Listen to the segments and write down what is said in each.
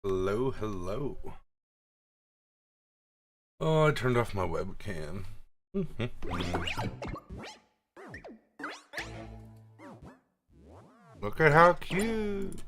Hello, hello. Oh, I turned off my webcam. Look at how cute.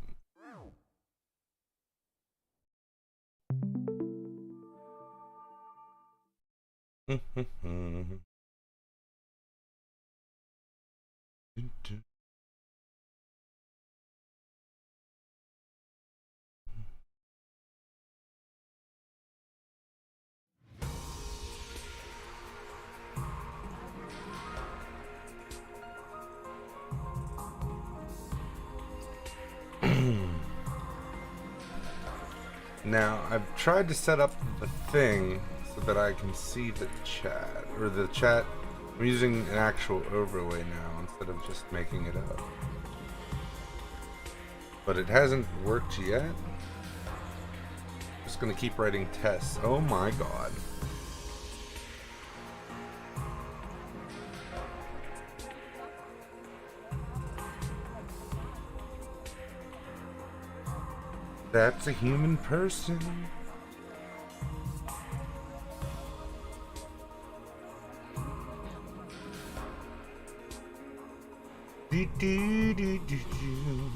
Now, I've tried to set up the thing so that I can see the chat, or the chat. I'm using an actual overlay now instead of just making it up. But it hasn't worked yet. Just gonna keep writing tests. Oh my god. That's a human person. Do, do, do, do, do.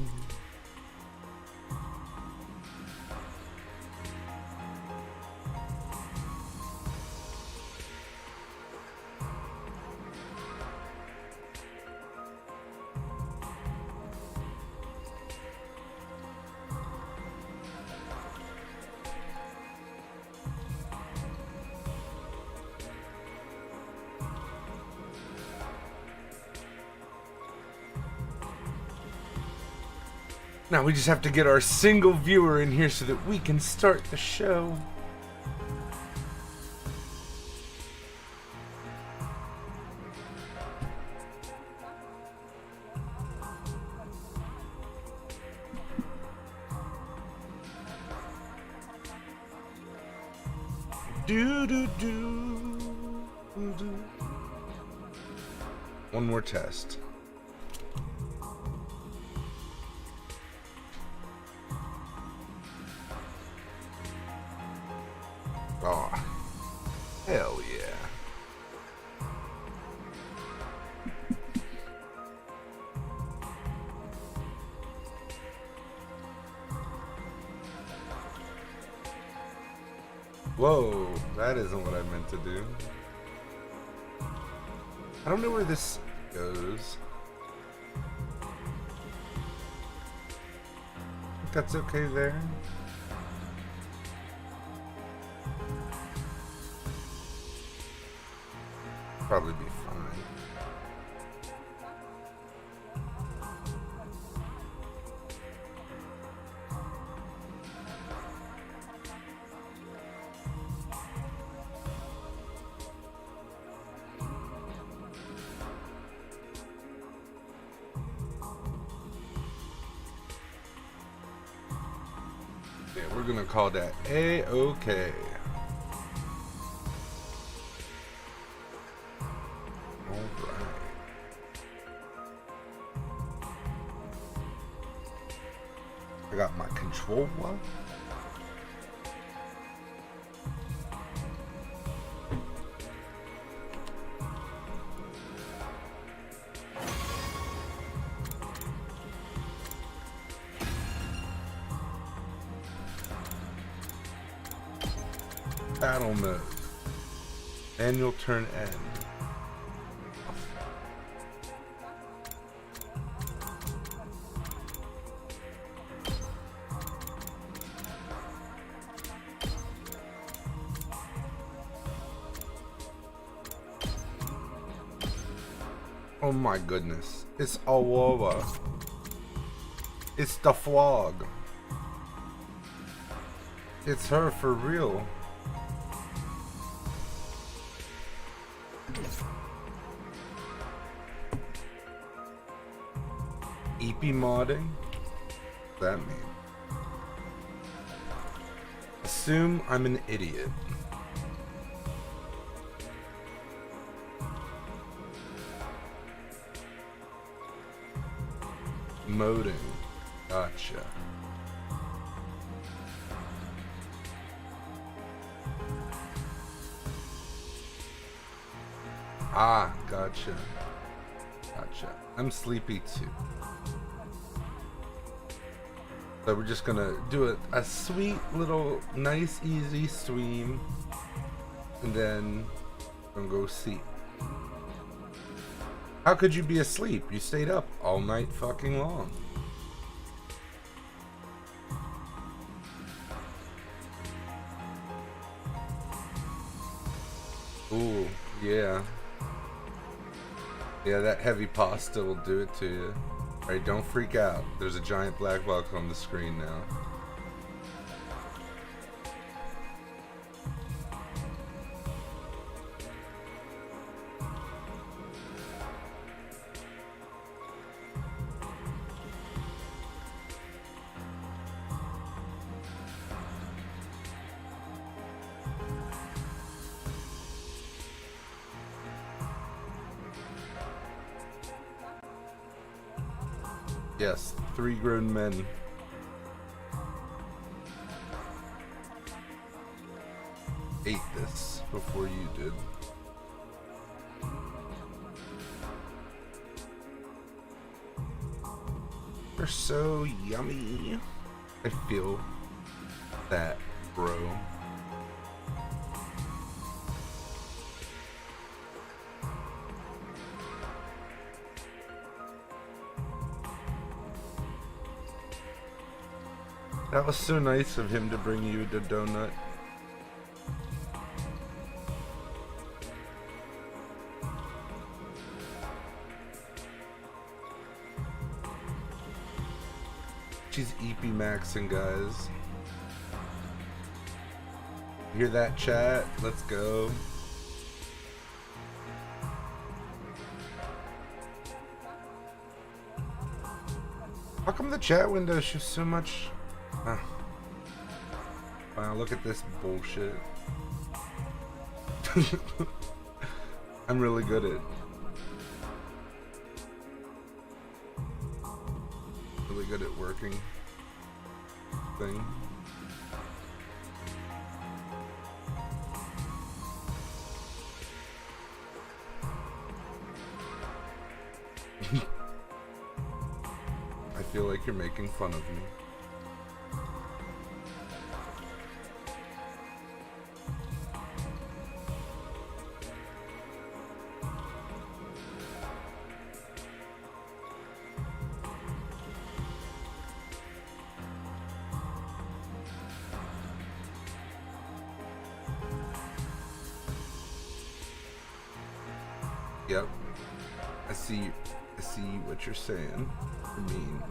Now we just have to get our single viewer in here so that we can start the show. Do do do do. One more test. Oh, hell yeah. Whoa, that isn't what I meant to do. I don't know where this goes. Think that's okay there. Probably be fine. Yeah, we're gonna call that A-OK. I got my controller. Battle mode. Manual turn end. Oh my goodness. It's all over. It's the flog. It's her for real. EP modding? What's that mean? Assume I'm an idiot. Moding. Gotcha. Ah, gotcha. Gotcha. I'm sleepy too. So we're just gonna do a sweet little, nice, easy stream, and then we're gonna go sleep. How could you be asleep? You stayed up all night fucking long. Ooh, yeah. Yeah, that heavy pasta will do it to you. Alright, don't freak out. There's a giant black box on the screen now. Yes, 3 grown men. Ate this before you did. They're so yummy. I feel that, bro. That was so nice of him to bring you the donut. She's EP maxing, guys. Hear that, chat? Let's go. How come the chat window shows so much? Wow, look at this bullshit. I'm really good at working thing. I feel like you're making fun of me. Yep. I see what you're saying. I mean,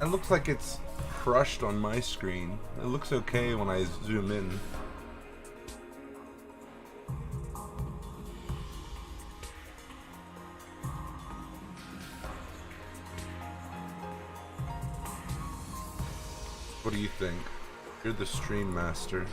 it looks like it's crushed on my screen. It looks okay when I zoom in. What do you think? You're the stream master.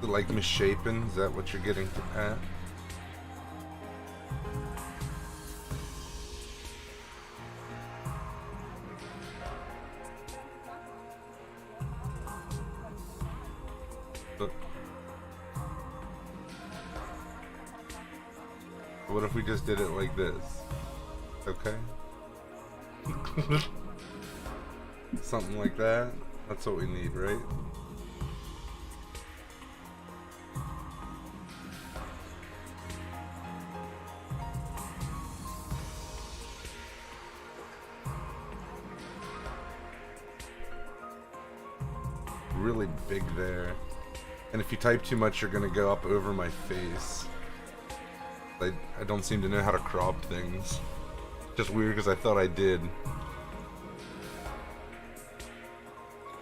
Like misshapen? Is that what you're getting at? What if we just did it like this? Okay. Something like that. That's what we need, right? Really big there. And if you type too much, you're gonna go up over my face. I don't seem to know how to crop things. Just weird because I thought I did.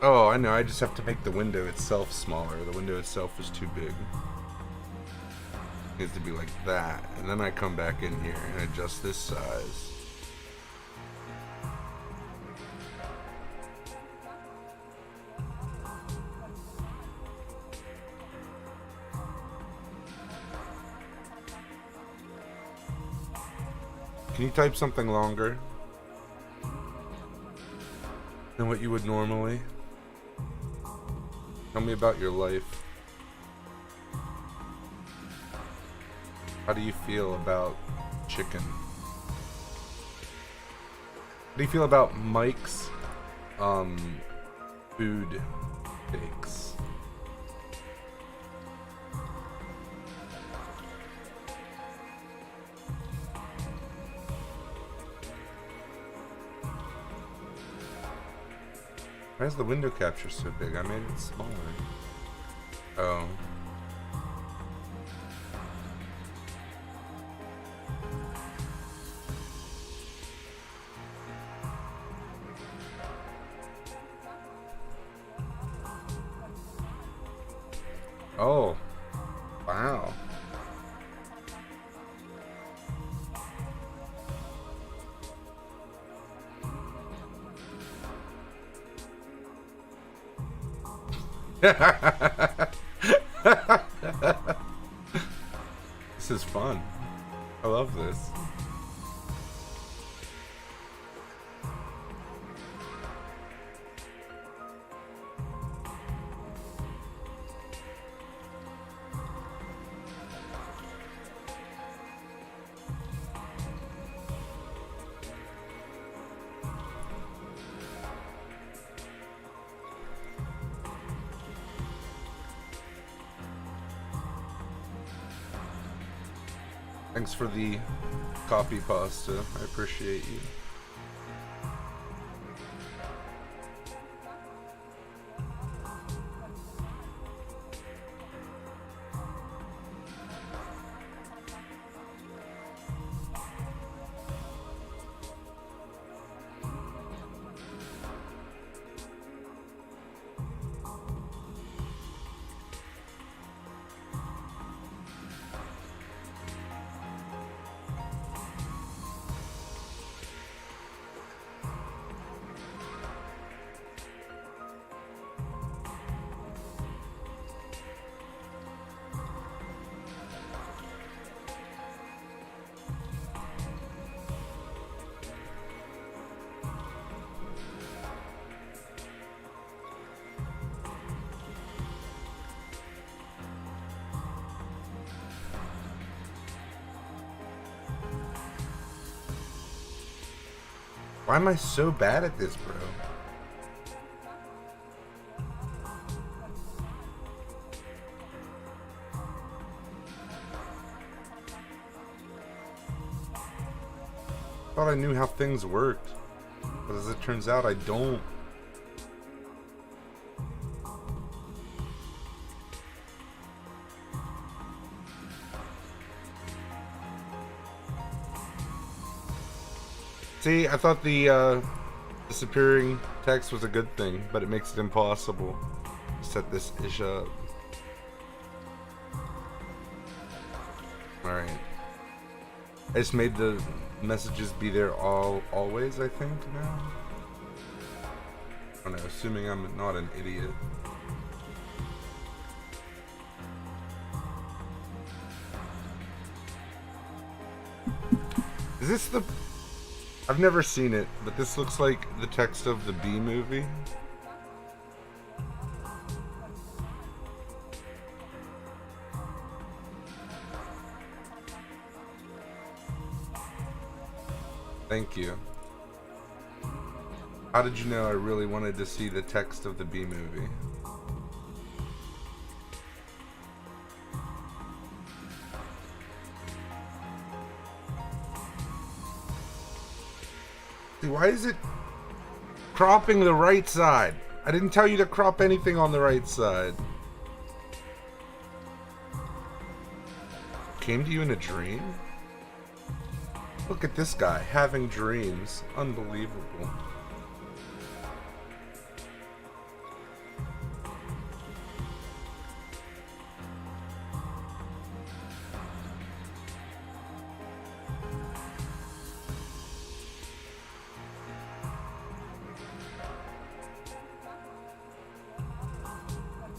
Oh, I know, I just have to make the window itself smaller. The window itself is too big. It needs to be like that. And then I come back in here and adjust this size. Can you type something longer than what you would normally? Tell me about your life. How do you feel about chicken? How do you feel about Mike's food takes? Why is the window capture so big? I made it smaller. Oh. Oh. Wow. This is fun. I love this. Thanks for the copy pasta. I appreciate you. Why am I so bad at this, bro? Thought I knew how things worked, but as it turns out, I don't. See, I thought the disappearing text was a good thing, but it makes it impossible to set this ish up. Alright. I just made the messages be there always, I think, now? I don't know, assuming I'm not an idiot. Is this the... I've never seen it, but this looks like the text of the Bee Movie. Thank you. How did you know I really wanted to see the text of the Bee Movie? Why is it cropping the right side? I didn't tell you to crop anything on the right side. Came to you in a dream? Look at this guy having dreams. Unbelievable.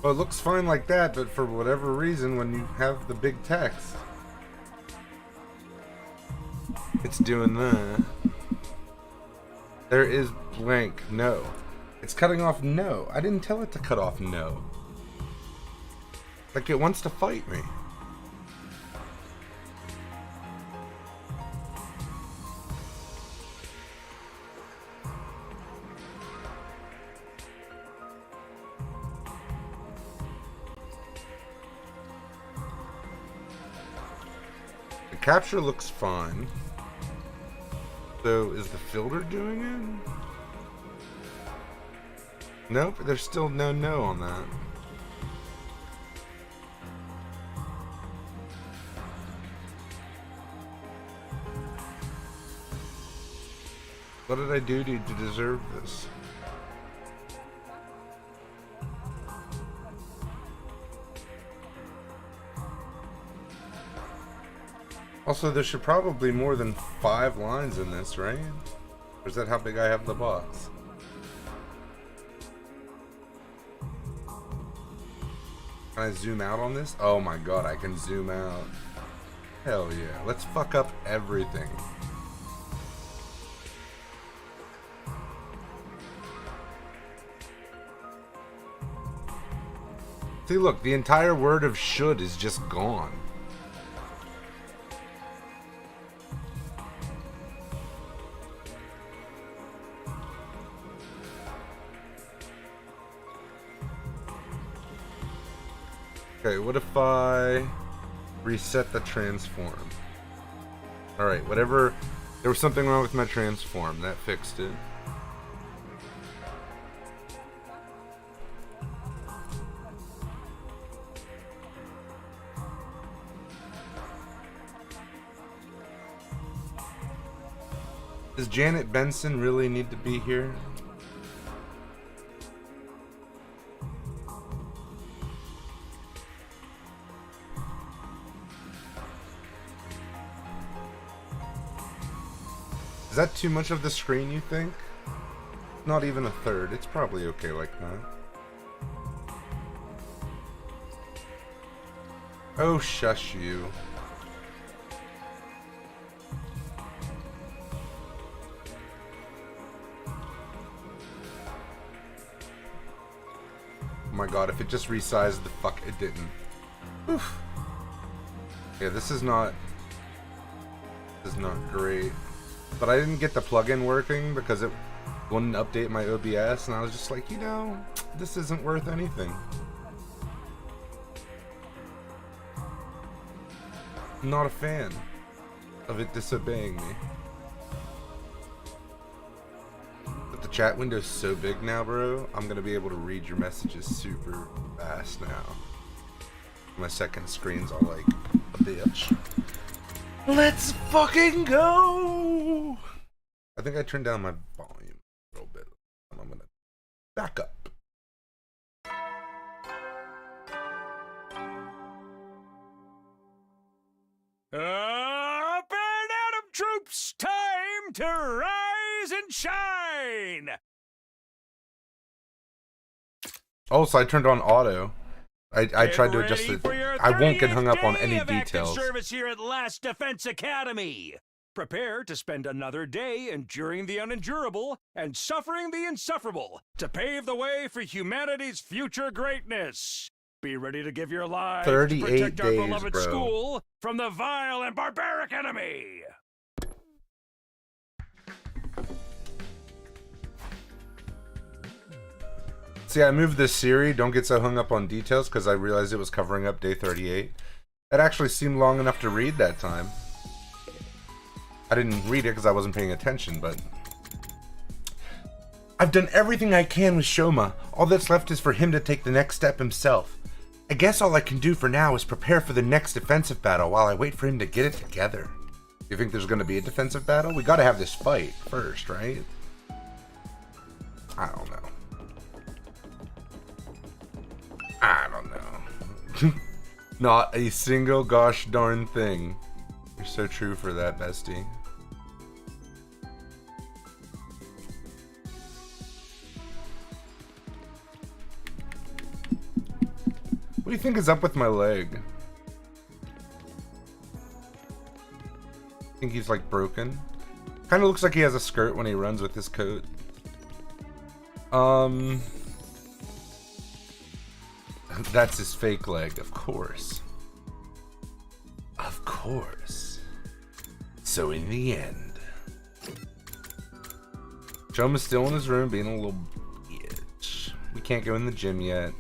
Well, it looks fine like that, but for whatever reason, when you have the big text, it's doing that. There is blank, no. It's cutting off no. I didn't tell it to cut off no. Like it wants to fight me. The capture looks fine. So is the filter doing it? Nope, there's still no on that. What did I do to deserve this? Also, there should probably be more than 5 lines in this, right? Or is that how big I have the box? Can I zoom out on this? Oh my god, I can zoom out. Hell yeah. Let's fuck up everything. See, look, the entire word of should is just gone. Okay, what if I reset the transform? Alright, whatever. There was something wrong with my transform. That fixed it. Does Janet Benson really need to be here? Is that too much of the screen, you think? Not even a third. It's probably okay like that. Oh, shush you. Oh my god, if it just resized the fuck, it didn't. Oof. Yeah, this is not great. But I didn't get the plugin working because it wouldn't update my OBS, and I was just like, you know, this isn't worth anything. I'm not a fan of it disobeying me. But the chat window's so big now, bro, I'm gonna be able to read your messages super fast now. My second screen's all like a bitch. Let's fucking go! I think I turned down my volume a little bit. I'm gonna back up. Up and Atom troops, time to rise and shine! Oh, so I turned on auto. I tried to adjust it. I won't get hung up on any details. Service here at Last Defense Academy. Prepare to spend another day enduring the unendurable and suffering the insufferable to pave the way for humanity's future greatness. Be ready to give your lives to protect our beloved school from the vile and barbaric enemy. See, I moved this Siri, don't get so hung up on details, because I realized it was covering up day 38. That actually seemed long enough to read that time. I didn't read it because I wasn't paying attention, but... I've done everything I can with Shoma. All that's left is for him to take the next step himself. I guess all I can do for now is prepare for the next defensive battle while I wait for him to get it together. You think there's going to be a defensive battle? We got to have this fight first, right? I don't know. I don't know. Not a single gosh darn thing. You're so true for that, bestie. What do you think is up with my leg? think he's like broken. Kind of looks like he has a skirt when he runs with his coat. That's his fake leg, of course. Of course. So in the end, Chom is still in his room being a little bitch. We can't go in the gym yet.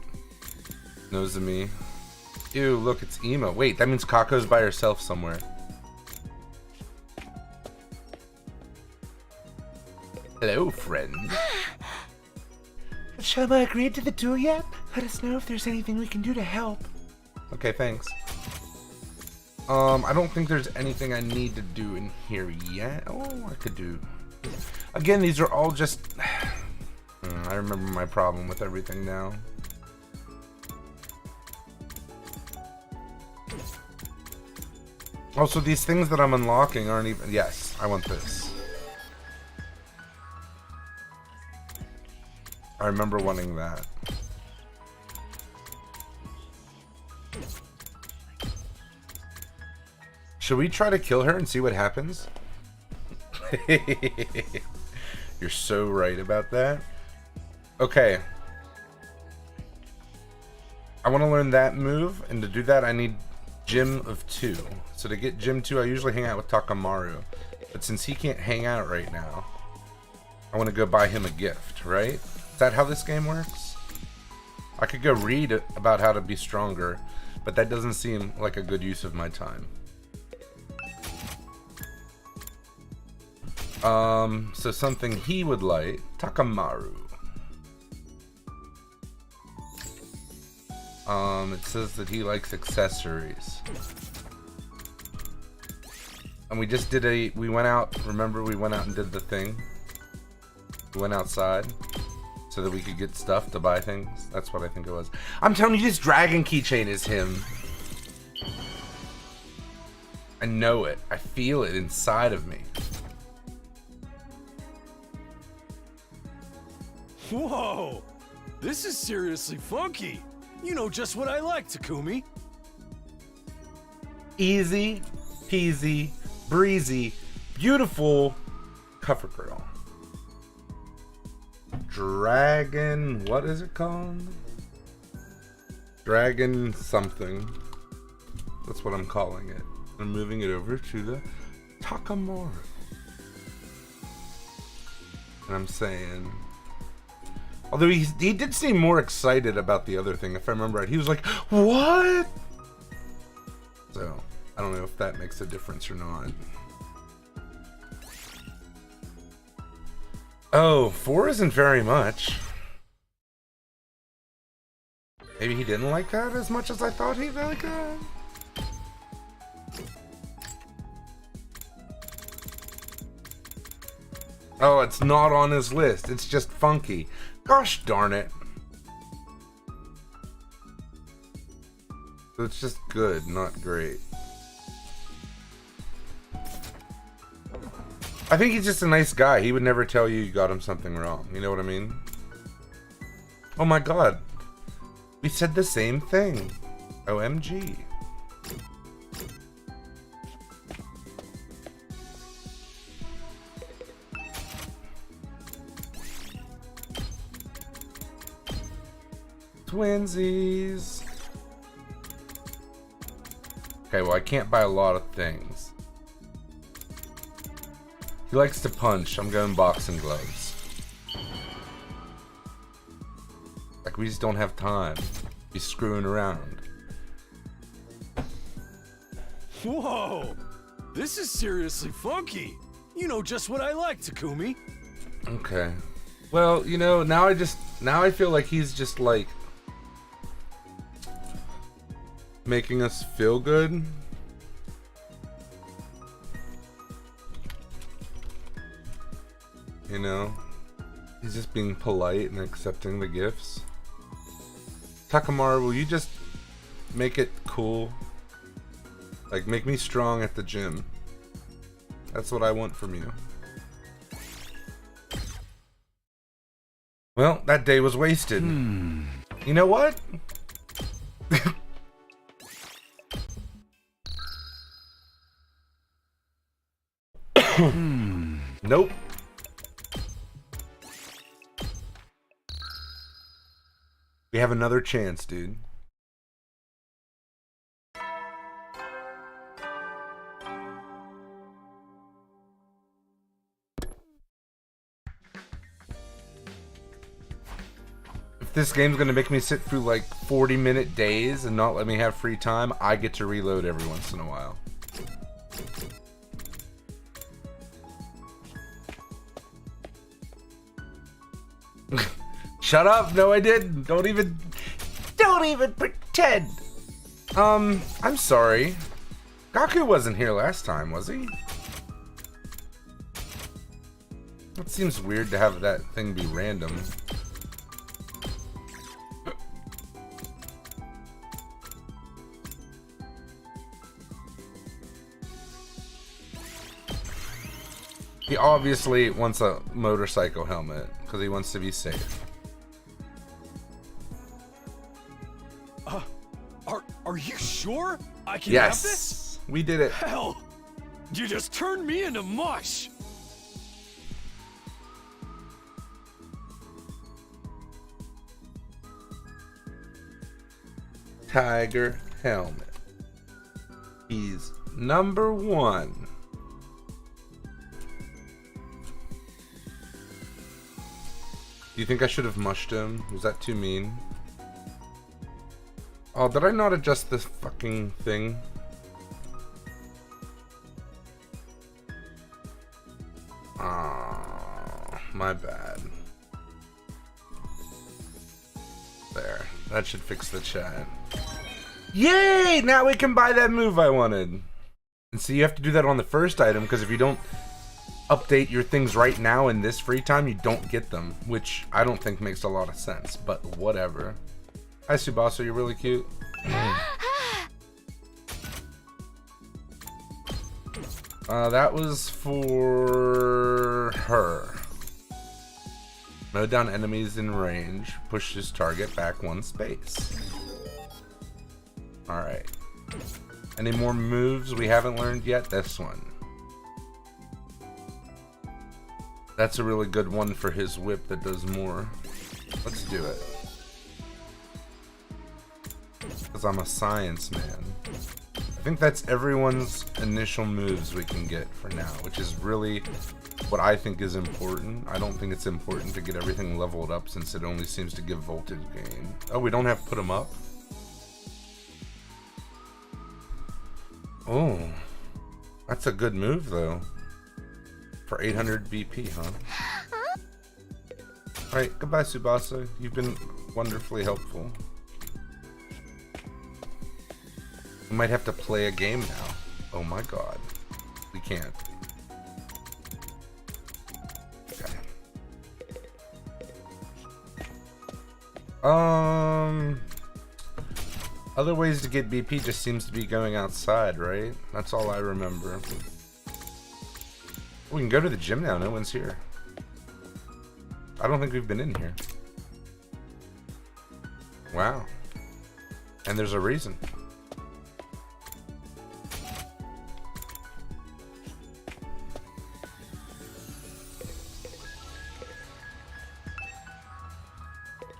Knows of me. Ew, look, it's emo. Wait, that means Kako's by herself somewhere. Hello, friend. Has Shoma agreed to the duel yet? Let us know if there's anything we can do to help. Okay, thanks. I don't think there's anything I need to do in here yet. Oh, I could do. Again, these are all just... I remember my problem with everything now. Also, these things that I'm unlocking aren't even... Yes, I want this. I remember wanting that. Should we try to kill her and see what happens? You're so right about that. Okay. I want to learn that move, and to do that I need Gym of 2. So to get Gym 2, I usually hang out with Takamaru. But since he can't hang out right now, I want to go buy him a gift, right? Is that how this game works? I could go read about how to be stronger, but that doesn't seem like a good use of my time. So something he would like, Takamaru. It says that he likes accessories. And we just did we went out, remember we went out and did the thing? We went outside so that we could get stuff to buy things. That's what I think it was. I'm telling you, this dragon keychain is him. I know it. I feel it inside of me. Whoa! This is seriously funky. You know just what I like, Takumi. Easy peasy, breezy, beautiful cover girl. Dragon, what is it called? Dragon something. That's what I'm calling it. I'm moving it over to the Takamaru. And I'm saying... Although he did seem more excited about the other thing, if I remember right. He was like, what? So, I don't know if that makes a difference or not. Oh, 4 isn't very much. Maybe he didn't like that as much as I thought he'd like that. Oh, it's not on his list. It's just funky. Gosh darn it. So it's just good, not great. I think he's just a nice guy. He would never tell you got him something wrong. You know what I mean? Oh my god. We said the same thing. OMG. Twinsies. Okay, well I can't buy a lot of things. He likes to punch. I'm going boxing gloves. Like we just don't have time. Be screwing around. Whoa! This is seriously funky. You know just what I like, Takumi. Okay. Well, you know, now I feel like he's just like making us feel good. You know? He's just being polite and accepting the gifts. Takamaru, will you just make it cool? Like, make me strong at the gym. That's what I want from you. Well, that day was wasted. You know what? Nope. We have another chance, dude. If this game's gonna make me sit through like 40-minute days and not let me have free time, I get to reload every once in a while. Shut up! No, I didn't. Don't even pretend. I'm sorry. Gaku wasn't here last time, was he? It seems weird to have that thing be random. He obviously wants a motorcycle helmet because he wants to be safe. Are you sure I can have this? Yes, we did it. Hell, you just turned me into mush. Tiger helmet. He's number 1. Do you think I should have mushed him? Was that too mean? Oh, did I not adjust this fucking thing? Ah, my bad. There. That should fix the chat. Yay! Now we can buy that move I wanted. And see, you have to do that on the first item, because if you don't update your things right now in this free time, you don't get them, which I don't think makes a lot of sense, but whatever. Hi, Tsubasa, you're really cute. That was for her. Mow down enemies in range. Push this target back 1 space. Alright. Any more moves we haven't learned yet? This one. That's a really good one for his whip that does more. Let's do it. Because I'm a science man. I think that's everyone's initial moves we can get for now, which is really what I think is important. I don't think it's important to get everything leveled up since it only seems to give voltage gain. Oh, we don't have to put them up? Oh, that's a good move though. For 800 BP, huh? Alright, goodbye Tsubasa. You've been wonderfully helpful. We might have to play a game now. Oh my god. We can't. Okay. Other ways to get BP just seems to be going outside, right? That's all I remember. We can go to the gym now, no one's here. I don't think we've been in here. Wow. And there's a reason.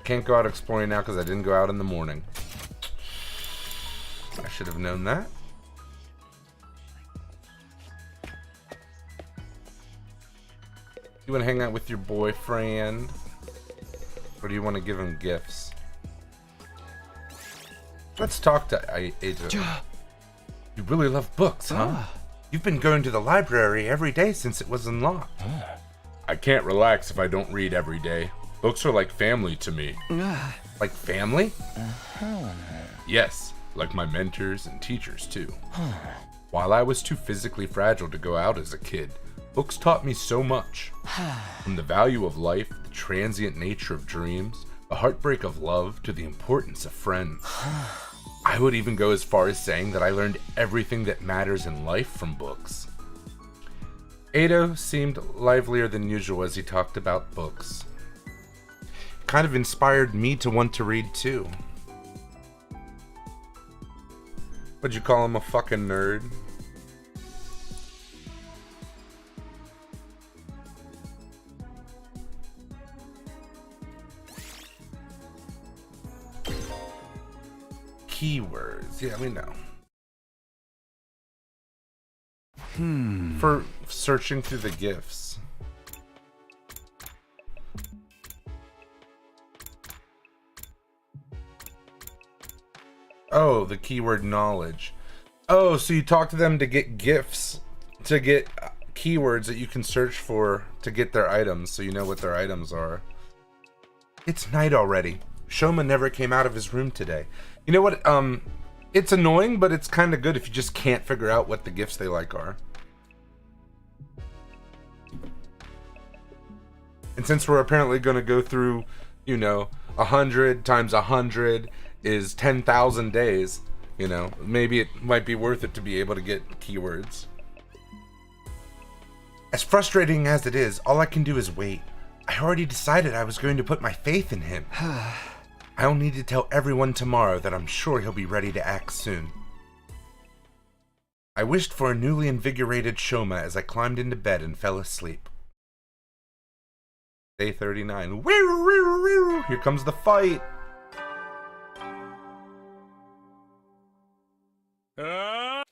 Can't go out exploring now because I didn't go out in the morning. I should have known that. You want to hang out with your boyfriend? Or do you want to give him gifts? Let's talk to Aja. You really love books, huh? You've been going to the library every day since it was unlocked. I can't relax if I don't read every day. Books are like family to me. Like family? Yes, like my mentors and teachers too. While I was too physically fragile to go out as a kid, books taught me so much. From the value of life, the transient nature of dreams, the heartbreak of love, to the importance of friends. I would even go as far as saying that I learned everything that matters in life from books. Ado seemed livelier than usual as he talked about books. Kind of inspired me to want to read too. Would you call him a fucking nerd? keywords. Yeah, we know. For searching through the gifts. Oh, the keyword knowledge. Oh, so you talk to them to get gifts, to get keywords that you can search for to get their items, so you know what their items are. It's night already. Shoma never came out of his room today. You know what? It's annoying, but it's kind of good if you just can't figure out what the gifts they like are. And since we're apparently going to go through, 100 times 100 is 10,000 days, maybe it might be worth it to be able to get keywords. As frustrating as it is, all I can do is wait. I already decided I was going to put my faith in him. I'll need to tell everyone tomorrow that I'm sure he'll be ready to act soon. I wished for a newly invigorated Shoma as I climbed into bed and fell asleep. Day 39. Here comes the fight.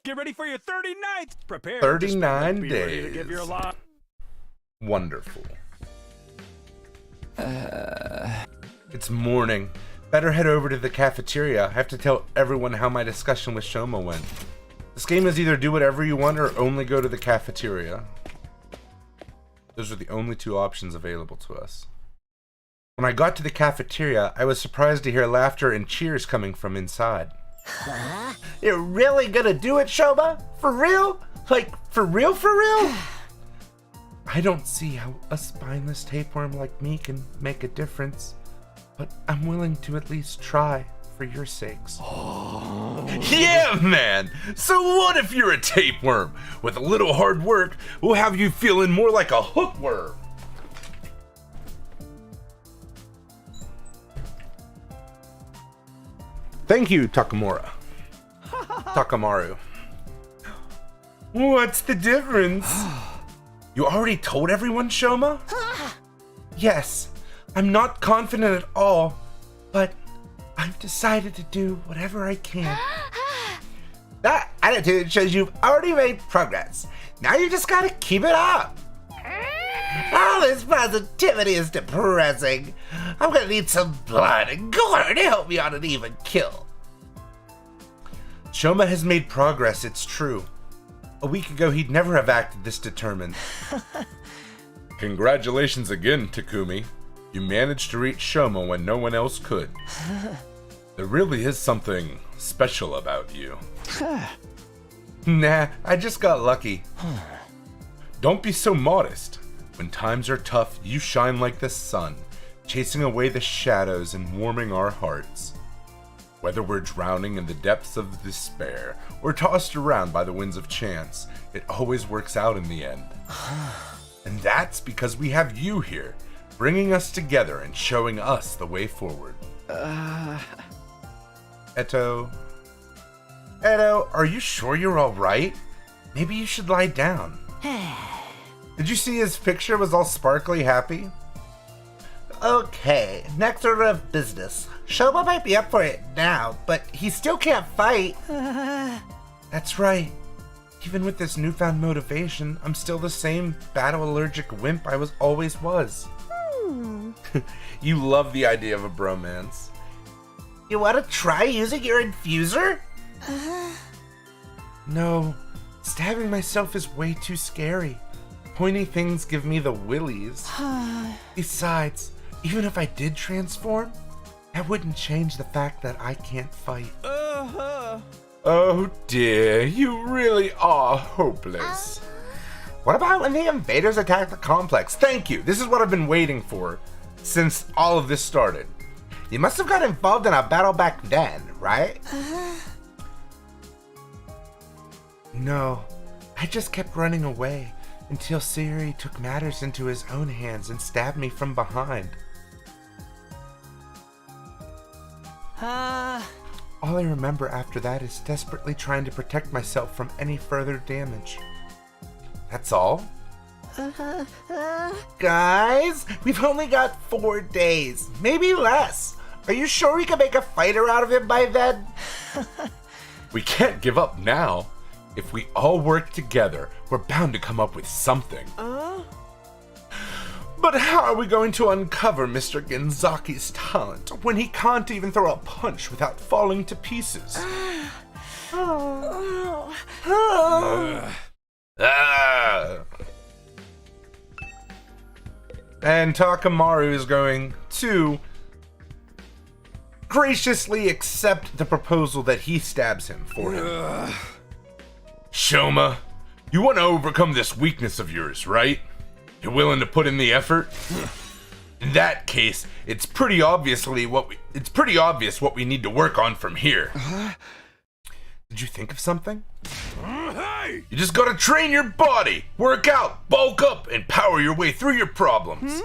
Get ready for your 39th. Prepare. 39 be days. Ready to give your lot. Wonderful. It's morning. Better head over to the cafeteria. I have to tell everyone how my discussion with Shoma went. This game is either do whatever you want or only go to the cafeteria. Those are the only two options available to us. When I got to the cafeteria, I was surprised to hear laughter and cheers coming from inside. You're really gonna do it, Shoma? For real? Like, for real, for real? I don't see how a spineless tapeworm like me can make a difference, but I'm willing to at least try for your sakes. Yeah, man! So what if you're a tapeworm? With a little hard work, we'll have you feeling more like a hookworm. Thank you, Takamura. Takamaru. What's the difference? You already told everyone, Shoma? Yes, I'm not confident at all, but I've decided to do whatever I can. That attitude shows you've already made progress. Now you just gotta keep it up. All this positivity is depressing. I'm gonna need some blood and gore to help me on an even kill. Shoma has made progress, it's true. A week ago, he'd never have acted this determined. Congratulations again, Takumi. You managed to reach Shoma when no one else could. There really is something special about you. Nah, I just got lucky. Don't be so modest. When times are tough, you shine like the sun, chasing away the shadows and warming our hearts. Whether we're drowning in the depths of despair or tossed around by the winds of chance, it always works out in the end. And that's because we have you here, bringing us together and showing us the way forward. Eto, are you sure you're all right? Maybe you should lie down. Did you see his picture was all sparkly happy? Okay, next order of business. Shoma might be up for it now, but he still can't fight. That's right. Even with this newfound motivation, I'm still the same battle-allergic wimp I always was. You love the idea of a bromance. You want to try using your infuser? No, stabbing myself is way too scary. Pointy things give me the willies. Besides, even if I did transform, that wouldn't change the fact that I can't fight. Oh dear, you really are hopeless. What about when the invaders attacked the complex? Thank you, this is what I've been waiting for since all of this started. You must have got involved in a battle back then, right? No, I just kept running away until Sayuri took matters into his own hands and stabbed me from behind. All I remember after that is desperately trying to protect myself from any further damage. That's all. Guys, we've only got 4 days, maybe less. Are you sure we can make a fighter out of him by then? We can't give up now. If we all work together, we're bound to come up with something. But how are we going to uncover Mr. Genzaki's talent when he can't even throw a punch without falling to pieces? And Takamaru is going to graciously accept the proposal that he stabs him for him. Shoma, you want to overcome this weakness of yours, right? You're willing to put in the effort? In that case, it's pretty obvious what we need to work on from here. Did you think of something? Hey! You just gotta train your body, work out, bulk up, and power your way through your problems.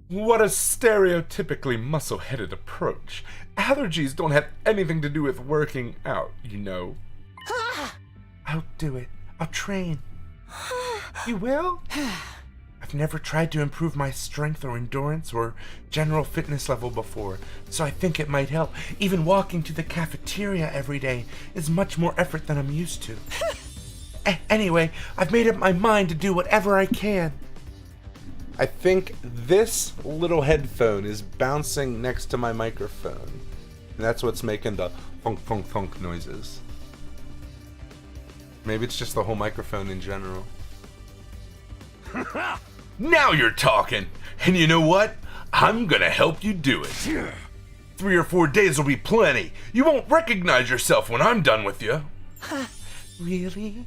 What a stereotypically muscle-headed approach. Allergies don't have anything to do with working out, you know. I'll do it. I'll train. You will? I've never tried to improve my strength or endurance or general fitness level before, so I think it might help. Even walking to the cafeteria every day is much more effort than I'm used to. Anyway, I've made up my mind to do whatever I can. I think this little headphone is bouncing next to my microphone, and that's what's making the thunk thunk thunk noises. Maybe it's just the whole microphone in general. Now you're talking. And you know what? I'm gonna help you do it. 3 or 4 days will be plenty. You won't recognize yourself when I'm done with you. Really?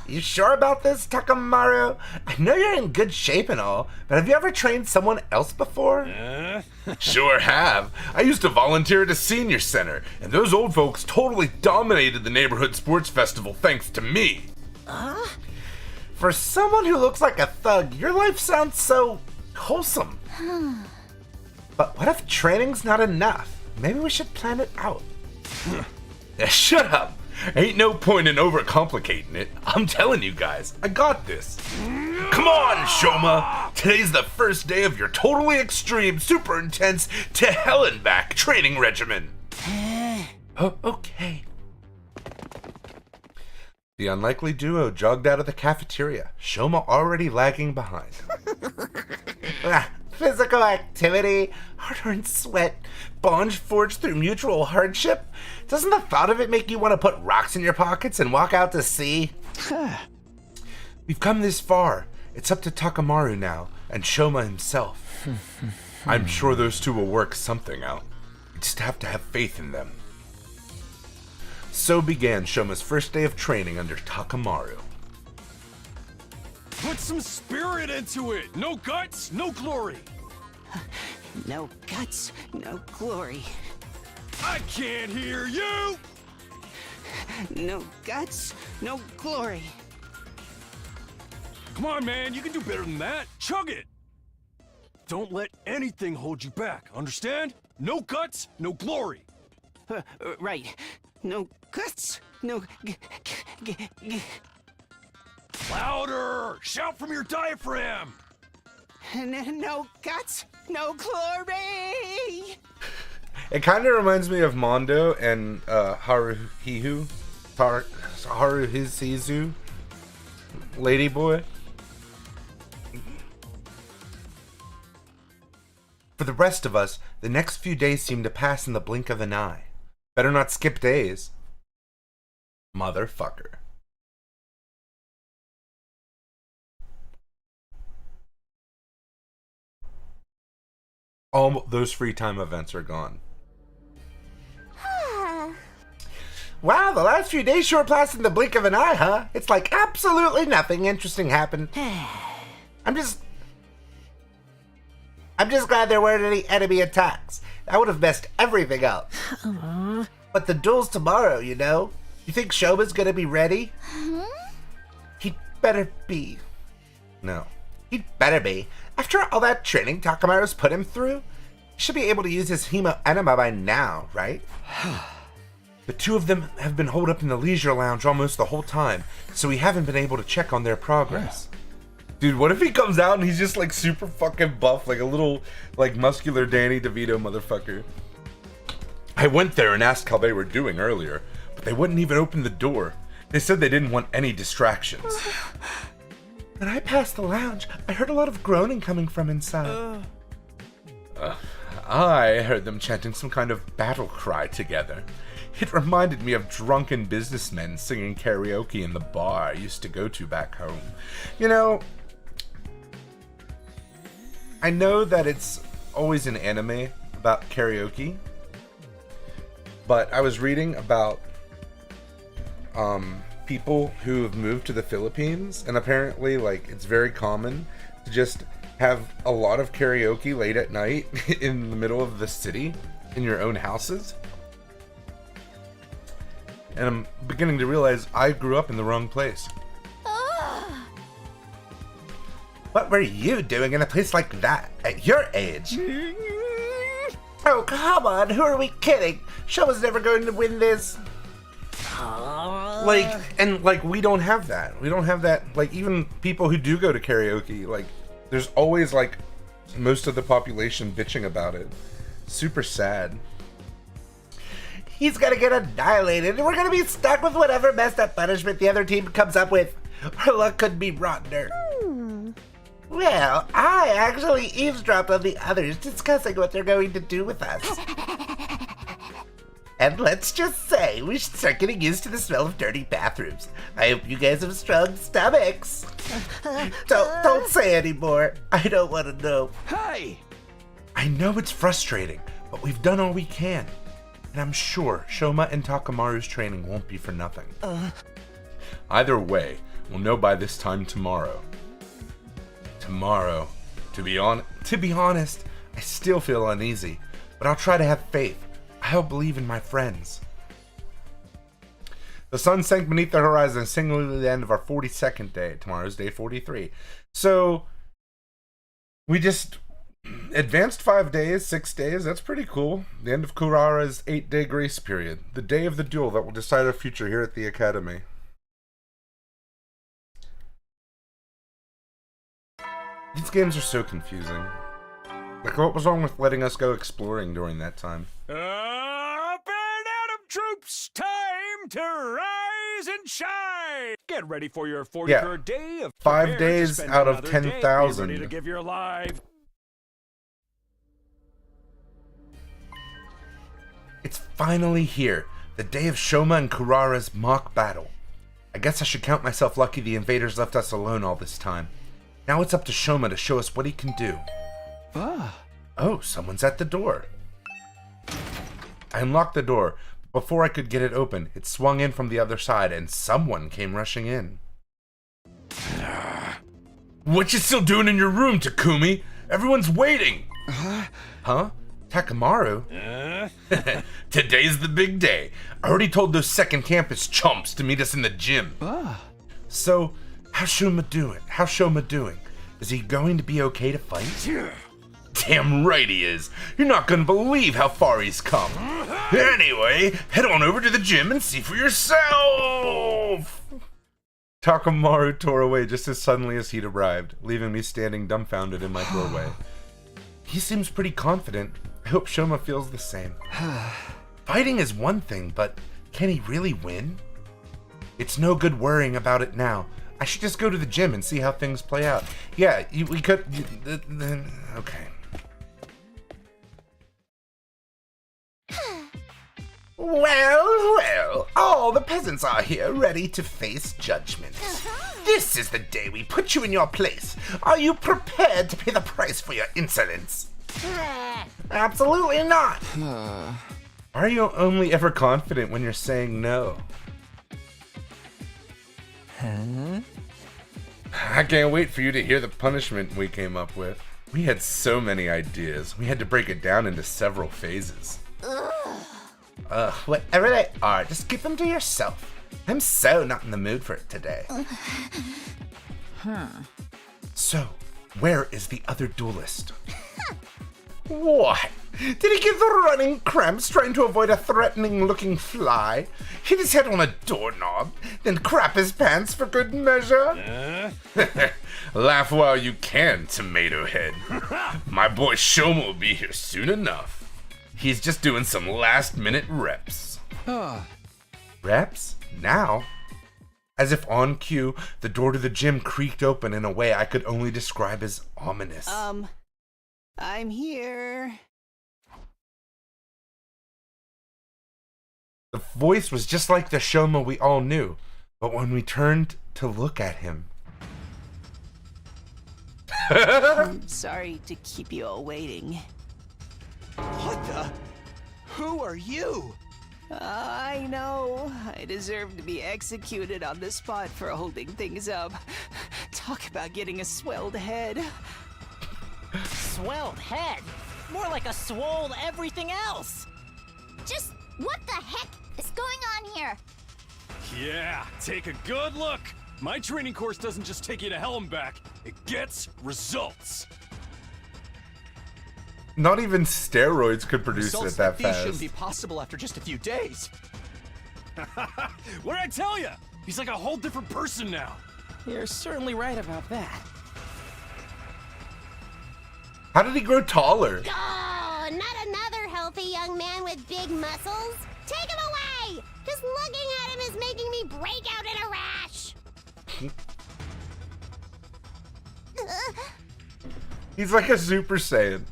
You sure about this, Takamaru? I know you're in good shape and all, but have you ever trained someone else before? Sure have. I used to volunteer at a senior center, and those old folks totally dominated the neighborhood sports festival thanks to me. For someone who looks like a thug, your life sounds so wholesome. But what if training's not enough? Maybe we should plan it out. Shut up. Ain't no point in overcomplicating it. I'm telling you guys, I got this. Come on, Shoma. Today's the first day of your totally extreme, super intense, to hell and back training regimen. Oh, okay. The unlikely duo jogged out of the cafeteria, Shoma already lagging behind. Physical activity, hard-earned sweat, bonds forged through mutual hardship. Doesn't the thought of it make you want to put rocks in your pockets and walk out to sea? We've come this far. It's up to Takamaru now, and Shoma himself. I'm sure those two will work something out. We just have to have faith in them. So began Shoma's first day of training under Takamaru. Put some spirit into it. No guts, no glory. No guts, no glory. I can't hear you. No guts, no glory. Come on, man. You can do better than that. Chug it. Don't let anything hold you back. Understand? No guts, no glory. Right. No guts, no Louder! Shout from your diaphragm! no guts, no glory! It kind of reminds me of Mondo and Haruhizu, Ladyboy. For the rest of us, the next few days seem to pass in the blink of an eye. Better not skip days. Motherfucker. All those free time events are gone. Wow, the last few days sure passed in the blink of an eye, huh? It's like absolutely nothing interesting happened. I'm just glad there weren't any enemy attacks. That would have messed everything up. But the duel's tomorrow, you know? You think Shoma's gonna be ready? He'd better be. No. He'd better be. After all that training Takamaru's put him through, he should be able to use his Hemo Enema by now, right? The two of them have been holed up in the leisure lounge almost the whole time, so we haven't been able to check on their progress. Dude, what if he comes out and he's just like super fucking buff, like a little like muscular Danny DeVito motherfucker? I went there and asked how they were doing earlier, but they wouldn't even open the door. They said they didn't want any distractions. When I passed the lounge, I heard a lot of groaning coming from inside. I heard them chanting some kind of battle cry together. It reminded me of drunken businessmen singing karaoke in the bar I used to go to back home. You know, I know that it's always an anime about karaoke, but I was reading about people who have moved to the Philippines, and apparently, like, it's very common to just have a lot of karaoke late at night in the middle of the city in your own houses. And I'm beginning to realize I grew up in the wrong place. What were you doing in a place like that at your age? Oh, come on, who are we kidding? Showa's never going to win this. Like, we don't have that. We don't have that. Like, even people who do go to karaoke, like, there's always, like, most of the population bitching about it. Super sad. He's gonna get annihilated, and we're gonna be stuck with whatever messed up punishment the other team comes up with. Our luck couldn't be rottener. Well, I actually eavesdropped on the others discussing what they're going to do with us. And let's just say, we should start getting used to the smell of dirty bathrooms. I hope you guys have strong stomachs. Don't say anymore. I don't want to know. Hey! I know it's frustrating, but we've done all we can. And I'm sure Shoma and Takamaru's training won't be for nothing. Either way, we'll know by this time tomorrow. Tomorrow. To be honest, I still feel uneasy, but I'll try to have faith. I'll believe in my friends. The sun sank beneath the horizon, signaling the end of our 42nd day. Tomorrow's day 43. So, we just advanced 5 days, 6 days. That's pretty cool. The end of Kurara's 8-day grace period. The day of the duel that will decide our future here at the Academy. These games are so confusing. Like, what was wrong with letting us go exploring during that time? Up and Atom troops, time to rise and shine. Get ready for your 43rd day of 5 prepare to days spend out of another day. Be 10,000. ready to give your life. It's finally here. The day of Shoma and Kurara's mock battle. I guess I should count myself lucky the invaders left us alone all this time. Now it's up to Shoma to show us what he can do. Oh, someone's at the door. I unlocked the door, but before I could get it open, it swung in from the other side and someone came rushing in. What you still doing in your room, Takumi? Everyone's waiting! Huh? Takamaru? Today's the big day. I already told those second campus chumps to meet us in the gym. So, how's Shoma doing? Is he going to be okay to fight? Damn right he is. You're not gonna believe how far he's come. Anyway, head on over to the gym and see for yourself. Takamaru tore away just as suddenly as he'd arrived, leaving me standing dumbfounded in my doorway. He seems pretty confident. I hope Shoma feels the same. Fighting is one thing, but can he really win? It's no good worrying about it now. I should just go to the gym and see how things play out. Yeah, we could... okay. Well, all the peasants are here ready to face judgment. This is the day we put you in your place. Are you prepared to pay the price for your insolence? Absolutely not. Why are you only ever confident when you're saying no? I can't wait for you to hear the punishment we came up with. We had so many ideas. We had to break it down into several phases. Whatever they are, just keep them to yourself. I'm so not in the mood for it today. So, where is the other duelist? What? Did he give the running cramps trying to avoid a threatening-looking fly? hit his head on a doorknob, then crap his pants for good measure? Laugh while you can, Tomato Head. My boy Shoma will be here soon enough. He's just doing some last-minute reps. Reps? Now? As if on cue, the door to the gym creaked open in a way I could only describe as ominous. I'm here. The voice was just like the Shoma we all knew, but when we turned to look at him... I'm sorry to keep you all waiting. What the? Who are you? I know. I deserve to be executed on the spot for holding things up. Talk about getting a swelled head. Swelled head? More like a swole everything else. Just what the heck is going on here? Yeah, take a good look. My training course doesn't just take you to hell and back, it gets results. Not even steroids could produce Results it that like these fast. shouldn't be possible after just a few days. What did I tell you? He's like a whole different person now. You're certainly right about that. How did he grow taller? Oh, not another healthy young man with big muscles. Take him away! Just looking at him is making me break out in a rash. He's like a Super Saiyan.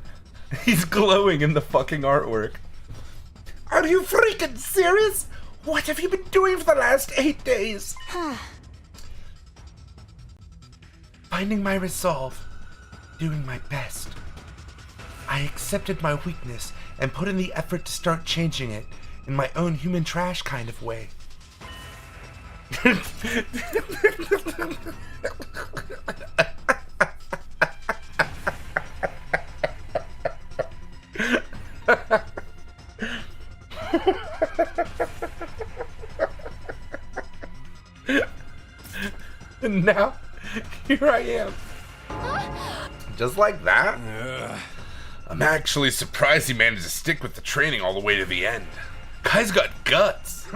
He's glowing in the fucking artwork. Are you freaking serious? What have you been doing for the last 8 days? Finding my resolve. Doing my best. I accepted my weakness and put in the effort to start changing it in my own human trash kind of way. And now, here I am. Just like that? I'm actually surprised he managed to stick with the training all the way to the end. Guy's got guts.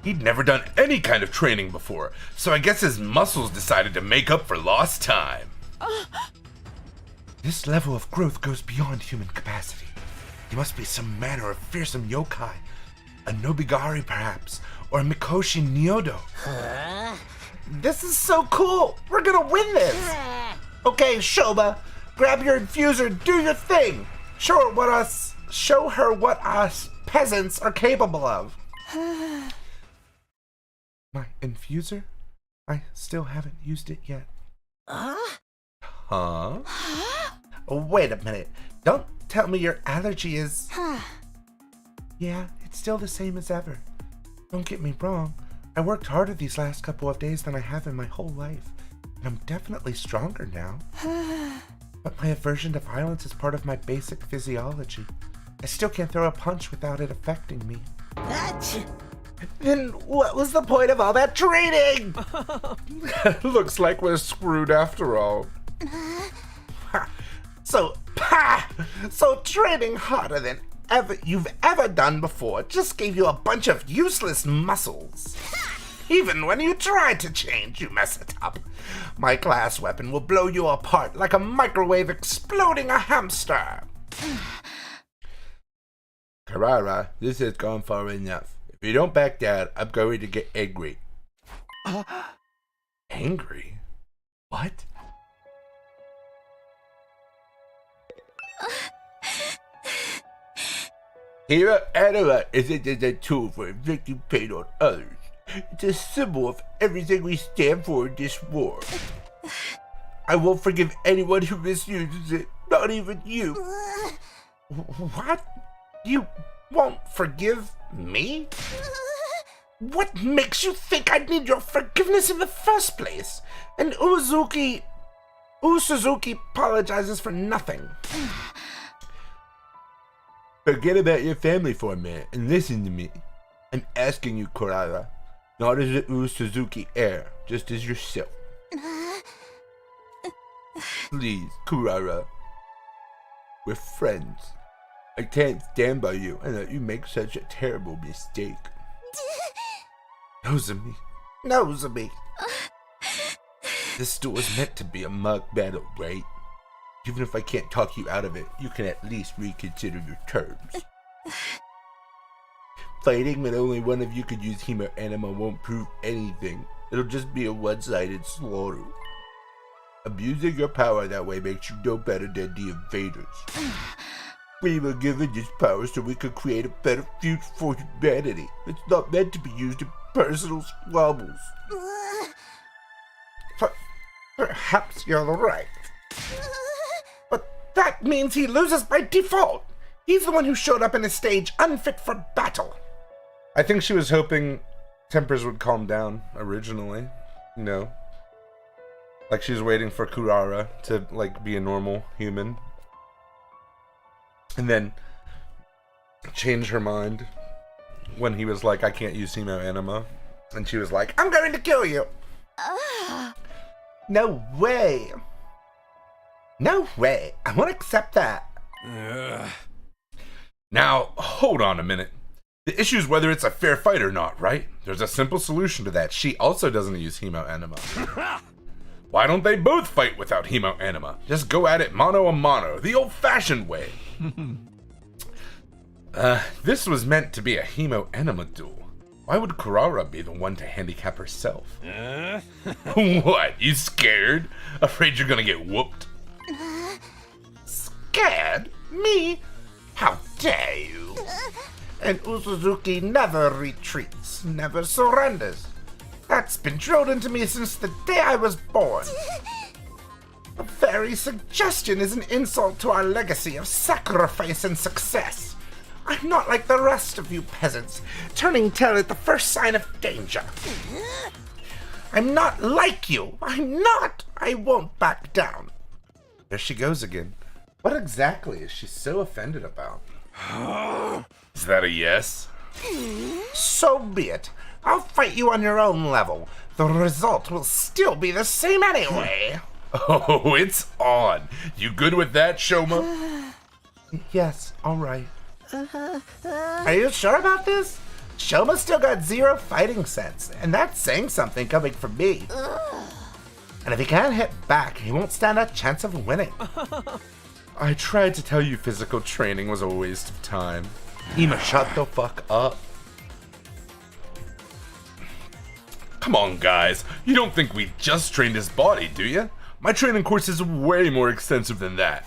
He'd never done any kind of training before, so I guess his muscles decided to make up for lost time. This level of growth goes beyond human capacity. He must be some manner of fearsome yokai. A Nobigari, perhaps, or a Mikoshi Nyodo. This is so cool! We're gonna win this! Okay, Shoba, grab your infuser, do your thing! Show her what us peasants are capable of. My infuser? I still haven't used it yet. Huh? Oh, wait a minute. Don't tell me your allergy is... Yeah, it's still the same as ever. Don't get me wrong. I worked harder these last couple of days than I have in my whole life. And I'm definitely stronger now. But my aversion to violence is part of my basic physiology. I still can't throw a punch without it affecting me. Then what was the point of all that training? Looks like we're screwed after all. So training harder than you've ever done before just gave you a bunch of useless muscles. Even when you try to change, you mess it up. My class weapon will blow you apart like a microwave exploding a hamster. Karara, this has gone far enough. If you don't back down, I'm going to get angry. Angry? What? Hero Anima isn't just a tool for inflicting pain on others. It's a symbol of everything we stand for in this war. I won't forgive anyone who misuses it, not even you. What? You won't forgive me? What makes you think I'd need your forgiveness in the first place? And Usuzuki apologizes for nothing. Forget about your family for a minute and listen to me. I'm asking you, Kurara, not as a Suzuki heir, just as yourself. Please, Kurara. We're friends. I can't stand by you and let you make such a terrible mistake. Nozomi, Nozomi. this duel is meant to be a mug battle, right? Even if I can't talk you out of it, you can at least reconsider your terms. Fighting when only one of you could use Hemo Anima won't prove anything. It'll just be a one-sided slaughter. Abusing your power that way makes you no better than the invaders. We were given this power so we could create a better future for humanity. It's not meant to be used in personal squabbles. Perhaps you're right. But that means he loses by default. He's the one who showed up in a stage unfit for battle. I think she was hoping tempers would calm down originally. You know? Like she was waiting for Kurara to, like, be a normal human. And then change her mind when he was like, I can't use Hemo Anima. And she was like, I'm going to kill you. No way. No way. I won't accept that. Now, hold on a minute. The issue is whether it's a fair fight or not, right? There's a simple solution to that. she also doesn't use Hemo Anima. Why don't they both fight without Hemo Anima? Just go at it mano a mano, the old-fashioned way. This was meant to be a Hemo Anima duel. Why would Kurara be the one to handicap herself? What, you scared? Afraid you're gonna get whooped? Scared? Me? How dare you? And Usuzuki never retreats, never surrenders. That's been drilled into me since the day I was born. The very suggestion is an insult to our legacy of sacrifice and success. I'm not like the rest of you peasants, turning tail at the first sign of danger. I'm not like you. I'm not. I won't back down. There she goes again. What exactly is she so offended about? Is that a yes? So be it. I'll fight you on your own level. The result will still be the same anyway. Oh, it's on. You good with that, Shoma? Yes, all right. Are you sure about this? Shoma still got 0 fighting sense, and that's saying something coming from me. And if he can't hit back, he won't stand a chance of winning. I tried to tell you physical training was a waste of time. Ima, shut the fuck up. Come on, guys. You don't think we just trained his body, do you? My training course is way more extensive than that.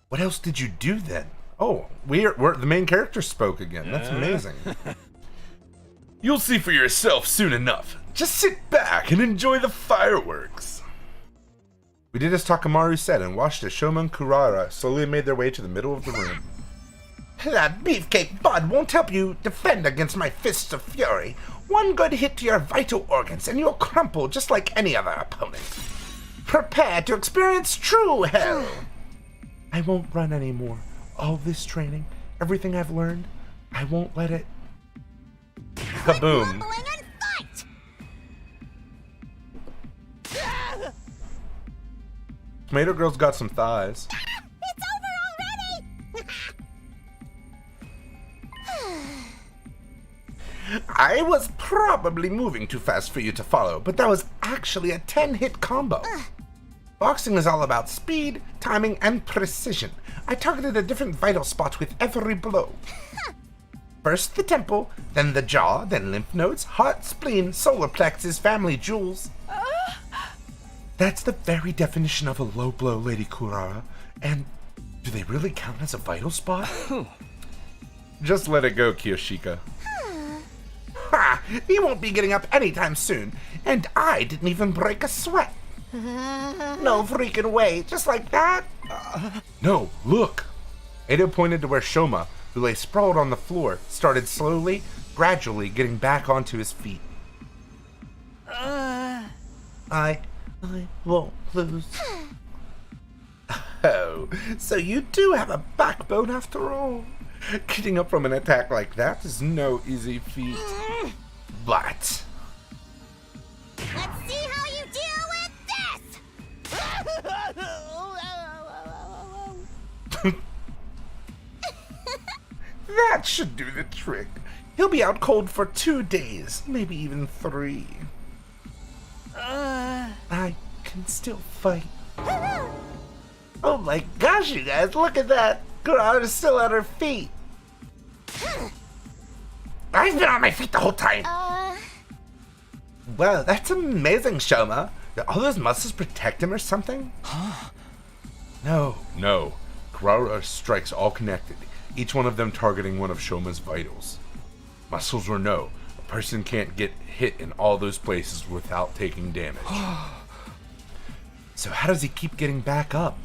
What else did you do then? Oh, we're the main character spoke again. That's amazing. You'll see for yourself soon enough. Just sit back and enjoy the fireworks. We did as Takamaru said and watched as Shoma and Kurara slowly made their way to the middle of the room. That beefcake bud won't help you defend against my fists of fury. One good hit to your vital organs and you'll crumple just like any other opponent. Prepare to experience true hell. I won't run anymore. All this training, everything I've learned, I won't let it... Kaboom. Tomato Girl's got some thighs. It's over already! I was probably moving too fast for you to follow, but that was actually a 10-hit combo. Boxing is all about speed, timing, and precision. I targeted a different vital spot with every blow. First the temple, then the jaw, then lymph nodes, heart, spleen, solar plexus, family jewels. That's the very definition of a low blow, Lady Kurara. And do they really count as a vital spot? Just let it go, Kiyoshika. Ha! He won't be getting up anytime soon. And I didn't even break a sweat. No freaking way. Just like that? No, look. Edo pointed to where Shoma, who lay sprawled on the floor, started slowly, gradually getting back onto his feet. I won't lose. Oh, so you do have a backbone after all. Getting up from an attack like that is no easy feat. But Let's see how you deal with this! that should do the trick. He'll be out cold for 2 days, maybe even 3. I can still fight. Oh my gosh, you guys, look at that! Kurara's still at her feet. I've been on my feet the whole time. Wow, that's amazing, Shoma. Do all those muscles protect him or something? No. Kurara strikes all connected, each one of them targeting one of Shoma's vitals. Muscles or no, a person can't get hit in all those places without taking damage. So how does he keep getting back up?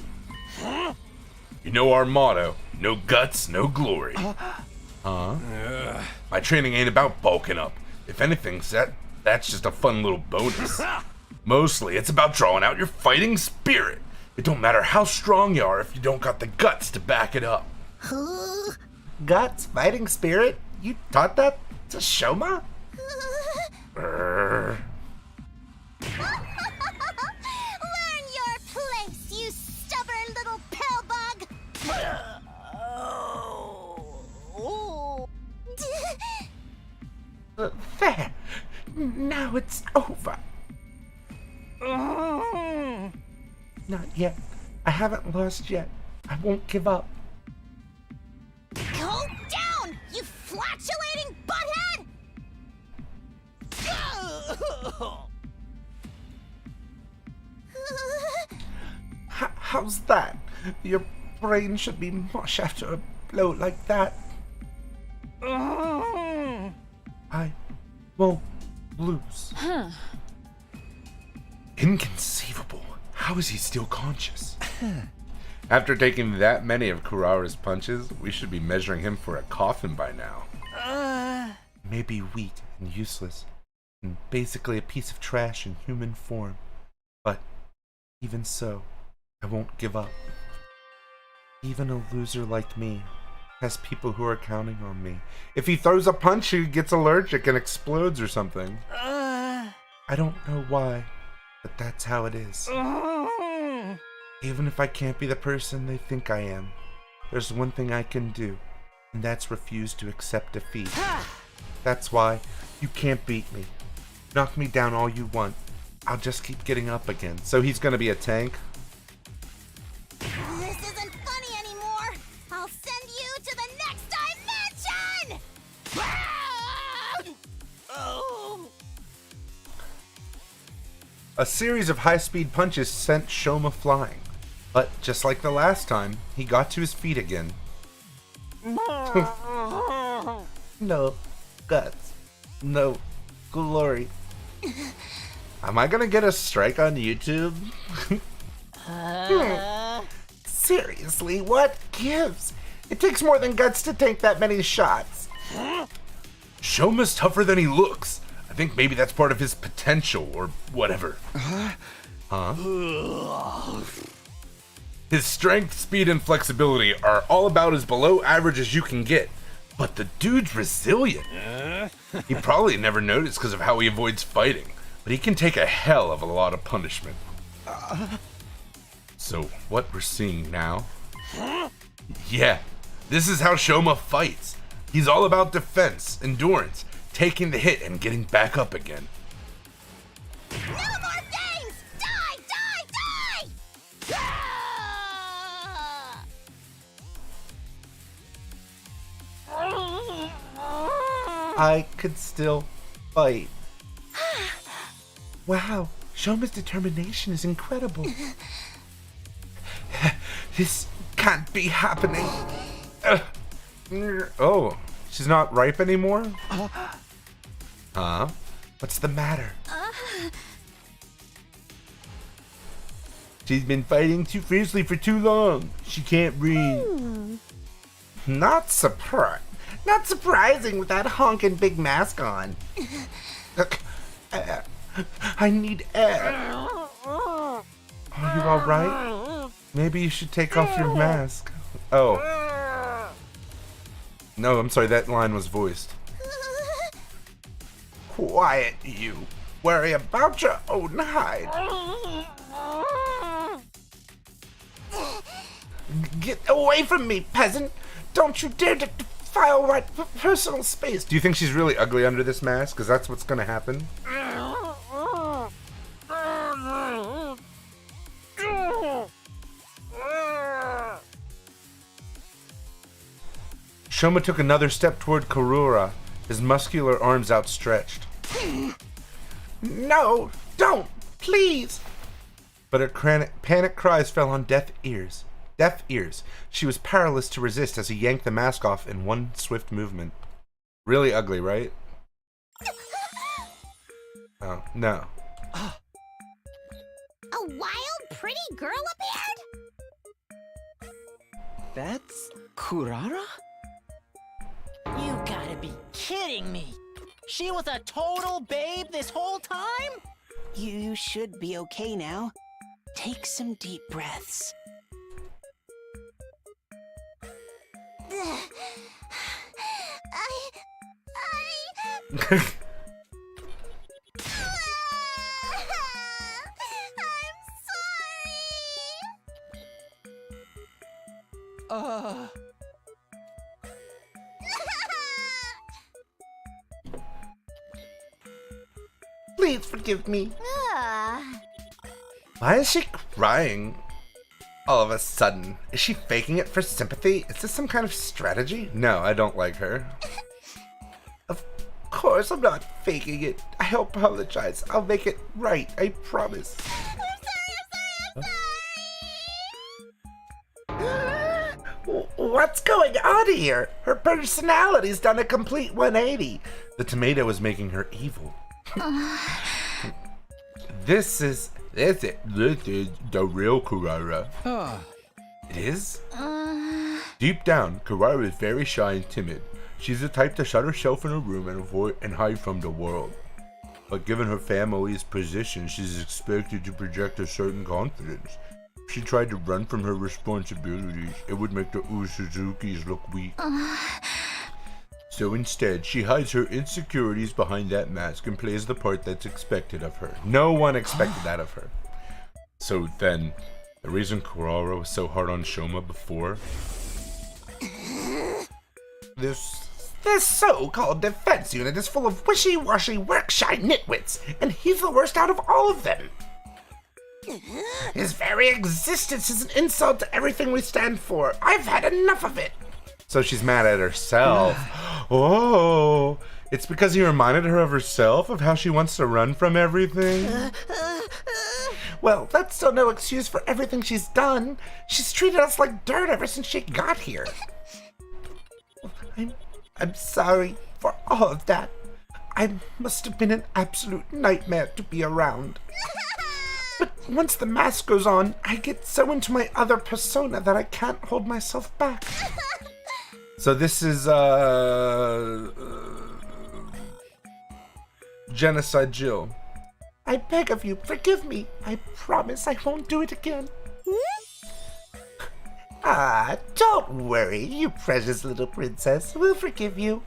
You know our motto, no guts, no glory. My training ain't about bulking up. If anything, that's just a fun little bonus. Mostly, it's about drawing out your fighting spirit. It don't matter how strong you are if you don't got the guts to back it up. Guts, fighting spirit? You taught that to Shoma? Learn your place, you stubborn little pillbug! There. Now it's over. Not yet. I haven't lost yet. I won't give up. Go down, you flatulating butthead! How's that? Your brain should be mush after a blow like that. I won't lose. Inconceivable. How is he still conscious? After taking that many of Kurara's punches, we should be measuring him for a coffin by now. Maybe weak and useless, and basically a piece of trash in human form. But even so, I won't give up. Even a loser like me has people who are counting on me. If he throws a punch, he gets allergic and explodes or something. I don't know why, but that's how it is. Even if I can't be the person they think I am, there's one thing I can do, and that's refuse to accept defeat. That's why you can't beat me. Knock me down all you want. I'll just keep getting up again. So he's gonna be a tank? This isn't funny anymore! I'll send you to the next dimension! A series of high-speed punches sent Shoma flying. But just like the last time, he got to his feet again. No guts. No glory. Am I gonna get a strike on YouTube? Seriously, what gives? It takes more than guts to take that many shots. Shoma's tougher than he looks. I think maybe that's part of his potential or whatever. His strength, speed, and flexibility are all about as below average as you can get. But the dude's resilient. He probably never noticed because of how he avoids fighting, but he can take a hell of a lot of punishment. So what we're seeing now? Yeah, this is how Shoma fights. He's all about defense, endurance, taking the hit and getting back up again. No more things! Die! Die! Die! I could still fight. Wow, Shoma's determination is incredible. This can't be happening. Oh, she's not ripe anymore? What's the matter? She's been fighting too fiercely for too long. She can't breathe. Not surprising with that honkin' big mask on. I need air. Are you alright? Maybe you should take off your mask. Oh. No, I'm sorry, that line was voiced. Quiet, you. Worry about your own hide. Get away from me, peasant! Don't you dare to vile personal space. Do you think she's really ugly under this mask? Because that's what's gonna happen. Shoma took another step toward Karura, his muscular arms outstretched. No, don't, please. But her panic cries fell on deaf ears. Deaf ears. She was powerless to resist as he yanked the mask off in one swift movement. Really ugly, right? Oh, no. A wild, pretty girl appeared? That's Kurara? You gotta be kidding me. She was a total babe this whole time? You should be okay now. Take some deep breaths. Please forgive me. Why is she crying all of a sudden? Is she faking it for sympathy? Is this some kind of strategy? No, I don't like her. Of course I'm not faking it. I apologize. I'll make it right. I promise. What's going on here? Her personality's done a complete 180. The tomato is making her evil. This is the real Kurara. It is? Deep down, Kurara is very shy and timid. She's the type to shut herself in a room and avoid and hide from the world. But given her family's position, she's expected to project a certain confidence. If she tried to run from her responsibilities, it would make the Uzuzukis look weak. So instead, she hides her insecurities behind that mask and plays the part that's expected of her. No one expected that of her. So then, the reason Kurara was so hard on Shoma before? This so-called defense unit is full of wishy-washy, work-shy nitwits, and he's the worst out of all of them. His very existence is an insult to everything we stand for. I've had enough of it. So she's mad at herself. Oh, it's because he reminded her of herself, of how she wants to run from everything? Well, that's still no excuse for everything she's done. She's treated us like dirt ever since she got here. I'm sorry for all of that. I must have been an absolute nightmare to be around. But once the mask goes on, I get so into my other persona that I can't hold myself back. So this is, Genocide Jill. I beg of you, forgive me. I promise I won't do it again. Don't worry, you precious little princess. We'll forgive you.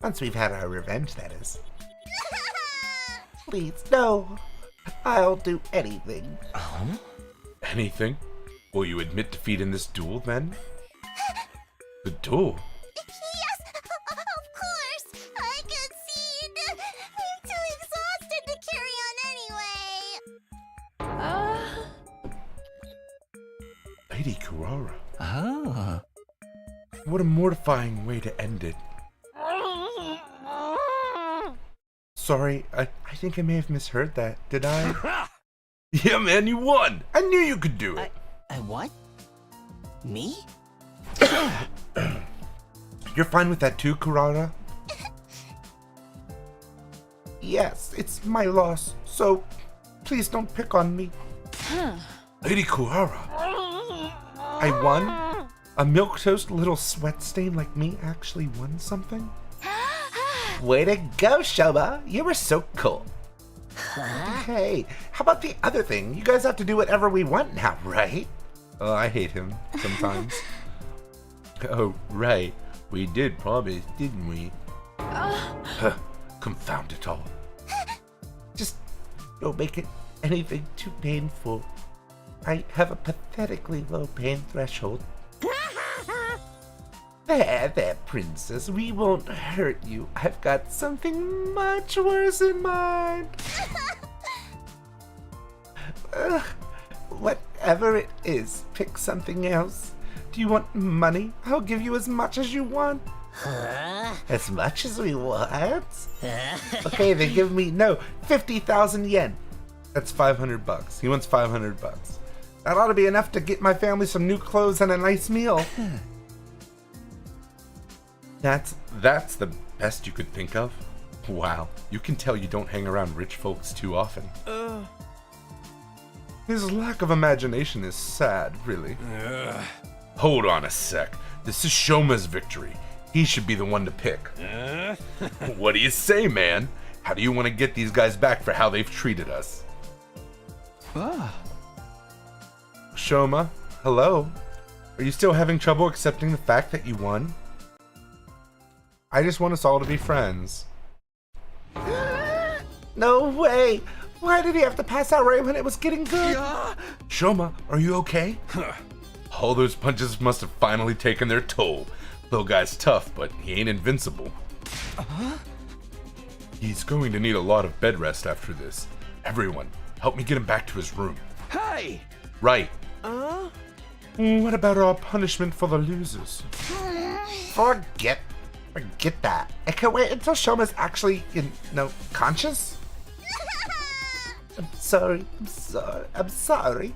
Once we've had our revenge, that is. Please, no. I'll do anything. Anything? Will you admit defeat in this duel, then? The duel? Yes, of course. I concede. I'm too exhausted to carry on anyway. Lady Kurara. What a mortifying way to end it. Sorry, I think I may have misheard that. Did I? Yeah, man, you won! I knew you could do it! What? Me? You're fine with that too, Kurara? Yes, it's my loss, so please don't pick on me. Lady Kurara. I won? A milquetoast little sweat stain like me actually won something? Way to go, Shoma. You were so cool. Hey, how about the other thing? You guys have to do whatever we want now, right? Oh, I hate him sometimes. Oh, right. We did promise, didn't we? Confound it all. Just don't make it anything too painful. I have a pathetically low pain threshold. There, princess. We won't hurt you. I've got something much worse in mind. Whatever it is, pick something else. Do you want money? I'll give you as much as you want. As much as we want? Okay, then give me, 50,000 yen. That's 500 bucks. He wants 500 bucks. That ought to be enough to get my family some new clothes and a nice meal. That's the best you could think of? Wow, you can tell you don't hang around rich folks too often. His lack of imagination is sad, really. Hold on a sec. This is Shoma's victory. He should be the one to pick. What do you say, man? How do you want to get these guys back for how they've treated us? Shoma, hello? Are you still having trouble accepting the fact that you won? I just want us all to be friends. No way! Why did he have to pass out right when it was getting good? Shoma, are you okay? All those punches must have finally taken their toll. Little guy's tough, but he ain't invincible. He's going to need a lot of bed rest after this. Everyone, help me get him back to his room. Hey! Right. What about our punishment for the losers? Forget that. I can't wait until Shoma's actually, conscious. I'm sorry.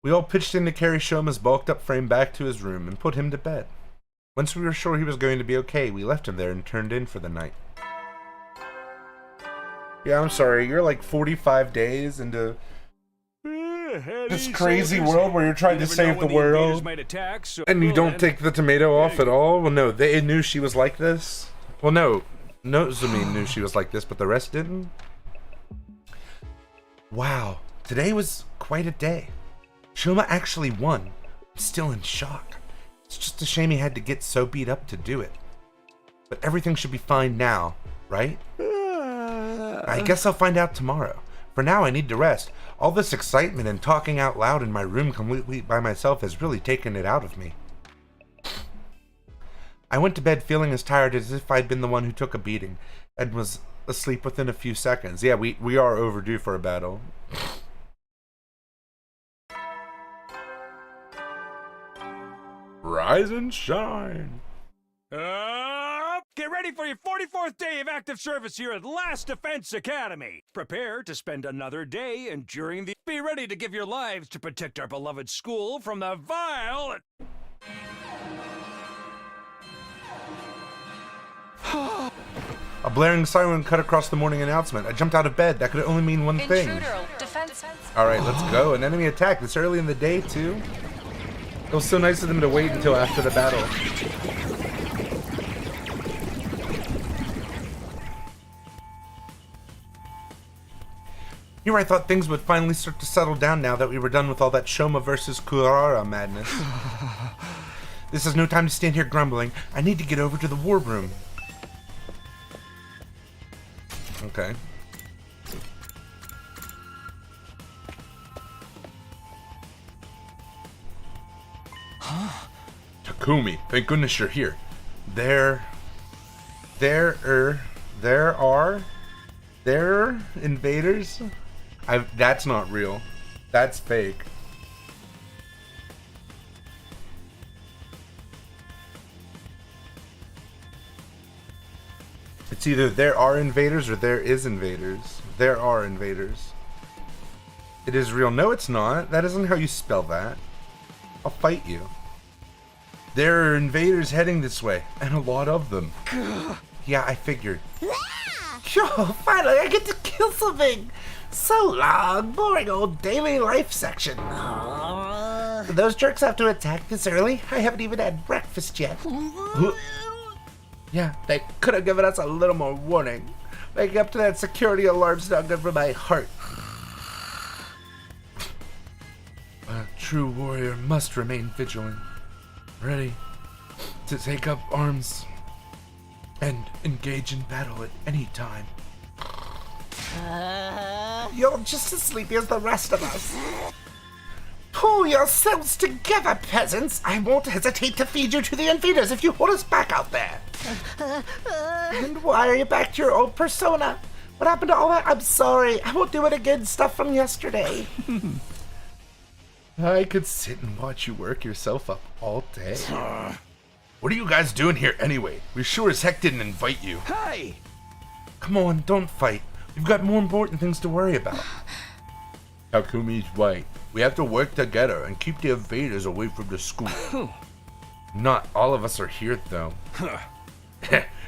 We all pitched in to carry Shoma's bulked up frame back to his room and put him to bed. Once we were sure he was going to be okay, we left him there and turned in for the night. Yeah, I'm sorry, you're like 45 days into this crazy world where you're trying to save the world, and you don't take the tomato off at all? Well, no, they knew she was like this. Well, no, Nozomi knew she was like this, but the rest didn't. Wow, today was quite a day. Shoma actually won. I'm still in shock. It's just a shame he had to get so beat up to do it. But everything should be fine now, right? I guess I'll find out tomorrow. For now, I need to rest. All this excitement and talking out loud in my room completely by myself has really taken it out of me. I went to bed feeling as tired as if I'd been the one who took a beating, and was asleep within a few seconds. Yeah, we are overdue for a battle. Rise and shine. Get ready for your 44th day of active service here at Last Defense Academy. Prepare to spend another day enduring the... Be ready to give your lives to protect our beloved school from the vile... A blaring siren cut across the morning announcement. I jumped out of bed. That could only mean one thing. Alright, let's go. An enemy attack this early in the day, too. It was so nice of them to wait until after the battle. Here I thought things would finally start to settle down now that we were done with all that Shoma versus Kurara madness. This is no time to stand here grumbling. I need to get over to the war room. Okay. Takumi, thank goodness you're here. There are invaders? That's not real. That's fake. It's either there are invaders or there is invaders. There are invaders. It is real. No, it's not. That isn't how you spell that. I'll fight you. There are invaders heading this way, and a lot of them. Yeah, I figured. Yo, finally I get to kill something! So long, boring old daily life section. Those jerks have to attack this early? I haven't even had breakfast yet. Yeah, they could have given us a little more warning. Waking up to that security alarm's not good for my heart. A true warrior must remain vigilant, ready to take up arms and engage in battle at any time. You're just as sleepy as the rest of us. Pull yourselves together, peasants! I won't hesitate to feed you to the invaders if you hold us back out there! And why are you back to your old persona? What happened to all that? I'm sorry. I won't do it again. Stuff from yesterday. I could sit and watch you work yourself up all day. What are you guys doing here anyway? We sure as heck didn't invite you. Hey! Come on, don't fight. We've got more important things to worry about. Takumi's right. We have to work together and keep the invaders away from the school. Not all of us are here, though.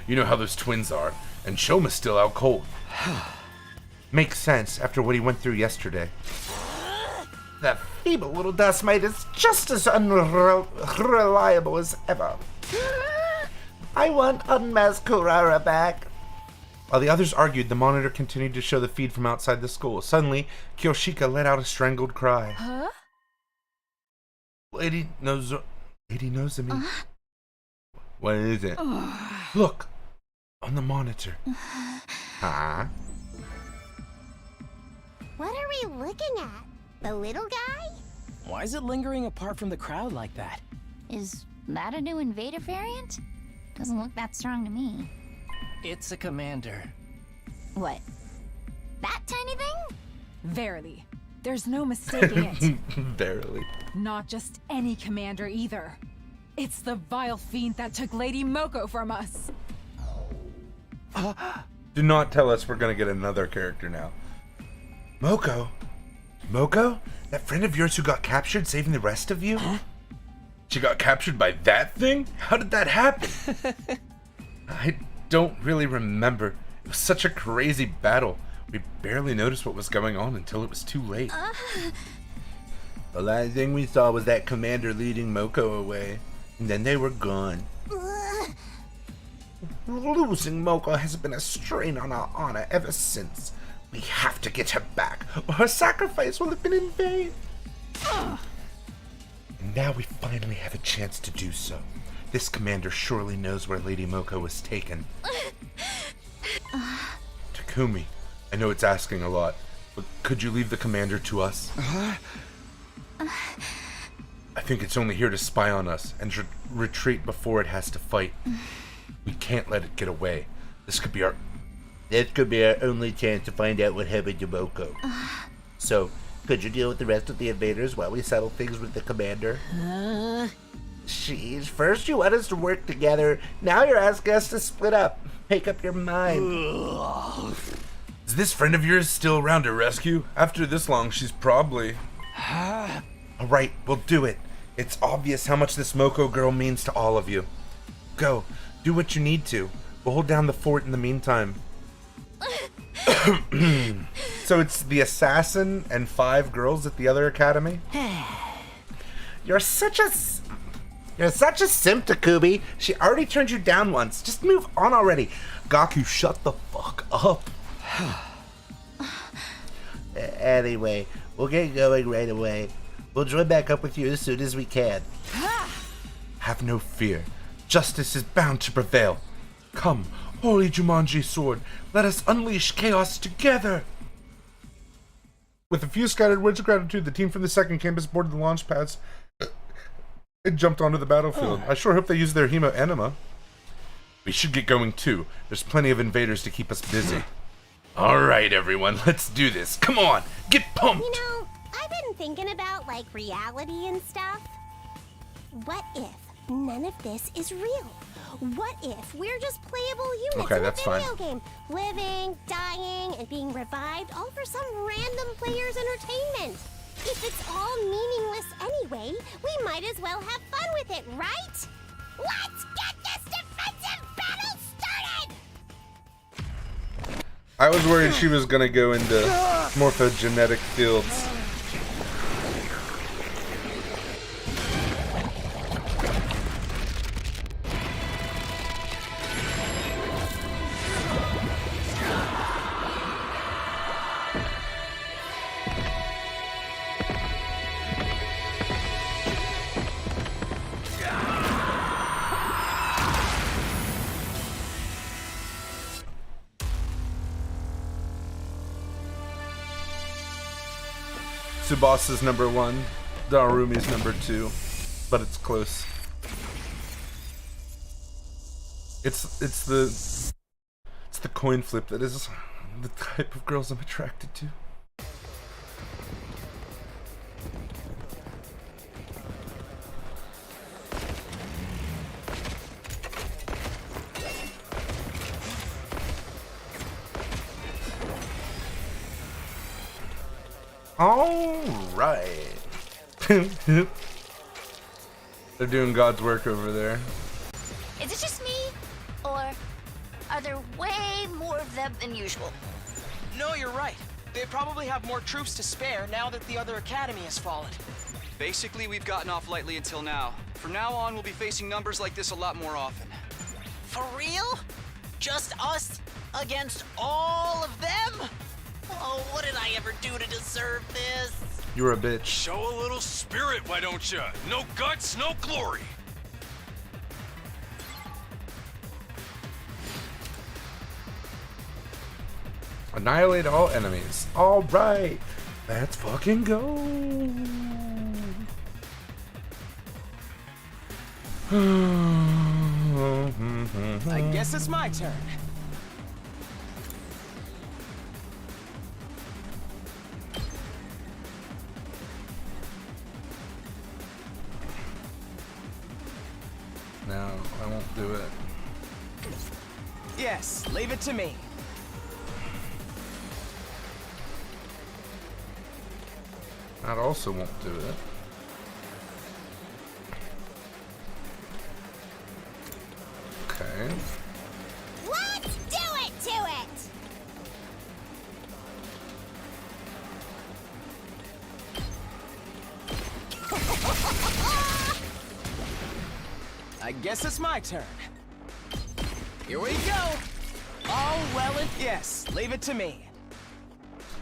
You know how those twins are, and Shoma's still out cold. Makes sense after what he went through yesterday. That feeble little dust mite is just as unreliable as ever. I want Unmasked Kurara back. While the others argued, the monitor continued to show the feed from outside the school. Suddenly, Kyoshika let out a strangled cry. Huh? Lady Nozomi. What is it? Look! On the monitor. Huh? What are we looking at? The little guy? Why is it lingering apart from the crowd like that? Is that a new invader variant? Doesn't look that strong to me. It's a commander. What? That tiny thing? Verily. There's no mistaking it. Barely. Not just any commander either. It's the vile fiend that took Lady Moko from us. Do not tell us we're gonna get another character now. Moko? Moko? That friend of yours who got captured saving the rest of you? She got captured by that thing? How did that happen? I don't really remember. It was such a crazy battle. We barely noticed what was going on until it was too late. The last thing we saw was that commander leading Moko away. And then they were gone. Losing Moko has been a strain on our honor ever since. We have to get her back, or her sacrifice will have been in vain. And now we finally have a chance to do so. This commander surely knows where Lady Moko was taken. Takumi, I know it's asking a lot, but could you leave the commander to us? I think it's only here to spy on us and retreat before it has to fight. We can't let it get away. This could be our only chance to find out what happened to Moko. So, could you deal with the rest of the invaders while we settle things with the commander? Jeez, first you want us to work together, now you're asking us to split up. Make up your mind. Is this friend of yours still around to rescue? After this long, she's probably... Alright, we'll do it. It's obvious how much this Moko girl means to all of you. Go, do what you need to. We'll hold down the fort in the meantime. So it's the assassin and 5 girls at the other academy? You're such a simp, Takumi. She already turned you down once. Just move on already. Gaku, shut the fuck up. Anyway, we'll get going right away. We'll join back up with you as soon as we can. Have no fear. Justice is bound to prevail. Come, Holy Jumanji Sword, let us unleash chaos together! With a few scattered words of gratitude, the team from the second campus boarded the launch pads and jumped onto the battlefield. I sure hope they use their hemo enema. We should get going too. There's plenty of invaders to keep us busy. Alright everyone, let's do this. Come on, get pumped! You know, I've been thinking about, like, reality and stuff. What if none of this is real? What if we're just playable units in a video game? Living, dying, and being revived, all for some random player's entertainment. If it's all meaningless anyway, we might as well have fun with it, right? Let's get this defensive battle started! I was worried she was gonna go into morphogenetic fields. Tsubasa's number 1. Darumi's number 2, but it's close. It's the coin flip that is the type of girls I'm attracted to. All right. They're doing God's work over there. Is it just me? Or are there way more of them than usual? No, you're right. They probably have more troops to spare now that the other academy has fallen. Basically, we've gotten off lightly until now. From now on, we'll be facing numbers like this a lot more often. For real? Just us against all of them? Oh, what did I ever do to deserve this? You're a bitch. Show a little spirit, why don't you? No guts, no glory. Annihilate all enemies. All right, let's fucking go. I guess it's my turn. No, I won't do it. Yes, leave it to me. That also won't do it. Okay. Let's do it to it! I guess it's my turn. Here we go. All well and yes, leave it to me.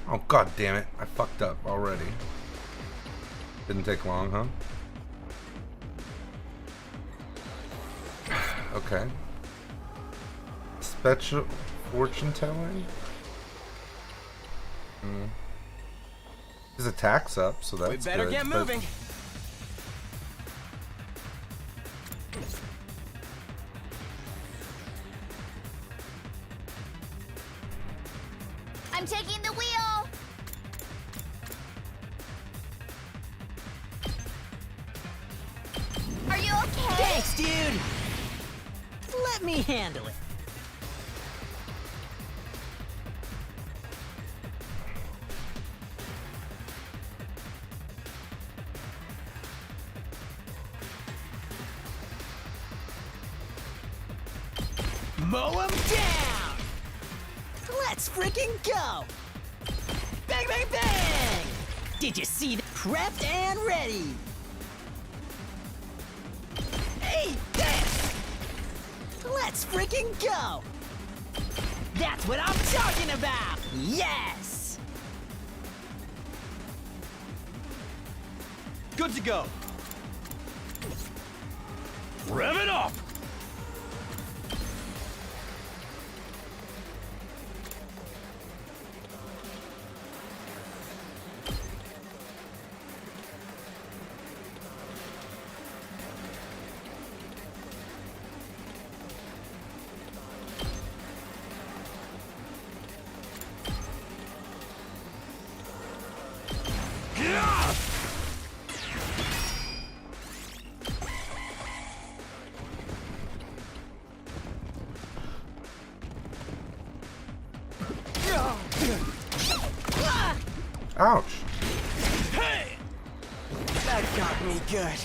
Oh, god damn it. I fucked up already. Didn't take long, huh? Okay. Special fortune telling? His attack's up, so that's We better good, get but- moving. I'm taking the wheel. Are you okay? Thanks, dude. Let me handle it. Mow him down! Let's freaking go! Bang, bang, bang! Did you see that? Prepped and ready! Hey, this! Let's freaking go! That's what I'm talking about! Yes! Good to go. Rev it up! Ouch. Hey! That got me good.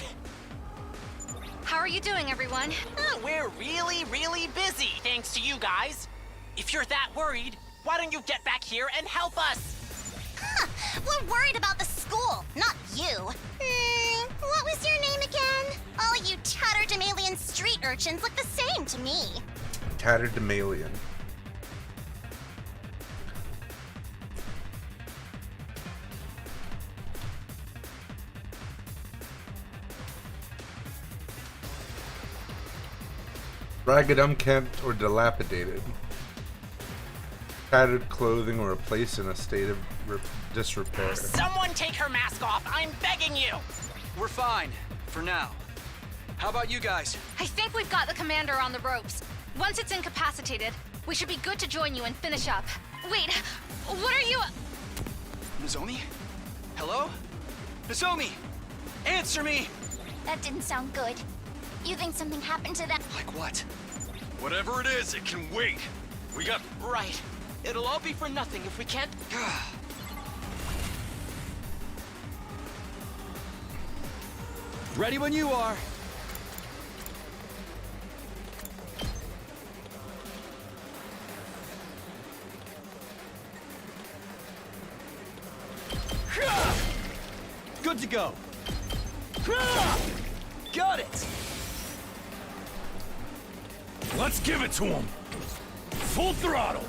How are you doing, everyone? We're really, really busy, thanks to you guys. If you're that worried, why don't you get back here and help us? Huh, we're worried about the school, not you. What was your name again? All you tatterdemalion street urchins look the same to me. Tatterdemalion. Ragged, unkempt, or dilapidated. Tattered clothing or a place in a state of disrepair. Someone take her mask off, I'm begging you! We're fine, for now. How about you guys? I think we've got the commander on the ropes. Once it's incapacitated, we should be good to join you and finish up. Wait, what are you... Nozomi? Hello? Nozomi! Answer me! That didn't sound good. You think something happened to them? Like what? Whatever it is, it can wait. We got... Right. It'll all be for nothing if we can't... Ready when you are. Good to go. Got it. Let's give it to him. Full throttle.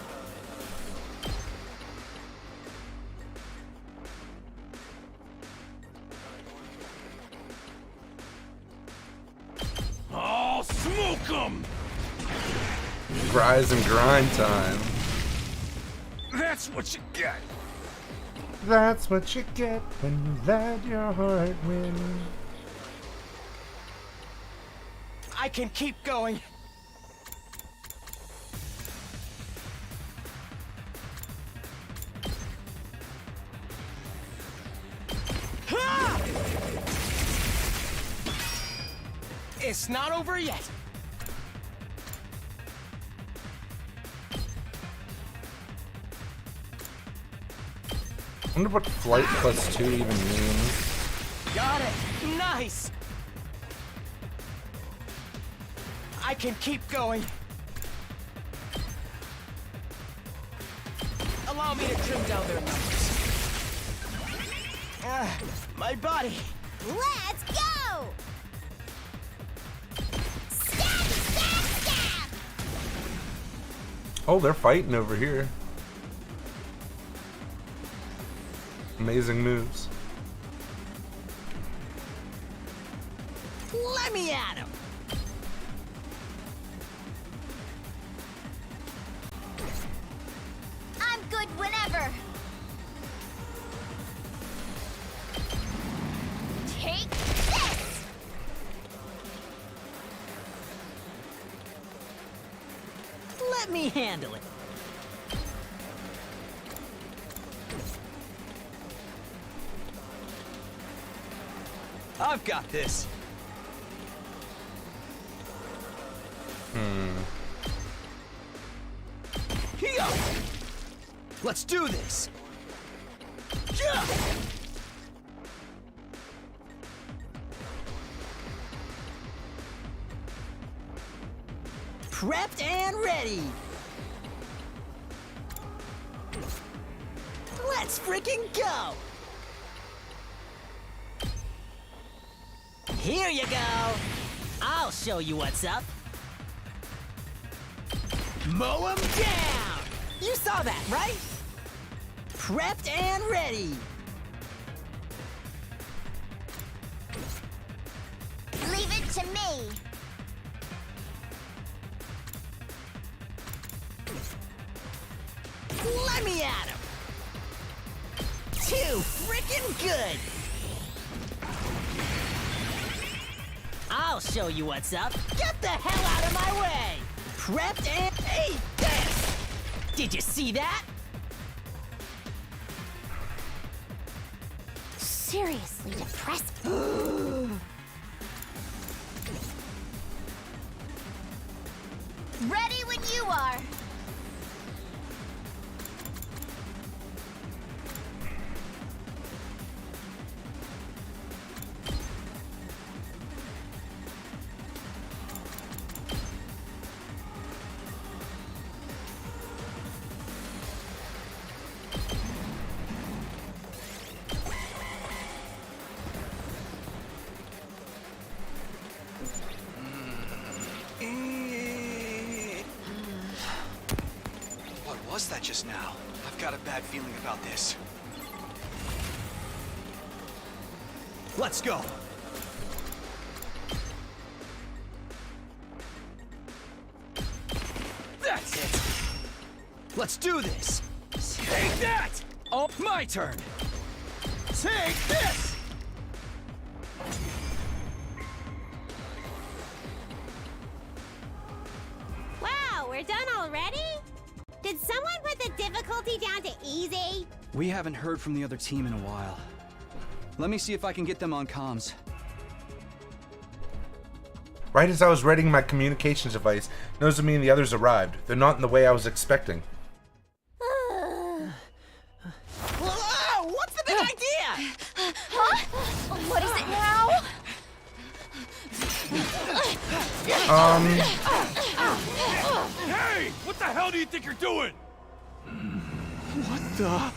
I'll smoke him. Rise and grind time. That's what you get. That's what you get when you let your heart win. I can keep going. Ha! It's not over yet. I wonder what flight +2 even means. Got it. Nice. I can keep going. Allow me to trim down their numbers. My body. Let's go! Stab, stab, stab! Oh, they're fighting over here. Amazing moves. Let me at him. I'm good whenever. Take this! Let me handle it. I've got this. Here. Let's do this. Yeah. Prepped and ready. Let's freaking go. Here you go. I'll show you what's up. Mow 'em down. You saw that, right? Prepped and ready. Leave it to me. Let me at him. Too freaking good. I'll show you what's up. Get the hell out of my way. Prepped and eat this. Did you see that? Seriously depressing. Ready when you are. What was that just now? I've got a bad feeling about this. Let's go. That's it. Let's do this. Take that! Oh, my turn. Take this! we're done already? Did someone put the difficulty down to easy? We haven't heard from the other team in a while. Let me see if I can get them on comms. Right as I was readying my communications device, Nozomi and the others arrived. They're not in the way I was expecting. Whoa, what's the big idea? Huh? What is it now? Hey! What the hell do you think you're doing? What the?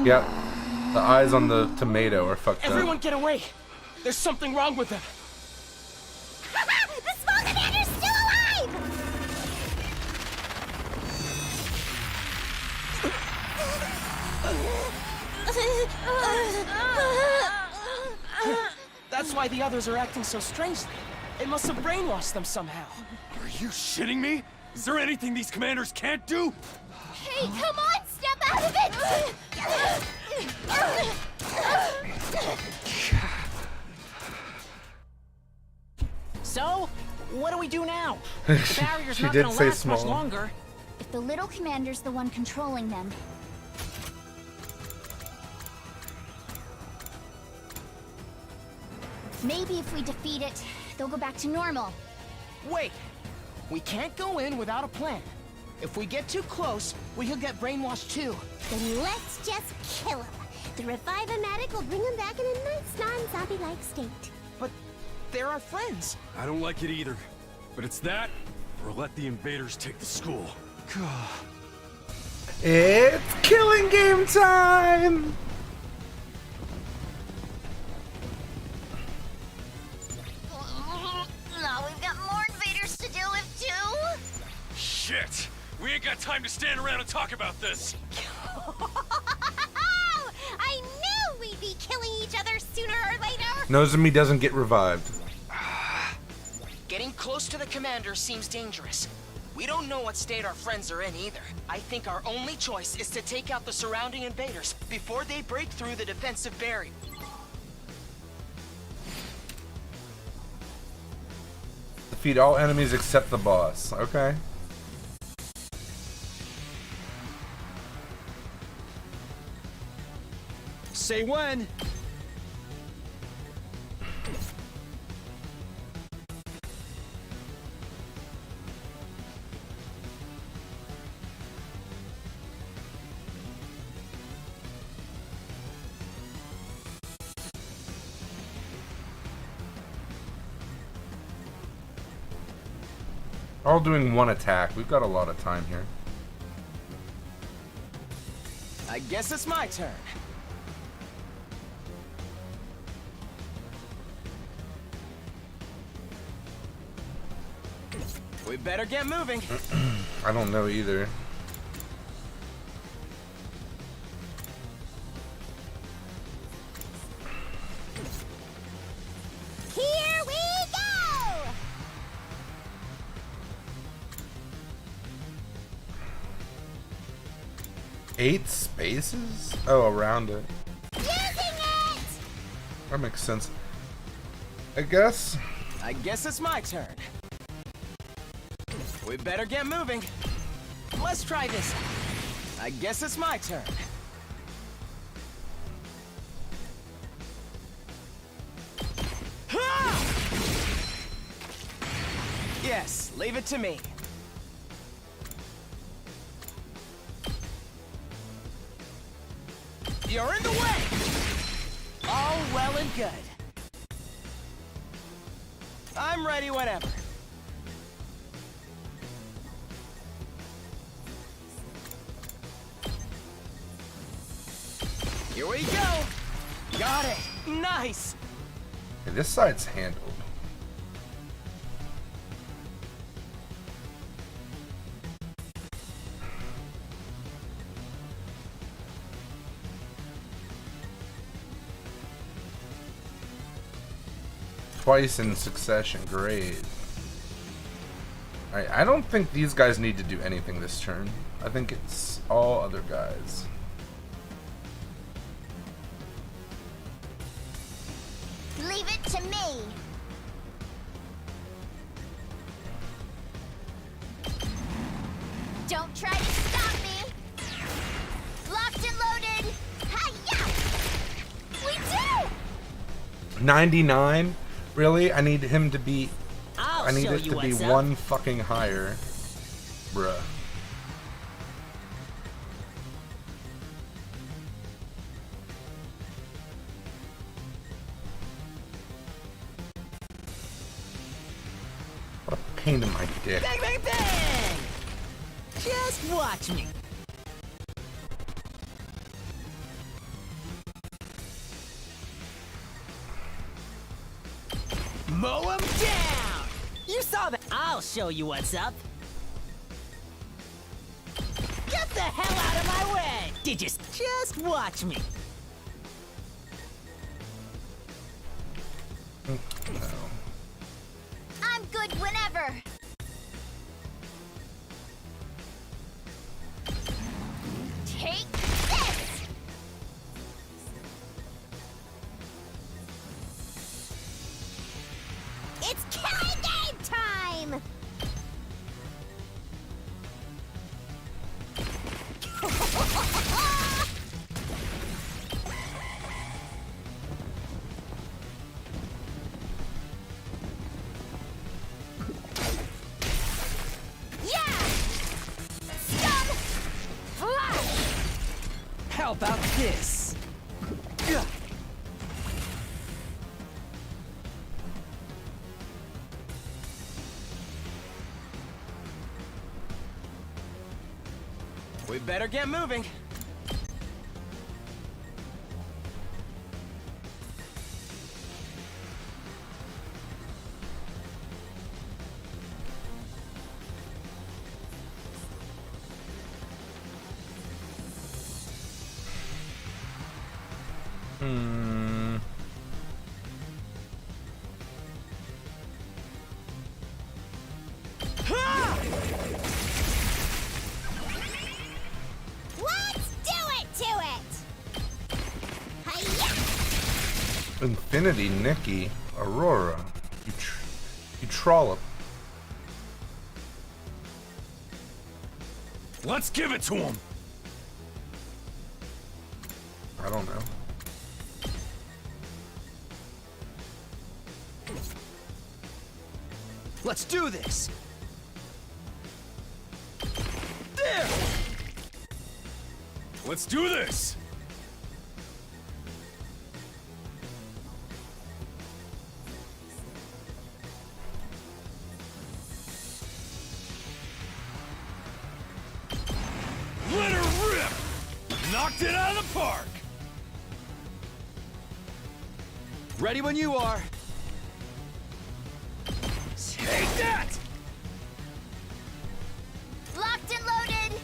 Yep. The eyes on the tomato are fucked Everyone up. get away! There's something wrong with them. The small commander's still alive! That's why the others are acting so strangely. It must have brainwashed them somehow. Are you shitting me? Is there anything these commanders can't do? Hey, come on, step out of it! So, what do we do now? The barrier's She not did gonna say last much small. longer. If the little commander's the one controlling them, maybe if we defeat it, they'll go back to normal. Wait, we can't go in without a plan. If we get too close, we could get brainwashed too. Then let's just kill him. The Revive-O-Matic will bring him back in a nice non-zombie-like state. But they're our friends. I don't like it either. But it's that, or let the invaders take the school. It's killing game time! Now we've got more invaders to deal with too. Shit! We ain't got time to stand around and talk about this. I knew we'd be killing each other sooner or later! Nozomi doesn't get revived. Getting close to the commander seems dangerous. We don't know what state our friends are in either. I think our only choice is to take out the surrounding invaders before they break through the defensive barrier. Defeat all enemies except the boss. Okay. Say when. All doing one attack. We've got a lot of time here. I guess it's my turn. We better get moving. I don't know either. Here we go! Eight spaces? Oh, around it. Using it! That makes sense. I guess. I guess it's my turn. We better get moving. Let's try this. I guess it's my turn. Ha! Yes, leave it to me. You're in the way! All well and good. I'm ready whenever. Here we go! Got it! Nice! Okay, this side's handled. Twice in succession, great. Alright, I don't think these guys need to do anything this turn. I think it's all other guys. Leave it to me. Don't try to stop me. Locked and loaded. Hi-ya! We do! 99? Really? I need him to be... I'll I need show it you to be what's up. one fucking higher. Bruh. What a pain in my dick. Bang, bang, bang! Just watch me. Mow him down! You saw that. I'll show you what's up. Get the hell out of my way! Did you just watch me? I'm good whenever. Take this! It's killing game time! Yeah! Stun! Flash! How about this? Ugh. We better get moving. Let's do it to it! Hi-ya! Infinity, Nikki, Aurora. You trollop. Let's give it to him. I don't know. Let's do this. There! Let's do this. Let her rip! Knocked it out of the park! Ready when you are. Take that! Locked and loaded!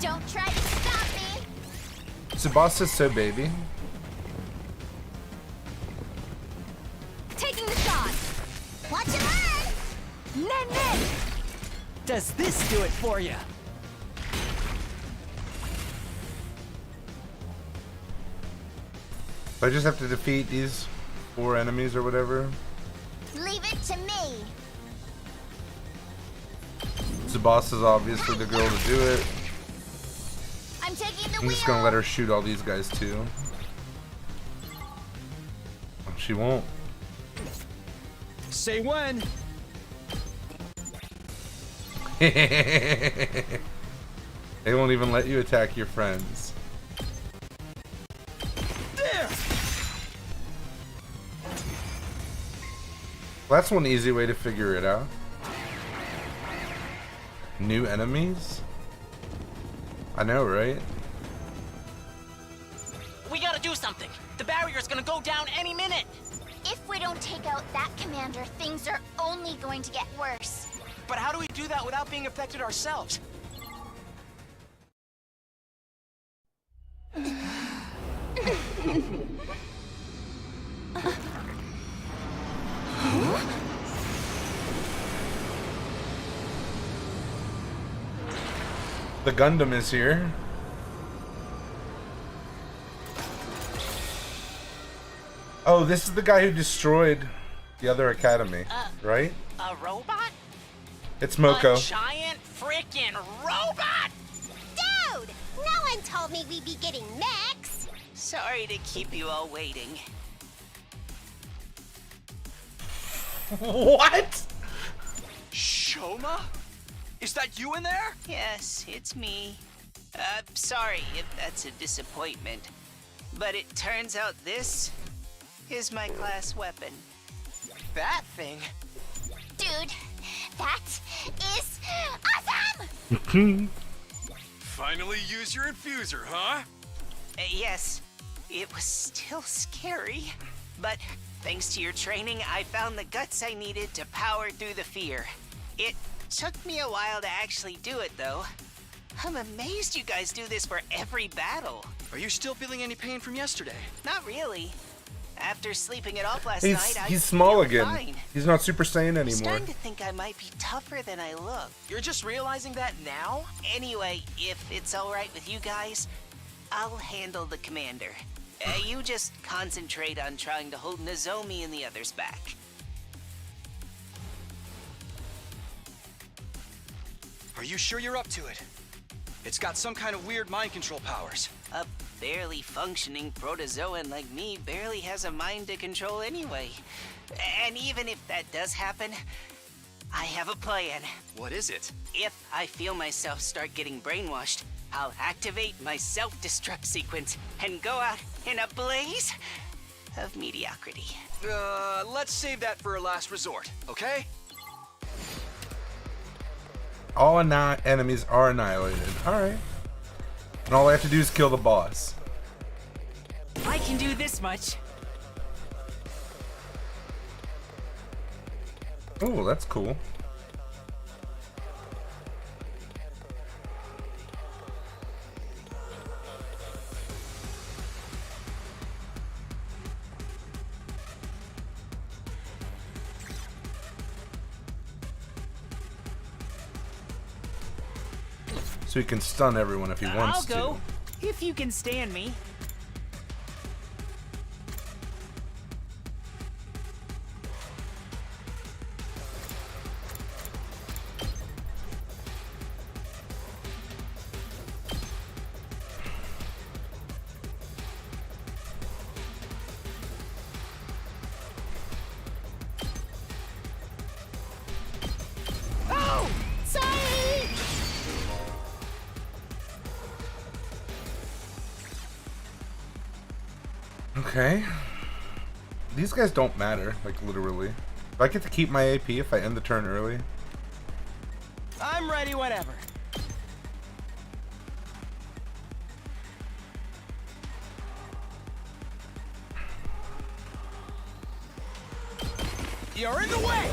Don't try to stop me! Tsubasa's so baby. Taking the shot! Watch and learn! Nen, nen! Does this do it for you? I just have to defeat these 4 enemies or whatever. Leave it to me! Tsubasa's obviously the girl to do it. I'm taking the I'm just gonna let her shoot all these guys too. She won't. Say when. They won't even let you attack your friends. There! Well, that's one easy way to figure it out. New enemies? I know, right? We gotta do something. The barrier's gonna go down any minute. If we don't take out that commander, things are only going to get worse. But how do we do that without being affected ourselves? The Gundam is here. Oh, this is the guy who destroyed The other academy, right? A robot? It's Moko. A giant freaking robot? Dude! No one told me we'd be getting mechs! Sorry to keep you all waiting. What? Shoma? Is that you in there? Yes, it's me. Sorry if that's a disappointment. But it turns out this is my class weapon. That thing? Dude, that is awesome! Finally use your infuser, huh? Yes, it was still scary. But thanks to your training, I found the guts I needed to power through the fear. It took me a while to actually do it, though. I'm amazed you guys do this for every battle. Are you still feeling any pain from yesterday? Not really. After sleeping it off last night, He's small feel again. fine. He's not Super Saiyan I'm anymore. starting to think I might be tougher than I look. You're just realizing that now? Anyway, if it's alright with you guys, I'll handle the commander. You just concentrate on trying to hold Nozomi and the others back. Are you sure you're up to it? It's got some kind of weird mind control powers. A barely functioning protozoan like me barely has a mind to control anyway. And even if that does happen, I have a plan. What is it? If I feel myself start getting brainwashed, I'll activate my self-destruct sequence and go out in a blaze of mediocrity. Let's save that for a last resort, okay? All enemies are annihilated. Alright. And all I have to do is kill the boss. I can do this much. Oh, that's cool. So he can stun everyone if he wants I'll go, if you can stand me. Oh! Sorry! Okay. These guys don't matter, like literally. Do I get to keep my AP if I end the turn early? I'm ready whenever. You're in the way!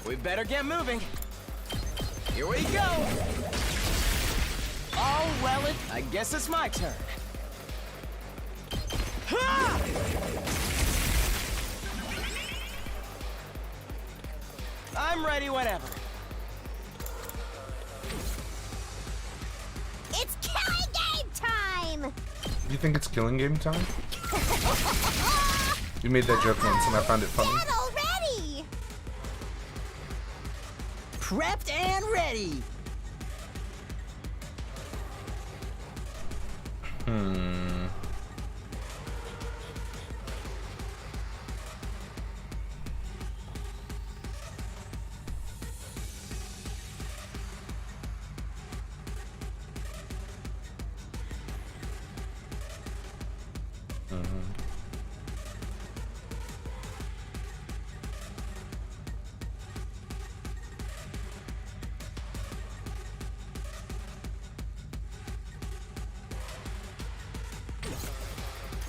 We better get moving. Here we go! Oh, well, I guess it's my turn. Ha! I'm ready whenever. It's killing game time! You think it's killing game time? You made that joke once and I found it funny. Dead already! Prepped and ready.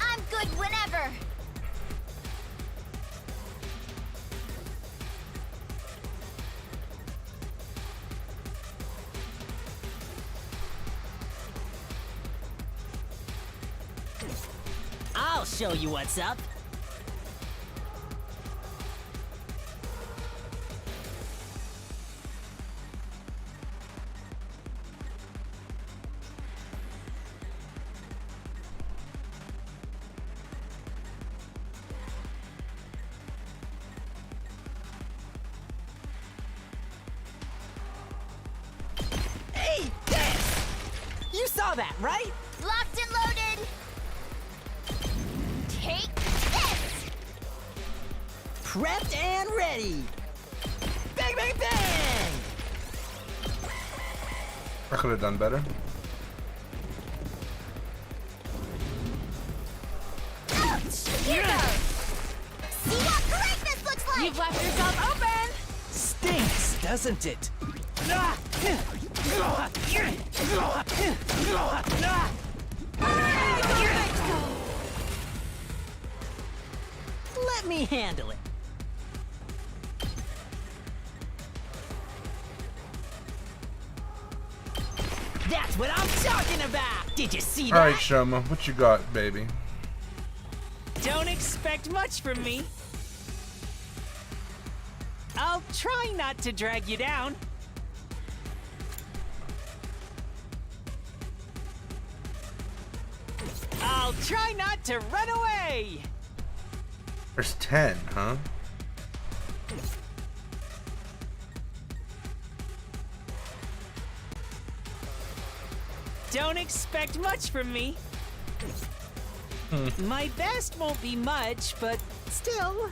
I'm good whenever. I'll show you what's up. saw that, right? Locked and loaded! Take this! Prepped and ready! Bang, bang, bang! I could have done better. Ouch! Here goes! See what greatness looks like! You've left yourself open! Stinks, doesn't it? Let me handle it. That's what I'm talking about! Did you see that? Alright, Shoma, what you got, baby? Don't expect much from me. I'll try not to drag you down. I'll try not to run away. There's 10, huh? Don't expect much from me. My best won't be much, but still.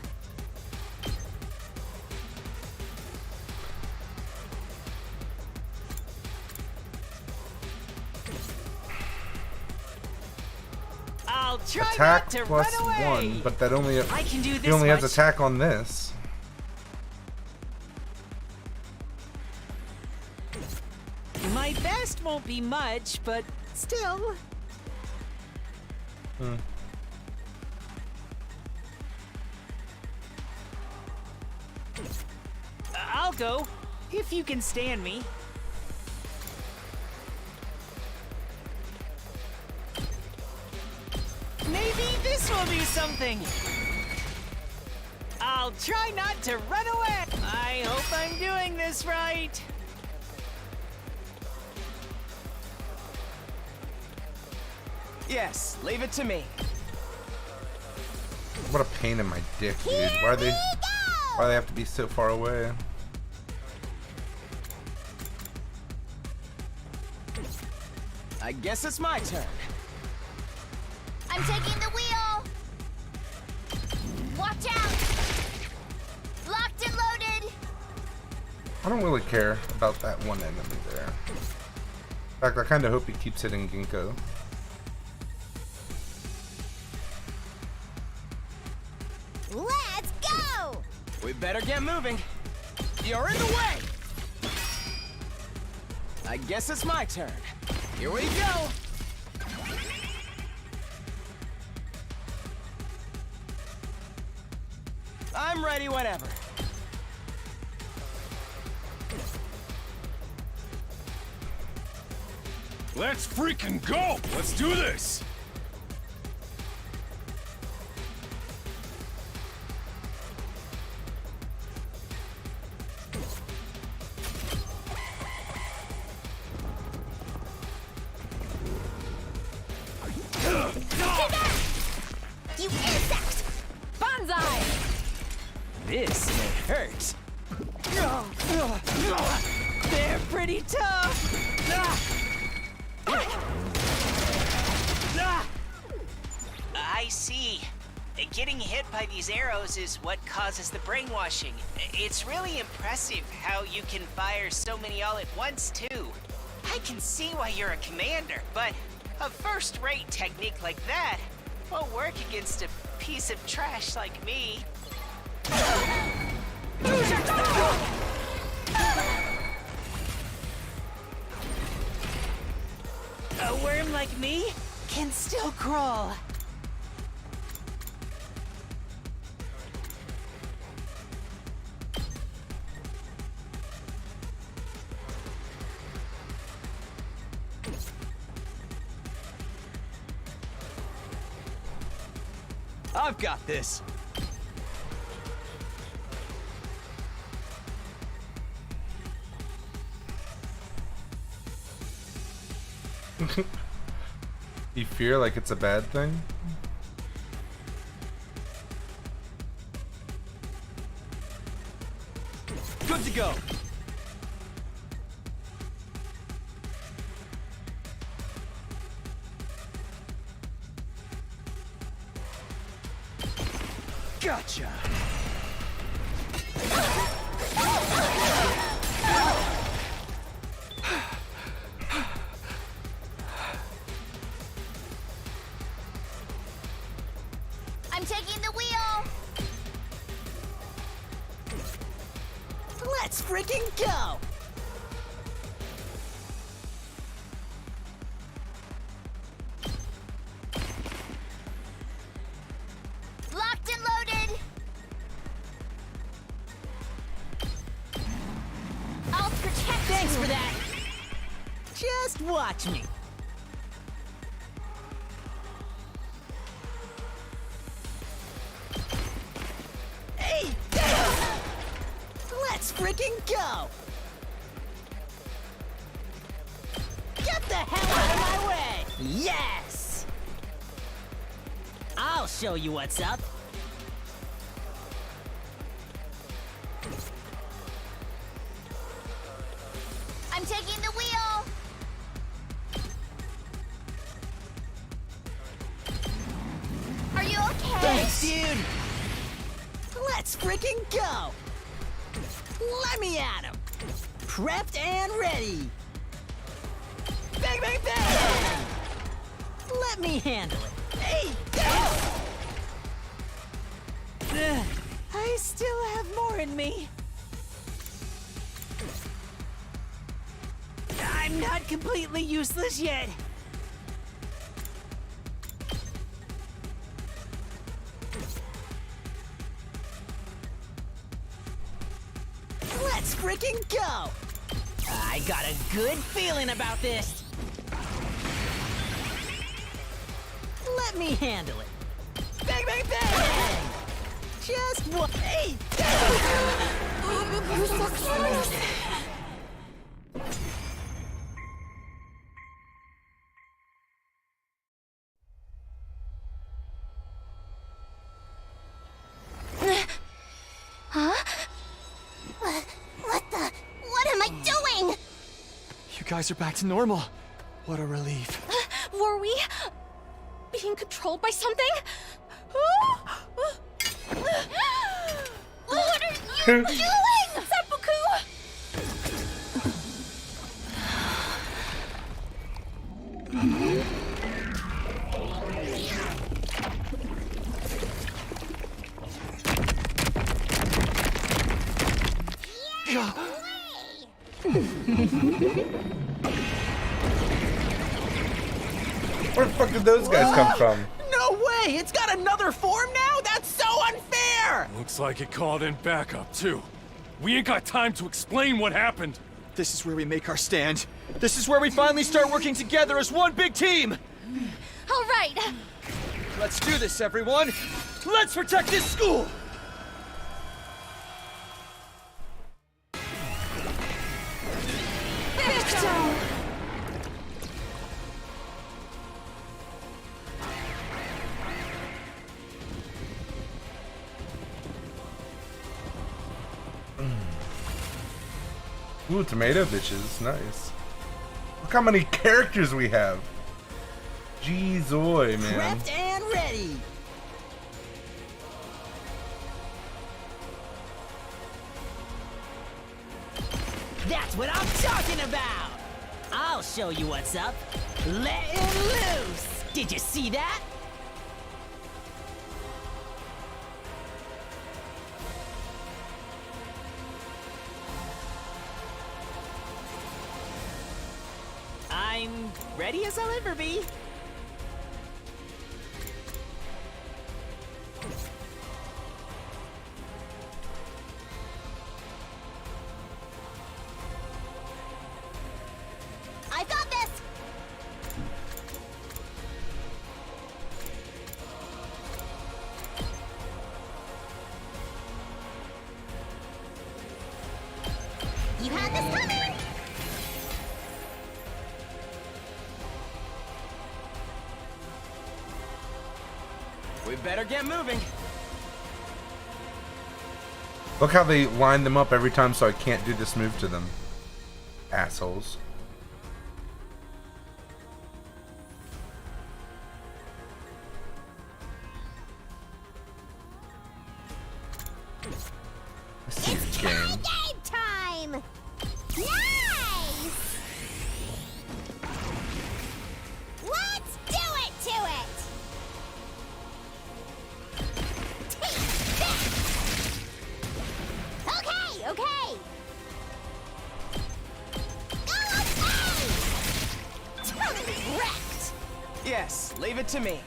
I'll try Attack not to plus run away. 1, but that only I can do he this only has much. attack on this. My best won't be much, but still. I'll go, if you can stand me. Maybe this will do something. I'll try not to run away. I hope I'm doing this right. Yes, leave it to me. What a pain in my dick, dude. Why do they have to be so far away? I guess it's my turn. I'm taking the wheel! Watch out! Locked and loaded! I don't really care about that one enemy there. In fact, I kind of hope he keeps hitting Ginkgo. Let's go! We better get moving. You're in the way! I guess it's my turn. Here we go! I'm ready whenever. Let's freaking go! Let's do this! You insect! Banzai! This may hurt. They're pretty tough. I see. Getting hit by these arrows is what causes the brainwashing. It's really impressive how you can fire so many all at once, too. I can see why you're a commander, but a first-rate technique like that won't work against a piece of trash like me. A worm like me can still crawl. I've got this. You fear like it's a bad thing? Good to go. Gotcha! I'm taking the wheel. Let's freaking go! Locked and loaded. I'll protect Thanks you. for that! Just watch me. Hey! Let's freaking go! Get the hell out of my way! Yes! I'll show you what's up. I'm taking the wheel. Are you okay? Thanks, dude! Let's freaking go! Let me at him! Prepped and ready! Bang, bang, bang! Let me handle it! Hey! I still have more in me. I'm not completely useless yet. Let's freaking go! I got a good feeling about this. Let me handle it. Bang, bang, bang! Just one. Hey! You're so close. Huh? What am I doing? You guys are back to normal. What a relief. Were we being controlled by something? What are you doing? Seppuku! Where the fuck did those guys come from? No way! It's got another form now? That's so unfair! Looks like it called in backup, too. We ain't got time to explain what happened. This is where we make our stand. This is where we finally start working together as one big team. All right. Let's do this, everyone. Let's protect this school. Ooh, tomato bitches, nice. Look how many characters we have. Jeez-oy, man. Prepped and ready. That's what I'm talking about. I'll show you what's up. Letting loose. Did you see that? I'm ready as I'll ever be. I got this. You had this coming. We better get moving. Look how they line them up every time so I can't do this move to them. Assholes. Yes, leave it to me.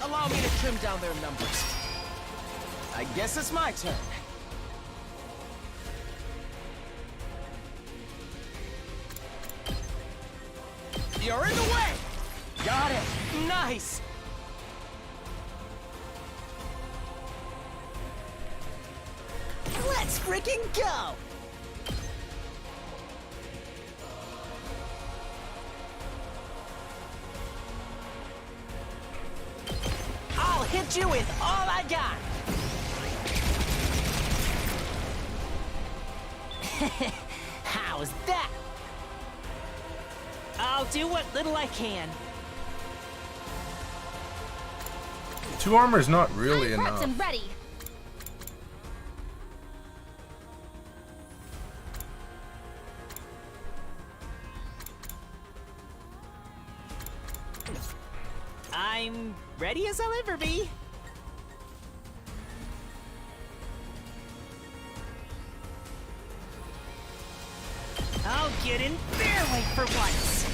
Allow me to trim down their numbers. I guess it's my turn. You're in the way! Got it! Nice! Let's freaking go! I'll hit you with all I got! How's that? I'll do what little I can. 2 armor is not really I'm enough. prepped and ready. I'm ready as I'll ever be. I'll get in their way for once.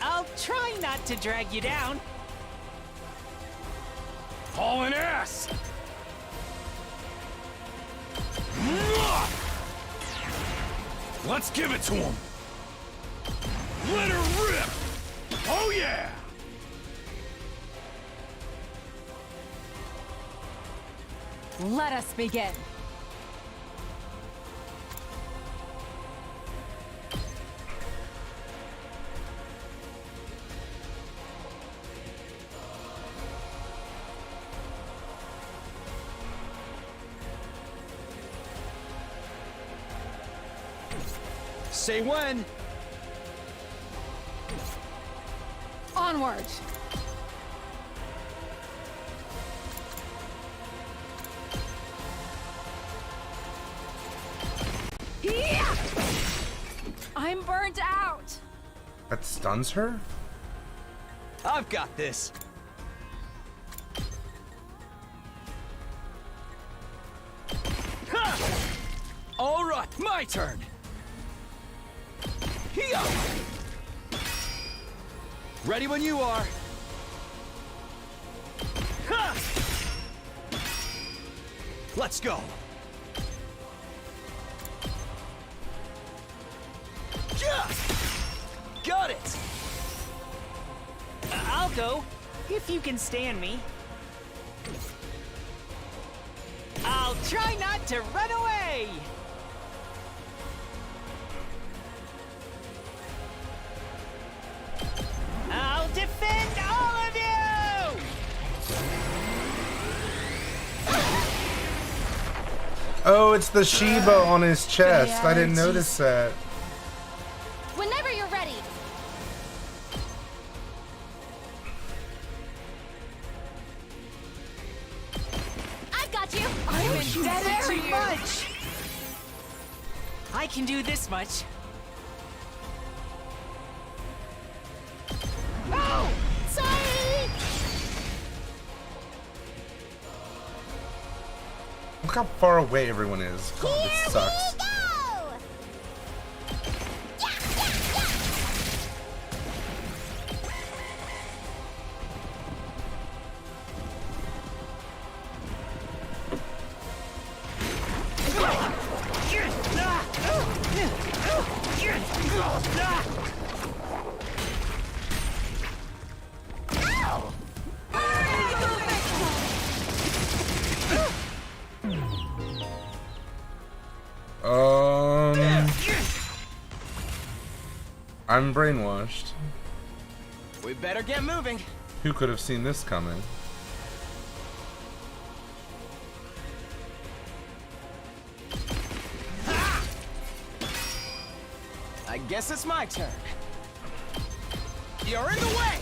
I'll try not to drag you down. Hauling ass! Let's give it to him! Let her rip! Oh yeah! Let us begin. Say when. Onward. Yeah! I'm burnt out. That stuns her? I've got this. Ha! All right, my turn. Here. Ready when you are. Ha! Let's go. Yeah! Got it. I'll go, if you can stand me. I'll try not to run away. I'll defend all of you! Oh, it's the Shiba on his chest. I didn't notice that. Whenever you're ready. I've got you. I'm indebted too much. I can do this much. Oh! Sorry! Look how far away everyone is. God, this sucks. Go! I'm brainwashed. We better get moving. Who could have seen this coming? I guess it's my turn. You're in the way!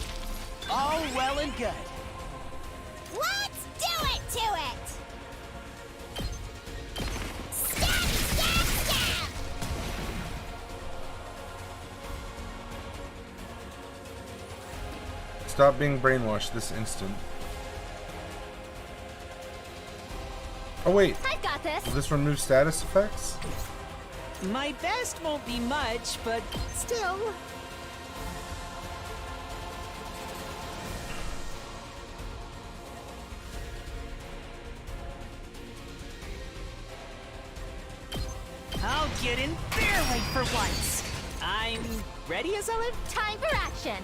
All well and good. Let's do it to it! Stab, stab, stab! Stop being brainwashed this instant. Oh wait, I've got this. will this remove status effects? My best won't be much, but still. I'll get in their way for once. I'm ready, Azalea? Time for action.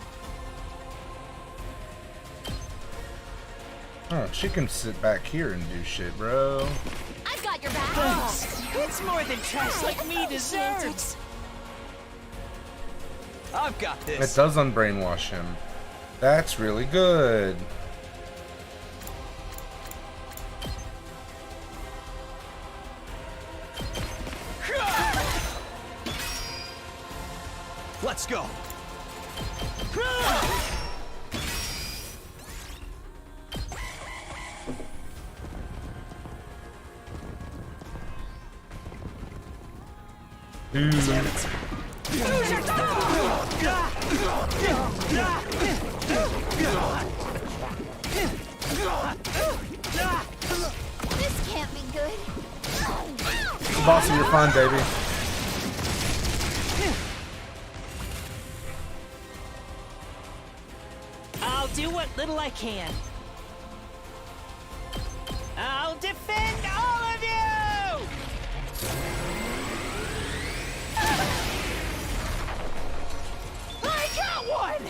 Oh, she can sit back here and do shit, bro. I've got your back. It's more than trash like me deserves. I've got It this. does unbrainwash him. That's really good. Let's go. This can't be good. Bossy, you're fine, baby. I'll do what little I can. I'll defend all of you! I got one!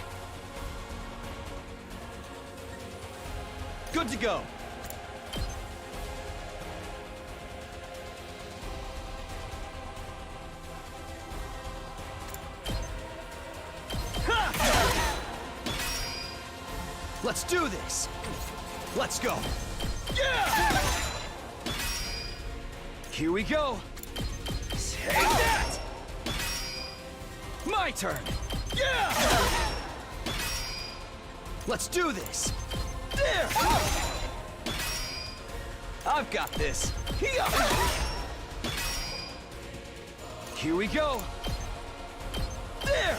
Good to go. Let's do this. Let's go. Yeah! Here we go. Take that! My turn. Yeah! Let's do this. There! I've got this. Here we go. There!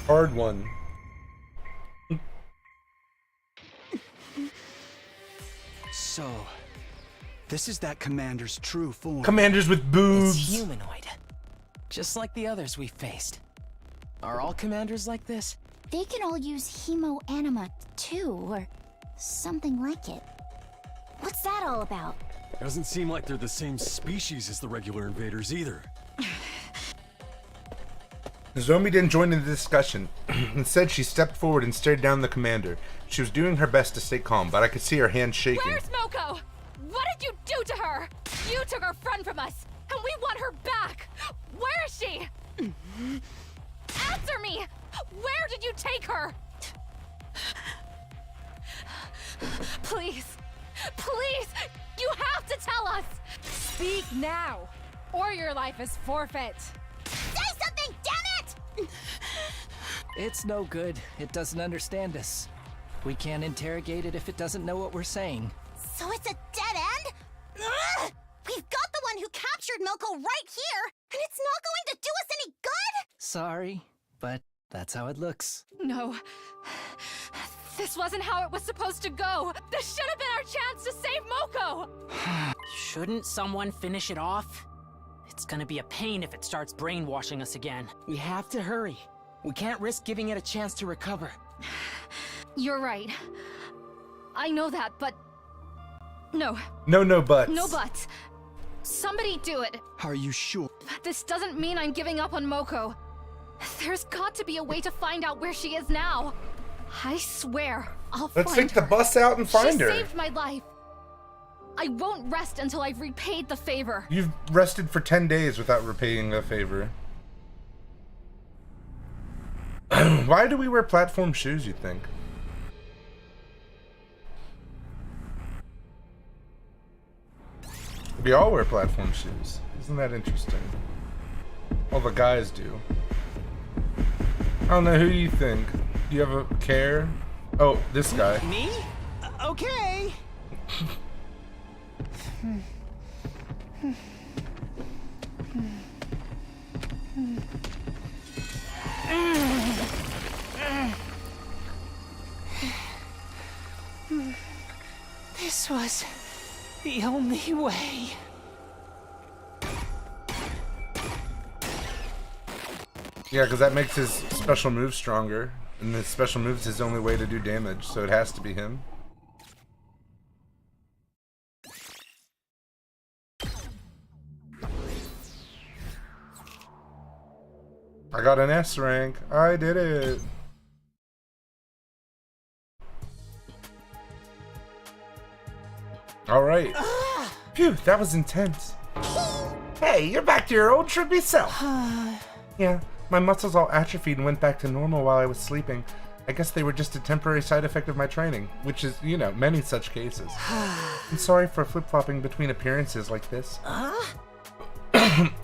Hard one. So, this is that commander's true form. Commanders with boobs. It's humanoid. Just like the others we faced. Are all commanders like this? They can all use hemo anima too, or something like it. What's that all about? Doesn't seem like they're the same species as the regular invaders either. Nozomi didn't join in the discussion. Instead, she stepped forward and stared down the commander. She was doing her best to stay calm, but I could see her hands shaking. Where's Moko? What did you do to her? You took our friend from us, and we want her back. Where is she? Answer me! Where did you take her? Please, please, you have to tell us! Speak now, or your life is forfeit. Say something, damn it! It's no good. It doesn't understand us. We can't interrogate it if it doesn't know what we're saying. So it's a dead end? Ugh! We've got the one who captured Moko right here, and it's not going to do us any good? Sorry, but that's how it looks. No. This wasn't how it was supposed to go. This should have been our chance to save Moko! Shouldn't someone finish it off? It's gonna be a pain if it starts brainwashing us again. We have to hurry. We can't risk giving it a chance to recover. You're right. I know that, but... No. No buts. No buts. Somebody do it. Are you sure? This doesn't mean I'm giving up on Moko. There's got to be a way to find out where she is now. I swear, I'll Let's find take the her. bus out and find her. She saved my life. I won't rest until I've repaid the favor. You've rested for 10 days without repaying the favor. Why do we wear platform shoes, you think? We all wear platform shoes. Isn't that interesting? All the guys do. I don't know, who you think? Do you have a care? Oh, this guy. Me? Okay. This was the only way. Yeah, because that makes his special move stronger. And his special move is his only way to do damage, so it has to be him. I got an S rank. I did it. Alright. Phew, that was intense. Hey, you're back to your old trippy self. Yeah, my muscles all atrophied and went back to normal while I was sleeping. I guess they were just a temporary side effect of my training, which is, you know, many such cases. I'm sorry for flip-flopping between appearances like this.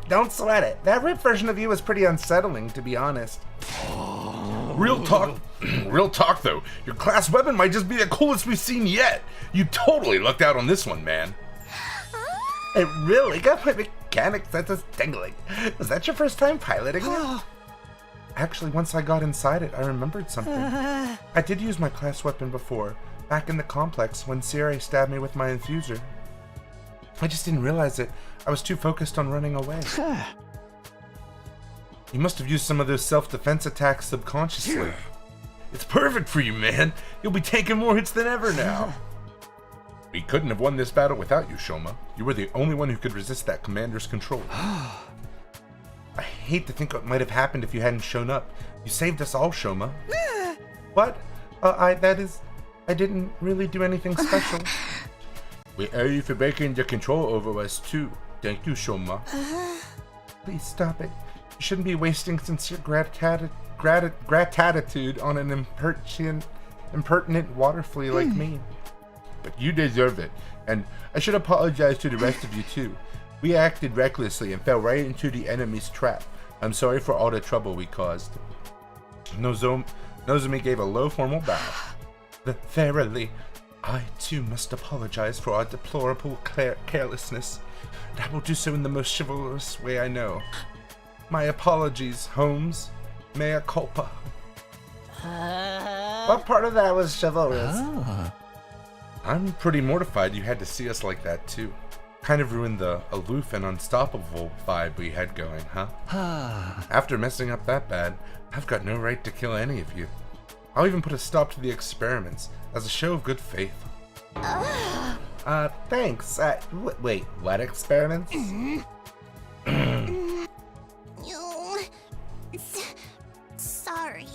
Don't sweat it. That ripped version of you was pretty unsettling, to be honest. Real talk though, your class weapon might just be the coolest we've seen yet. You totally lucked out on this one, man. It really got my mechanic senses tingling. Was that your first time piloting it? Actually, once I got inside it, I remembered something. I did use my class weapon before, back in the complex when Sierra stabbed me with my infuser. I just didn't realize it. I was too focused on running away. You must have used some of those self-defense attacks subconsciously. It's perfect for you, man. You'll be taking more hits than ever now. We couldn't have won this battle without you, Shoma. You were the only one who could resist that commander's control. I hate to think what might have happened if you hadn't shown up. You saved us all, Shoma. What? I didn't really do anything special. We owe you for breaking the control over us, too. Thank you, Shoma. Please stop it. You shouldn't be wasting sincere gratitude on an impertinent water flea like me. But you deserve it, and I should apologize to the rest of you, too. We acted recklessly and fell right into the enemy's trap. I'm sorry for all the trouble we caused. Nozomi gave a low formal bow. Verily, I too must apologize for our deplorable carelessness. I will do so in the most chivalrous way I know. My apologies, Holmes. Mea culpa. What part of that was chivalrous? I'm pretty mortified you had to see us like that, too. Kind of ruined the aloof and unstoppable vibe we had going, huh? After messing up that bad, I've got no right to kill any of you. I'll even put a stop to the experiments as a show of good faith. Thanks. Wait, what experiments? Sorry.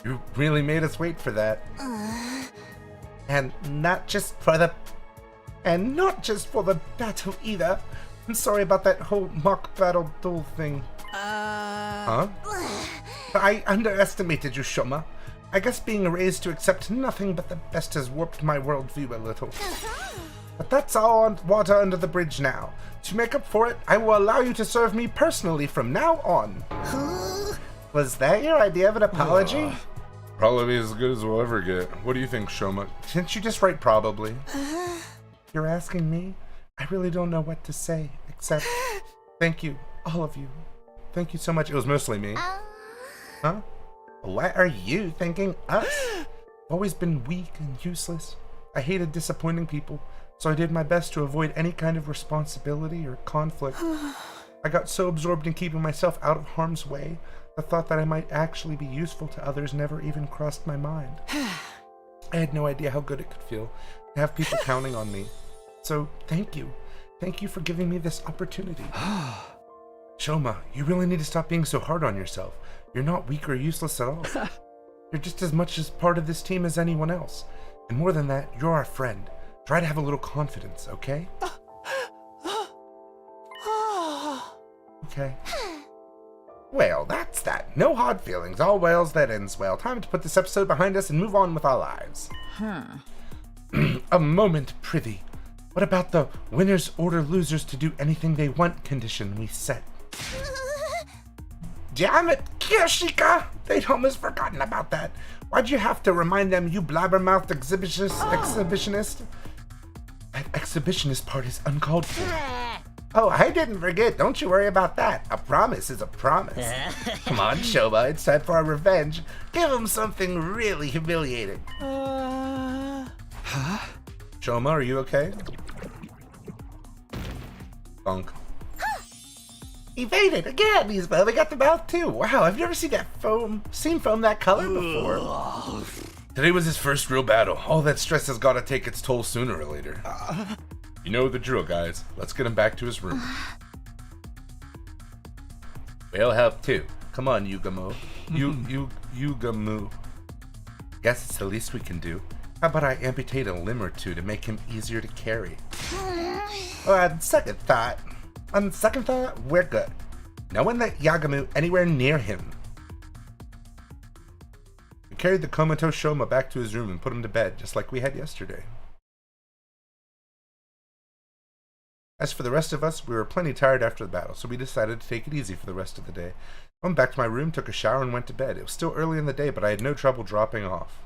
You really made us wait for that. And not just for the battle either. I'm sorry about that whole mock battle duel thing. Huh? I underestimated you, Shoma. I guess being raised to accept nothing but the best has warped my worldview a little. But that's all on water under the bridge now. To make up for it, I will allow you to serve me personally from now on. Was that your idea of an apology? Probably as good as we'll ever get. What do you think, Shoma? Didn't you just write probably? You're asking me? I really don't know what to say, except thank you, all of you. Thank you so much. It was mostly me. Huh? What are you thinking us? Always been weak and useless. I hated disappointing people, so I did my best to avoid any kind of responsibility or conflict. I got so absorbed in keeping myself out of harm's way, the thought that I might actually be useful to others never even crossed my mind. I had no idea how good it could feel to have people counting on me. So, thank you. Thank you for giving me this opportunity. Shoma, you really need to stop being so hard on yourself. You're not weak or useless at all. You're just as much as part of this team as anyone else. And more than that, you're our friend. Try to have a little confidence, okay? Okay. Well, that's that. No hard feelings. All wells that ends well. Time to put this episode behind us and move on with our lives. A moment, prithee. What about the winners order losers to do anything they want condition we set? Damn it, Kirishika! They'd almost forgotten about that. Why'd you have to remind them, you blabbermouthed exhibitionist? That exhibitionist part is uncalled for. Oh, I didn't forget. Don't you worry about that. A promise is a promise. Come on, Shoma. It's time for our revenge. Give him something really humiliating. Huh? Shoma, are you okay? Bonk. Evaded again. He's bubbling at the mouth too. Wow, I've never seen foam that color before. Today was his first real battle. All that stress has got to take its toll sooner or later. You know the drill, guys. Let's get him back to his room. We'll help too. Come on, Yugamo. Yugamu. Guess it's the least we can do. How about I amputate a limb or two to make him easier to carry? On second thought, we're good. No one let Yagamu anywhere near him. We carried the comatose Shoma back to his room and put him to bed, just like we had yesterday. As for the rest of us, we were plenty tired after the battle, so we decided to take it easy for the rest of the day. I went back to my room, took a shower, and went to bed. It was still early in the day, but I had no trouble dropping off.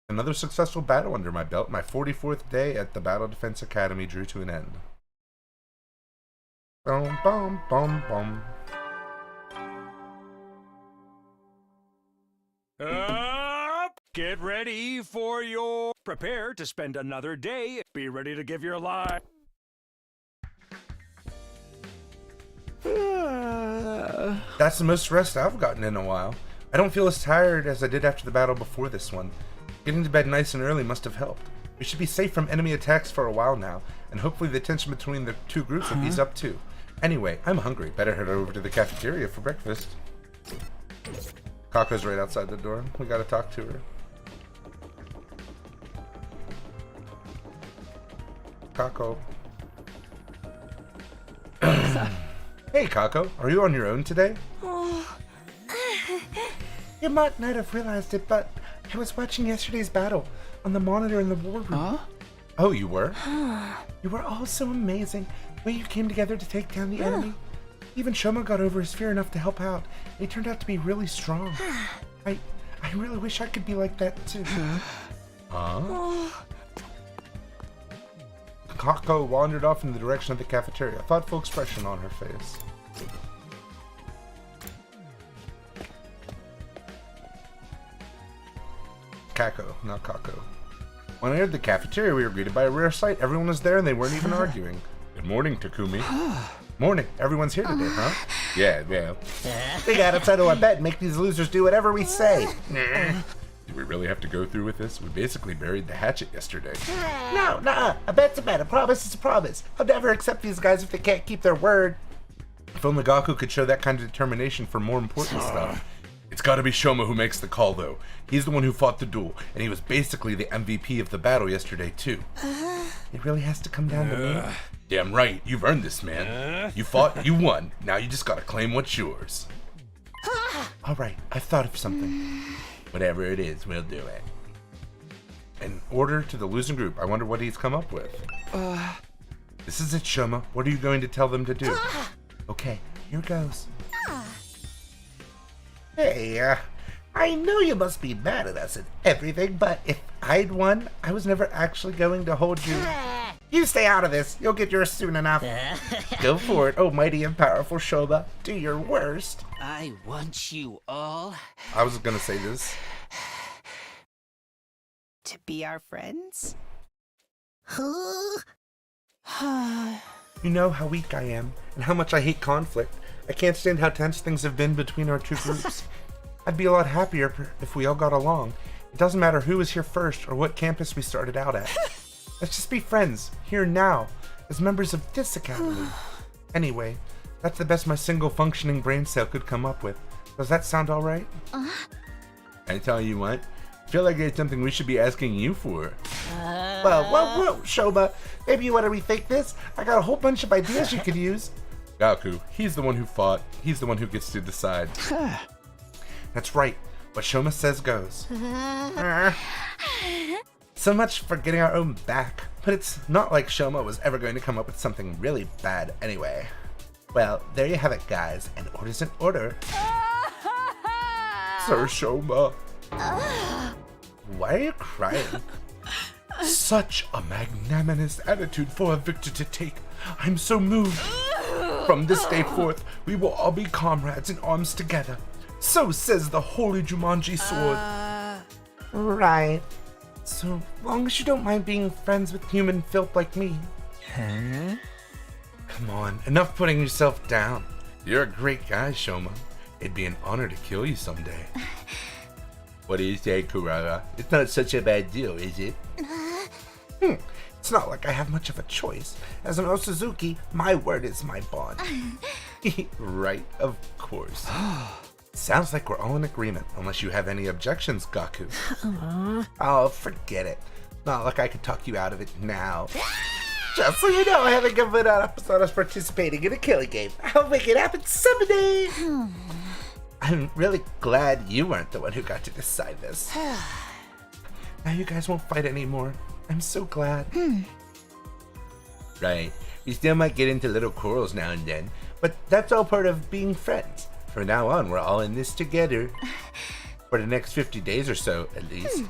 Another successful battle under my belt, my 44th day at the Battle Defense Academy drew to an end. Boom, boom, boom, boom. Get ready for your... Prepare to spend another day. Be ready to give your life. That's the most rest I've gotten in a while. I don't feel as tired as I did after the battle before this one. Getting to bed nice and early must have helped. We should be safe from enemy attacks for a while now, and hopefully the tension between the two groups will ease up too. Anyway, I'm hungry. Better head over to the cafeteria for breakfast. Kako's right outside the door. We gotta talk to her. Kako. Hey, Kako. Are you on your own today? You might not have realized it, but I was watching yesterday's battle on the monitor in the war room. Huh? Oh, you were? You were all so amazing. The way you came together to take down the enemy. Even Shoma got over his fear enough to help out. He turned out to be really strong. I really wish I could be like that too. Huh? Kako wandered off in the direction of the cafeteria, a thoughtful expression on her face. Kako, not Kako. When I entered the cafeteria, we were greeted by a rare sight. Everyone was there and they weren't even arguing. Good morning, Takumi. Morning. Everyone's here today, huh? Yeah. We gotta settle our bet and make these losers do whatever we say. Do we really have to go through with this? We basically buried the hatchet yesterday. No, nuh-uh. A bet's a bet. A promise is a promise. I'll never accept these guys if they can't keep their word. If only Gaku could show that kind of determination for more important stuff. It's gotta be Shoma who makes the call, though. He's the one who fought the duel, and he was basically the MVP of the battle yesterday, too. It really has to come down to me. Damn right. You've earned this, man. You fought, you won. Now you just gotta claim what's yours. All right, I've thought of something. Whatever it is, we'll do it. An order to the losing group. I wonder what he's come up with. This is it, Shoma. What are you going to tell them to do? Okay, here goes. Hey, I know you must be mad at us and everything, but if I'd won, I was never actually going to hold you. You stay out of this. You'll get yours soon enough. Go for it, oh mighty and powerful Shoma. Do your worst. I want you all I was gonna say this. To be our friends? You know how weak I am and how much I hate conflict. I can't stand how tense things have been between our two groups. I'd be a lot happier if we all got along. It doesn't matter who was here first or what campus we started out at. Let's just be friends, here now, as members of this academy. Anyway, that's the best my single functioning brain cell could come up with. Does that sound alright? I tell you what, I feel like it's something we should be asking you for. Whoa, Shoma. Maybe you want to rethink this? I got a whole bunch of ideas you could use. Gaku, he's the one who fought. He's the one who gets to decide. That's right. What Shoma says goes. So much for getting our own back. But it's not like Shoma was ever going to come up with something really bad anyway. Well, there you have it, guys. An order's an order. Sir Shoma. Why are you crying? Such a magnanimous attitude for a victor to take. I'm so moved. From this day forth, we will all be comrades in arms together. So says the holy Jumanji sword. Right. So long as you don't mind being friends with human filth like me. Huh? Come on, enough putting yourself down. You're a great guy, Shoma. It'd be an honor to kill you someday. What do you say, Kurara? It's not such a bad deal, is it? It's not like I have much of a choice. As an Osazuki, my word is my bond. Right, of course. Sounds like we're all in agreement, unless you have any objections, Gaku. Oh, forget it. Not like I could talk you out of it now. Just so you know, I haven't given up on us participating in a killing game. I'll make it happen someday. I'm really glad you weren't the one who got to decide this. Now you guys won't fight anymore. I'm so glad. Right. We still might get into little quarrels now and then, but that's all part of being friends. From now on, we're all in this together. For the next 50 days or so, at least.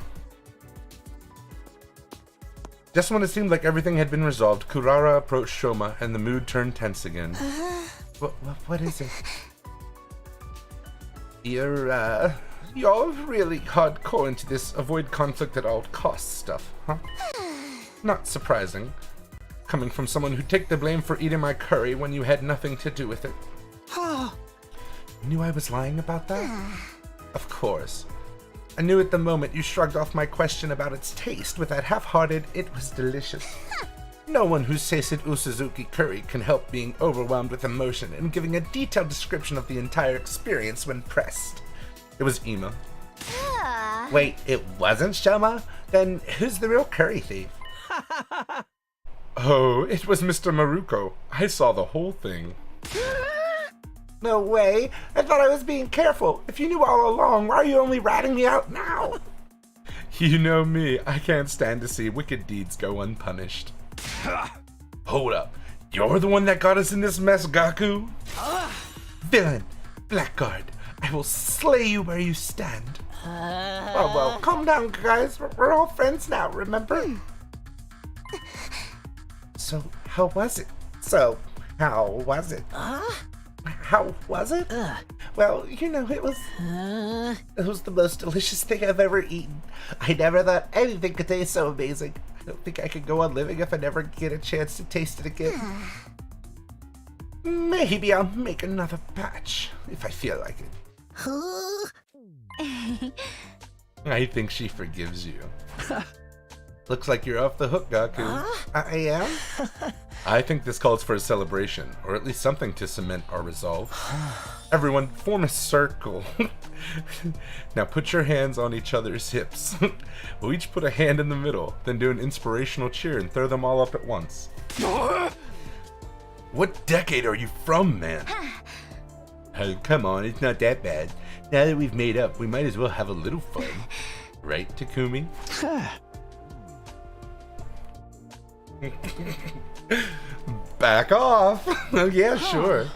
Just when it seemed like everything had been resolved, Kurara approached Shoma and the mood turned tense again. What is it? You're really hardcore into this avoid conflict at all costs stuff, huh? Not surprising. Coming from someone who'd take the blame for eating my curry when you had nothing to do with it. You knew I was lying about that? Of course. I knew at the moment you shrugged off my question about its taste with that half-hearted, it was delicious. No one who's tasted Osazuki curry can help being overwhelmed with emotion and giving a detailed description of the entire experience when pressed. It was Ima. Wait, it wasn't Shoma? Then who's the real curry thief? Oh, it was Mr. Maruko. I saw the whole thing. No way. I thought I was being careful. If you knew all along, why are you only ratting me out now? You know me. I can't stand to see wicked deeds go unpunished. Hold up. You're the one that got us in this mess, Gaku? Villain. Blackguard. I will slay you where you stand. Well, calm down, guys. We're all friends now, remember? So, how was it? How was it? Well, you know, it was the most delicious thing I've ever eaten. I never thought anything could taste so amazing. I don't think I could go on living if I never get a chance to taste it again. Maybe I'll make another batch if I feel like it. I think she forgives you. Looks like you're off the hook, Gaku. I am? I think this calls for a celebration, or at least something to cement our resolve. Everyone, form a circle. Now put your hands on each other's hips. We'll each put a hand in the middle, then do an inspirational cheer and throw them all up at once. What decade are you from, man? Oh, come on, it's not that bad. Now that we've made up, we might as well have a little fun. Right, Takumi? Back off! Oh, yeah, sure.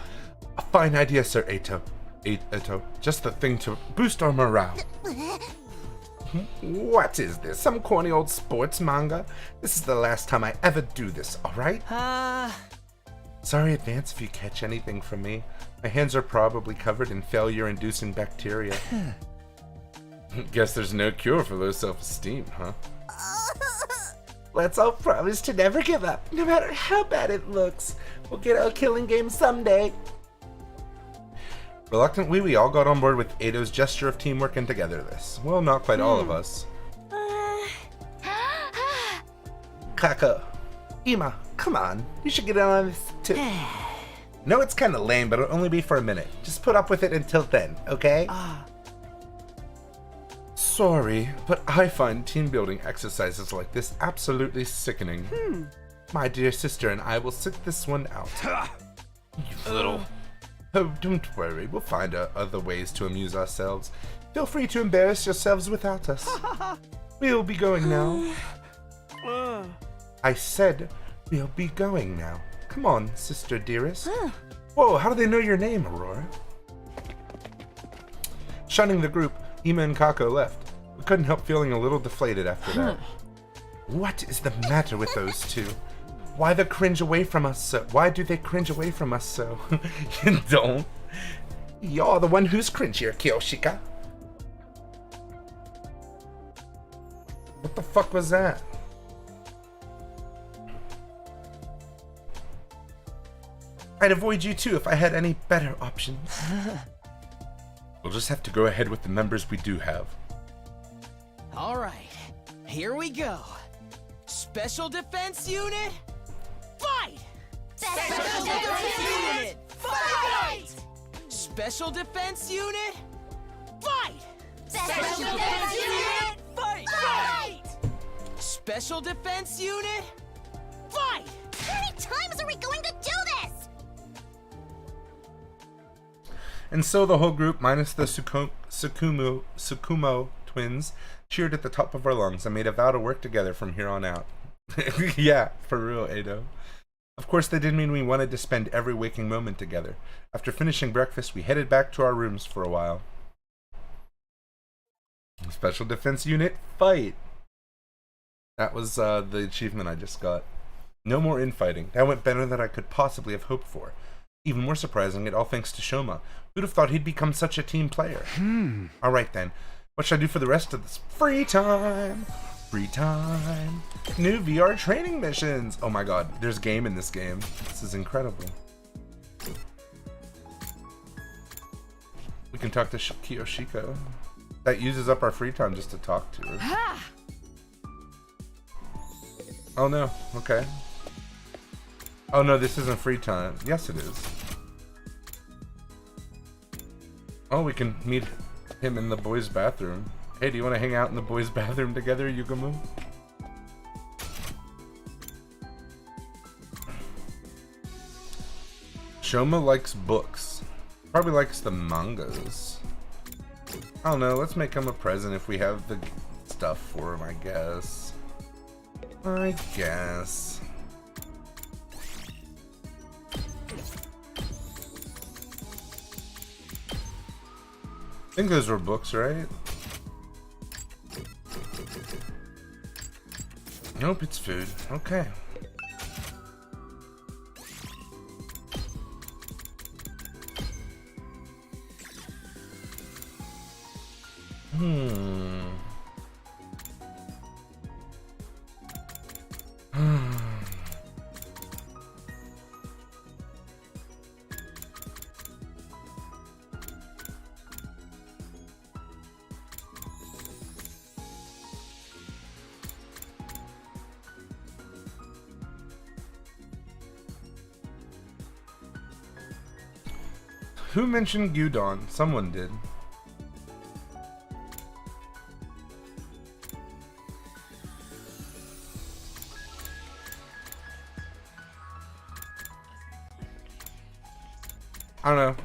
A fine idea, Sir Eto. Eto. Just the thing to boost our morale. What is this? Some corny old sports manga? This is the last time I ever do this, alright? Sorry advance if you catch anything from me. My hands are probably covered in failure-inducing bacteria. Guess there's no cure for low self-esteem, huh? Let's all promise to never give up, no matter how bad it looks. We'll get our killing game someday. Reluctantly, we all got on board with Eto's gesture of teamwork and togetherness. Well, not quite all of us. Kako, Ima, come on. You should get on this too. No, it's kind of lame, but it'll only be for a minute. Just put up with it until then, okay? sorry, but I find team building exercises like this absolutely sickening. My dear sister and I will sit this one out. You little... Oh, don't worry, we'll find other ways to amuse ourselves. Feel free to embarrass yourselves without us. We'll be going now. I said we'll be going now. Come on, sister dearest. Whoa, how do they know your name, Aurora? Shunning the group, Ima and Kako left. We couldn't help feeling a little deflated after that. What is the matter with those two? Why do they cringe away from us so? You don't. You're the one who's cringier, Kiyoshika. What the fuck was that? I'd avoid you too if I had any better options. We'll just have to go ahead with the members we do have. Alright, here we go. Special Defense Unit, fight! Special Defense Unit, fight! Special Defense Unit, fight! Special Defense Unit, fight! Special Defense Unit, fight! How many times are we going to do this? And so the whole group, minus the Tsukumo twins, cheered at the top of our lungs and made a vow to work together from here on out. Yeah, for real, Ado. Of course, that didn't mean we wanted to spend every waking moment together. After finishing breakfast, we headed back to our rooms for a while. Special Defense Unit, fight! That was the achievement I just got. No more infighting. That went better than I could possibly have hoped for. Even more surprising, it all thanks to Shoma. Who'd have thought he'd become such a team player? Alright then. What should I do for the rest of this? Free time! Free time! New VR training missions! Oh my god, there's game in this game. This is incredible. We can talk to Kiyoshika. That uses up our free time just to talk to her. Oh no, okay. Oh no, this isn't free time. Yes, it is. Oh, we can meet him in the boys' bathroom. Hey, do you want to hang out in the boys' bathroom together, Yugamu? Shoma likes books. Probably likes the mangas. I don't know, let's make him a present if we have the stuff for him, I guess. I think those were books, right? Nope, it's food. Okay. Who mentioned Gyudon? Someone did. I don't know.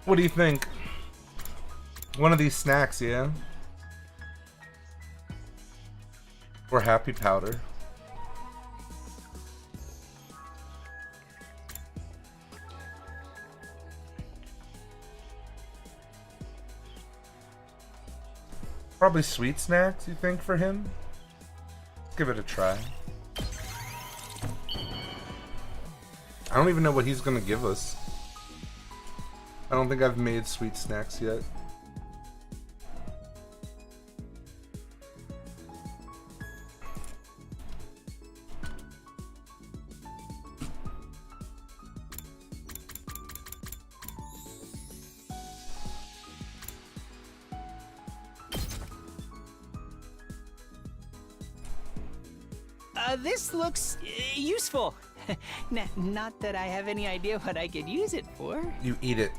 What do you think? One of these snacks, yeah? Or happy powder? Probably sweet snacks, you think, for him? Let's give it a try. I don't even know what he's gonna give us. I don't think I've made sweet snacks yet. This looks useful. Not that I have any idea what I could use it for. You eat it.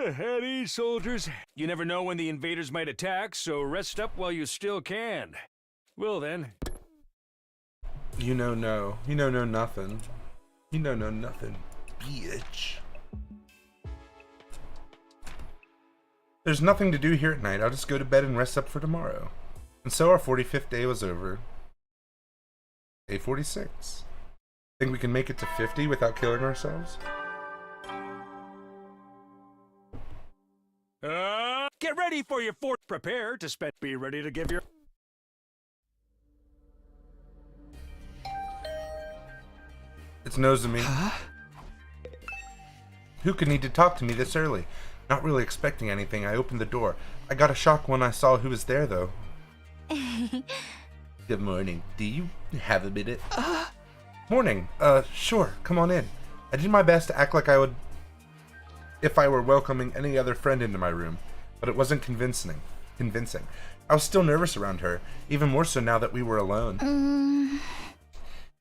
At ease, soldiers. You never know when the invaders might attack, so rest up while you still can. Well then. You know no. You know nothing. You know nothing, bitch. There's nothing to do here at night. I'll just go to bed and rest up for tomorrow. And so our 45th day was over. Day 46. Think we can make it to 50 without killing ourselves? Get ready for your fort. Prepare to spend. Be ready to give your. It's Nozomi. Huh? Who could need to talk to me this early? Not really expecting anything, I opened the door. I got a shock when I saw who was there, though. Good morning. Do you have a minute? Morning. Sure. Come on in. I did my best to act like I would if I were welcoming any other friend into my room, but it wasn't convincing. I was still nervous around her, even more so now that we were alone.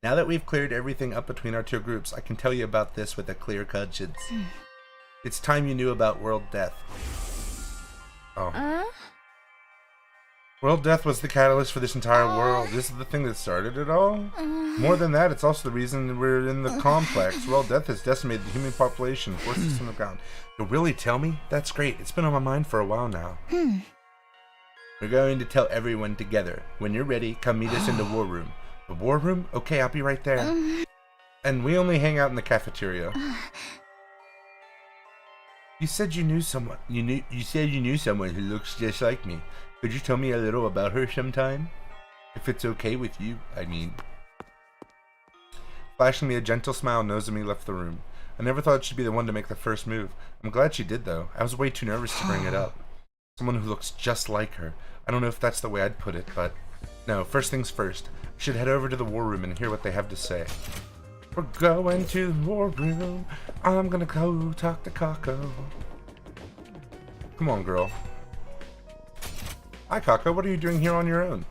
Now that we've cleared everything up between our two groups, I can tell you about this with a clear conscience. It's time you knew about World Death. Oh. World Death was the catalyst for this entire world. This is the thing that started it all. More than that, it's also the reason we're in the complex. World Death has decimated the human population, forced us on the ground. You'll really tell me? That's great. It's been on my mind for a while now. We're going to tell everyone together. When you're ready, come meet us in the war room. The war room? Okay, I'll be right there. And we only hang out in the cafeteria. You said you knew someone. You said you knew someone who looks just like me. Could you tell me a little about her sometime? If it's okay with you, I mean. Flashing me a gentle smile, Nozomi left the room. I never thought she'd be the one to make the first move. I'm glad she did, though. I was way too nervous to bring it up. Someone who looks just like her. I don't know if that's the way I'd put it, but... No, first things first. I should head over to the war room and hear what they have to say. We're going to the war room. I'm gonna go talk to Kako. Come on, girl. Hi, Kako. What are you doing here on your own?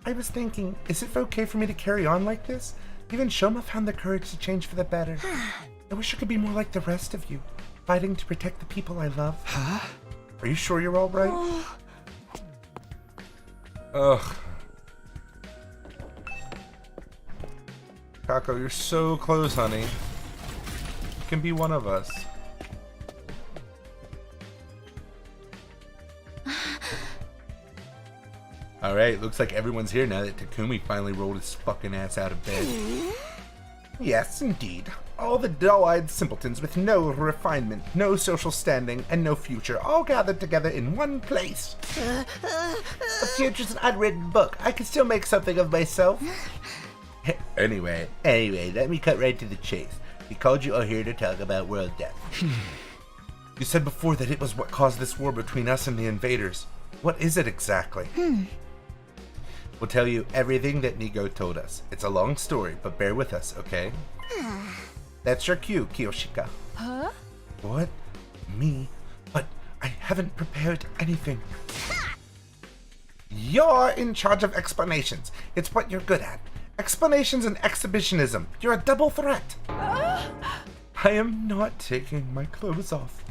I was thinking, is it okay for me to carry on like this? Even Shoma found the courage to change for the better. I wish I could be more like the rest of you, fighting to protect the people I love. Huh? Are you sure you're all right? Ugh. Kako, you're so close, honey. You can be one of us. Alright, looks like everyone's here now that Takumi finally rolled his fucking ass out of bed. Yes, indeed. All the dull-eyed simpletons with no refinement, no social standing, and no future, all gathered together in one place. The future's an unwritten book. I can still make something of myself. Anyway, let me cut right to the chase. We called you all here to talk about World Death. You said before that it was what caused this war between us and the invaders. What is it exactly? We'll tell you everything that Nigo told us. It's a long story, but bear with us, okay? That's your cue, Kiyoshika. Huh? What? Me? But I haven't prepared anything. You're in charge of explanations. It's what you're good at. Explanations and exhibitionism. You're a double threat. I am not taking my clothes off.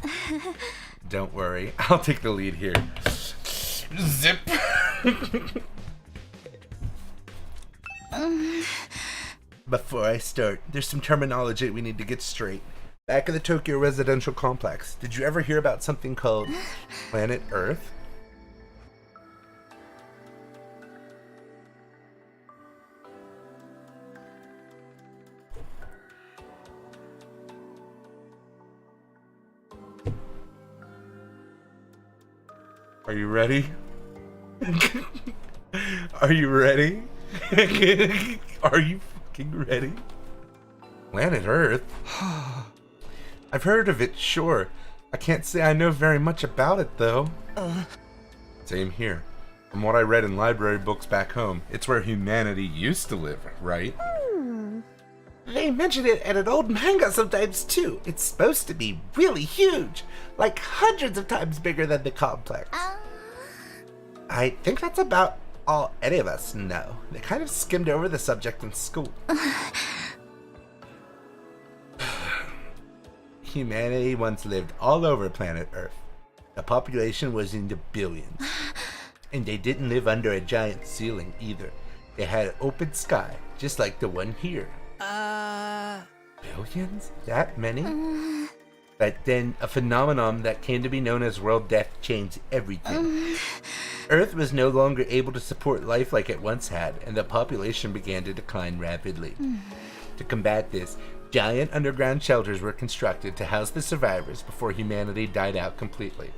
Don't worry, I'll take the lead here. Zip. Before I start, there's some terminology we need to get straight. Back in the Tokyo residential complex, did you ever hear about something called Planet Earth? Are you ready? Are you ready? Are you fucking ready? Planet Earth? I've heard of it, sure. I can't say I know very much about it, though. Same here. From what I read in library books back home, it's where humanity used to live, right? They mention it in an old manga sometimes, too. It's supposed to be really huge. Like hundreds of times bigger than the complex. I think that's about all any of us know. They kind of skimmed over the subject in school. humanity once lived all over planet Earth. The population was in the billions. And they didn't live under a giant ceiling either. They had an open sky, just like the one here. Billions? That many? But then a phenomenon that came to be known as world death changed everything. Earth was no longer able to support life like it once had, and the population began to decline rapidly. To combat this, giant underground shelters were constructed to house the survivors before humanity died out completely.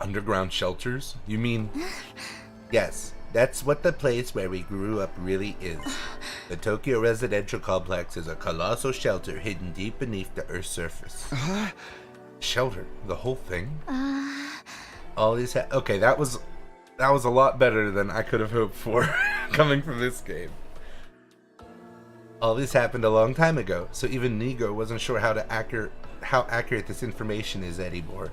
Underground shelters? You mean? Yes, that's what the place where we grew up really is. The Tokyo Residential Complex is a colossal shelter hidden deep beneath the Earth's surface. Shelter? The whole thing? All these okay, that was a lot better than I could have hoped for coming from this game. All this happened a long time ago, so even Nigo wasn't sure how accurate this information is anymore.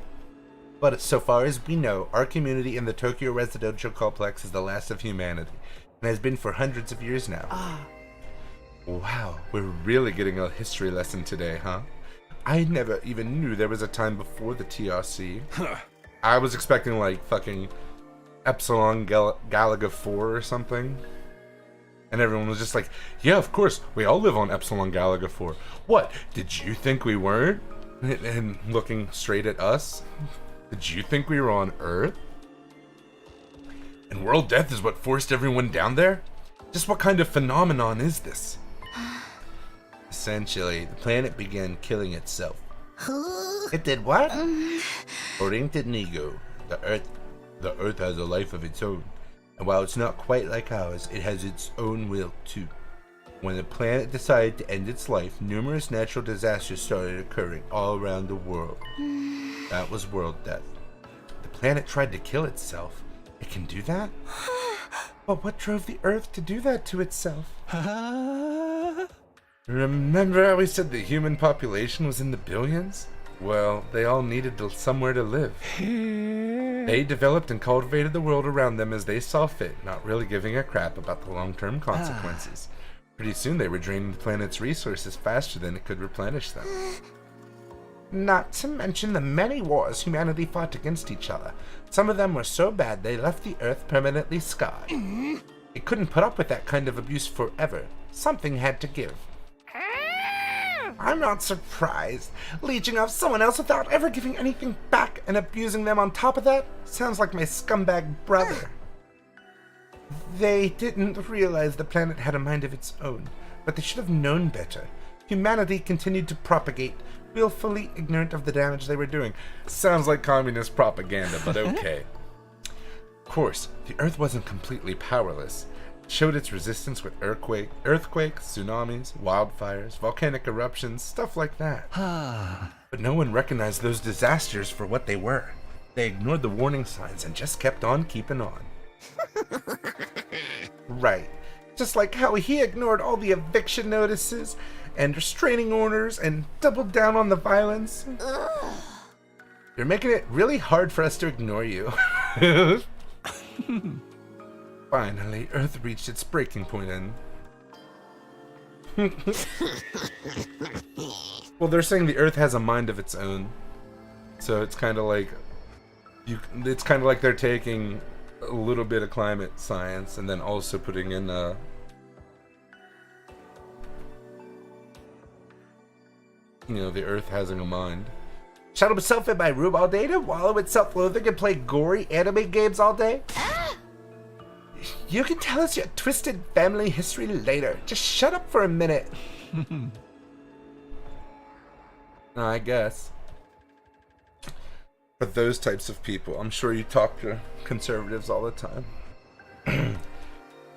But so far as we know, our community in the Tokyo Residential Complex is the last of humanity, and has been for hundreds of years now. Wow, we're really getting a history lesson today, huh? I never even knew there was a time before the TRC. I was expecting like fucking Epsilon Galaga 4 or something. And everyone was just like, yeah, of course, we all live on Epsilon Galaga 4. What, did you think we weren't? And looking straight at us, did you think we were on Earth? And world death is what forced everyone down there? Just what kind of phenomenon is this? Essentially, the planet began killing itself. It did what? According to Nigo, the Earth has a life of its own. And while it's not quite like ours, it has its own will too. When the planet decided to end its life, numerous natural disasters started occurring all around the world. That was world death. The planet tried to kill itself. It can do that? But what drove the Earth to do that to itself? Remember how we said the human population was in the billions? Well, they all needed somewhere to live. They developed and cultivated the world around them as they saw fit, not really giving a crap about the long-term consequences. Pretty soon they were draining the planet's resources faster than it could replenish them. Not to mention the many wars humanity fought against each other. Some of them were so bad they left the Earth permanently scarred. It couldn't put up with that kind of abuse forever. Something had to give. I'm not surprised. Leeching off someone else without ever giving anything back and abusing them on top of that sounds like my scumbag brother. They didn't realize the planet had a mind of its own, but they should have known better. Humanity continued to propagate, willfully ignorant of the damage they were doing. Sounds like communist propaganda, but okay. Of course, the Earth wasn't completely powerless. It showed its resistance with earthquakes, tsunamis, wildfires, volcanic eruptions, stuff like that. But no one recognized those disasters for what they were. They ignored the warning signs and just kept on keeping on. Right. Just like how he ignored all the eviction notices and restraining orders and doubled down on the violence. You're making it really hard for us to ignore you. Finally, Earth reached its breaking point and... Well, they're saying the Earth has a mind of its own. So it's kind of like... It's kind of like they're taking a little bit of climate science and then also putting in the Earth having a mind. Shut itself in my room all day to wallow in self-loathing and play gory anime games all day? You can tell us your twisted family history later. Just shut up for a minute. I guess. For those types of people, I'm sure you talk to conservatives all the time.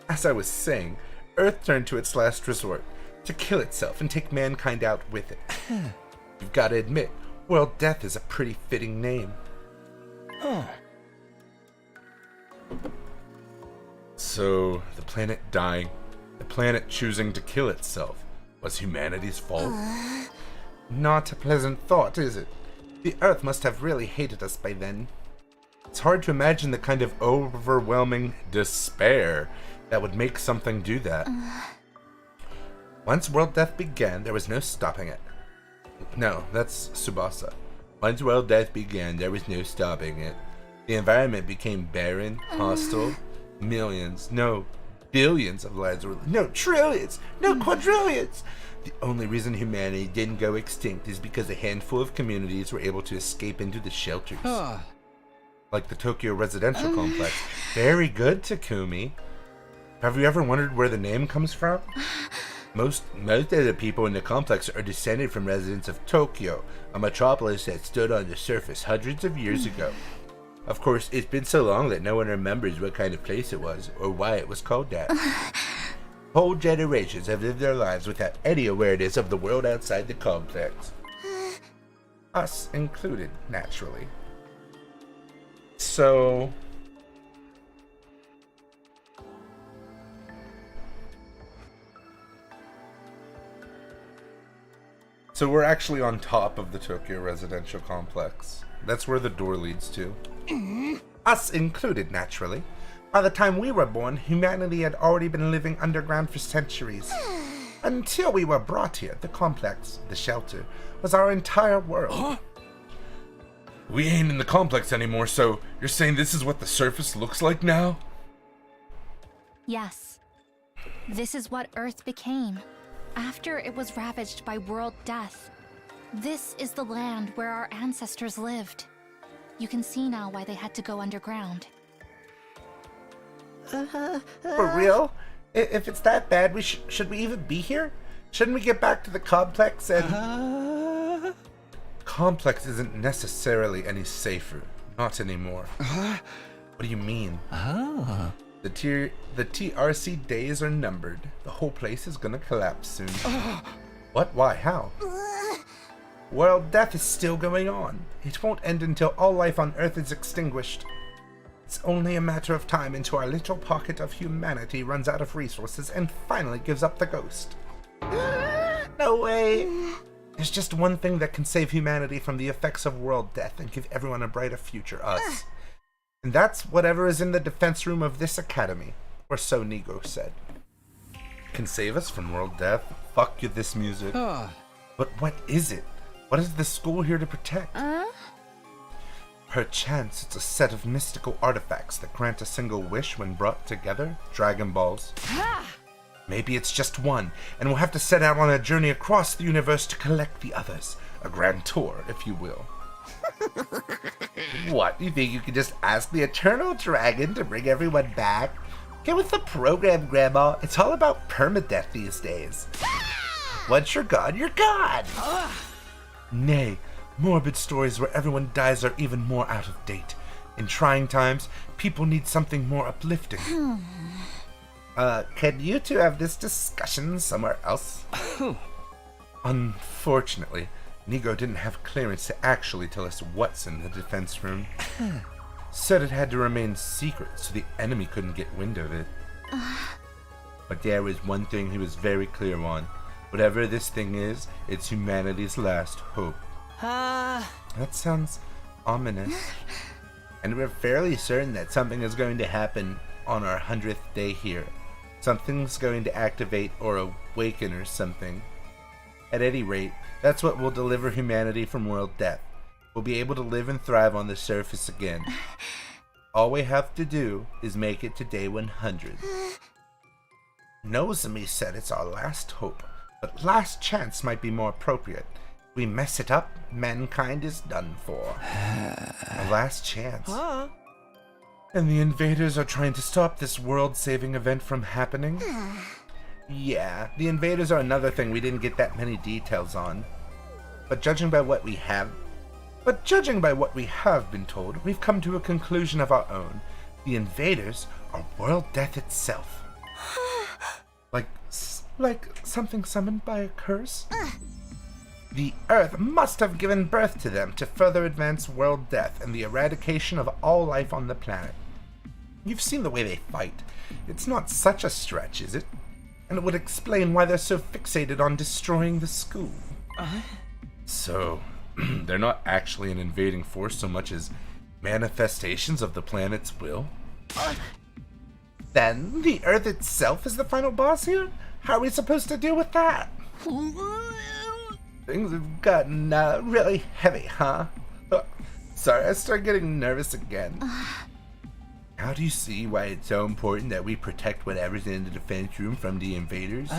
As I was saying, Earth turned to its last resort, to kill itself and take mankind out with it. You've got to admit, World Death is a pretty fitting name. So, the planet dying, the planet choosing to kill itself, was humanity's fault? Not a pleasant thought, is it? The Earth must have really hated us by then. It's hard to imagine the kind of overwhelming despair that would make something do that. Once World Death began, there was no stopping it. No, that's Tsubasa. Once world death began, there was no stopping it. The environment became barren, hostile. Millions, no, billions of lives were... No, trillions! No, quadrillions! The only reason humanity didn't go extinct is because a handful of communities were able to escape into the shelters. Like the Tokyo residential complex. Very good, Takumi. Have you ever wondered where the name comes from? Most of the people in the complex are descended from residents of Tokyo, a metropolis that stood on the surface hundreds of years ago. Of course, it's been so long that no one remembers what kind of place it was, or why it was called that. Whole generations have lived their lives without any awareness of the world outside the complex. Us included, naturally. So... So we're actually on top of the Tokyo residential complex. That's where the door leads to. Us included, naturally. By the time we were born, humanity had already been living underground for centuries. Until we were brought here, the complex, the shelter, was our entire world. Huh? We ain't in the complex anymore, so you're saying this is what the surface looks like now? Yes. This is what Earth became after it was ravaged by world death. This is the land where our ancestors lived. You can see now why they had to go underground. For real? If it's that bad, should we even be here? Shouldn't we get back to the complex and... Complex isn't necessarily any safer. Not anymore. What do you mean? The TRC days are numbered. The whole place is gonna collapse soon. What? Why? How? World death is still going on. It won't end until all life on Earth is extinguished. It's only a matter of time until our little pocket of humanity runs out of resources and finally gives up the ghost. No way! There's just one thing that can save humanity from the effects of world death and give everyone a brighter future, us. And that's whatever is in the defense room of this academy, or so Nigo said. Can save us from world death? Fuck you, this music. But what is it? What is the school here to protect? Perchance it's a set of mystical artifacts that grant a single wish when brought together? Dragon Balls. Maybe it's just one, and we'll have to set out on a journey across the universe to collect the others. A grand tour, if you will. What, you think you can just ask the Eternal Dragon to bring everyone back? Get with the program, Grandma. It's all about permadeath these days. Once you're gone, you're gone! Nay, morbid stories where everyone dies are even more out of date. In trying times, people need something more uplifting. Can you two have this discussion somewhere else? Unfortunately, Nigo didn't have clearance to actually tell us what's in the defense room. Said it had to remain secret so the enemy couldn't get wind of it. But there was one thing he was very clear on. Whatever this thing is, it's humanity's last hope. That sounds ominous. And we're fairly certain that something is going to happen on our 100th day here. Something's going to activate or awaken or something. At any rate, that's what will deliver humanity from world death. We'll be able to live and thrive on the surface again. All we have to do is make it to day 100. Nozomi said it's our last hope, but last chance might be more appropriate. If we mess it up, mankind is done for. A last chance. And the invaders are trying to stop this world-saving event from happening? Yeah, the invaders are another thing we didn't get that many details on. But judging by what we have been told, we've come to a conclusion of our own. The invaders are world death itself. Like something summoned by a curse? The Earth must have given birth to them to further advance world death and the eradication of all life on the planet. You've seen the way they fight. It's not such a stretch, is it? And it would explain why they're so fixated on destroying the school. So, they're not actually an invading force so much as manifestations of the planet's will? Then, the Earth itself is the final boss here? How are we supposed to deal with that? Things have gotten really heavy, huh? Sorry, I start getting nervous again. How do you see why it's so important that we protect whatever's in the defense room from the invaders?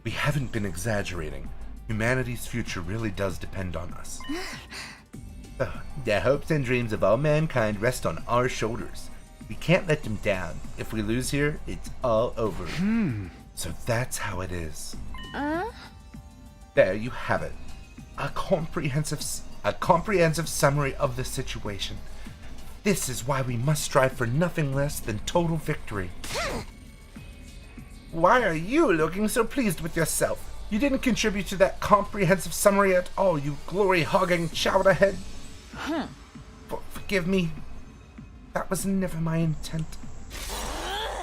We haven't been exaggerating. Humanity's future really does depend on us. The hopes and dreams of all mankind rest on our shoulders. We can't let them down. If we lose here, it's all over. So that's how it is. There you have it. A comprehensive summary of the situation. This is why we must strive for nothing less than total victory. Why are you looking so pleased with yourself? You didn't contribute to that comprehensive summary at all, you glory-hogging chowderhead. Forgive me. That was never my intent.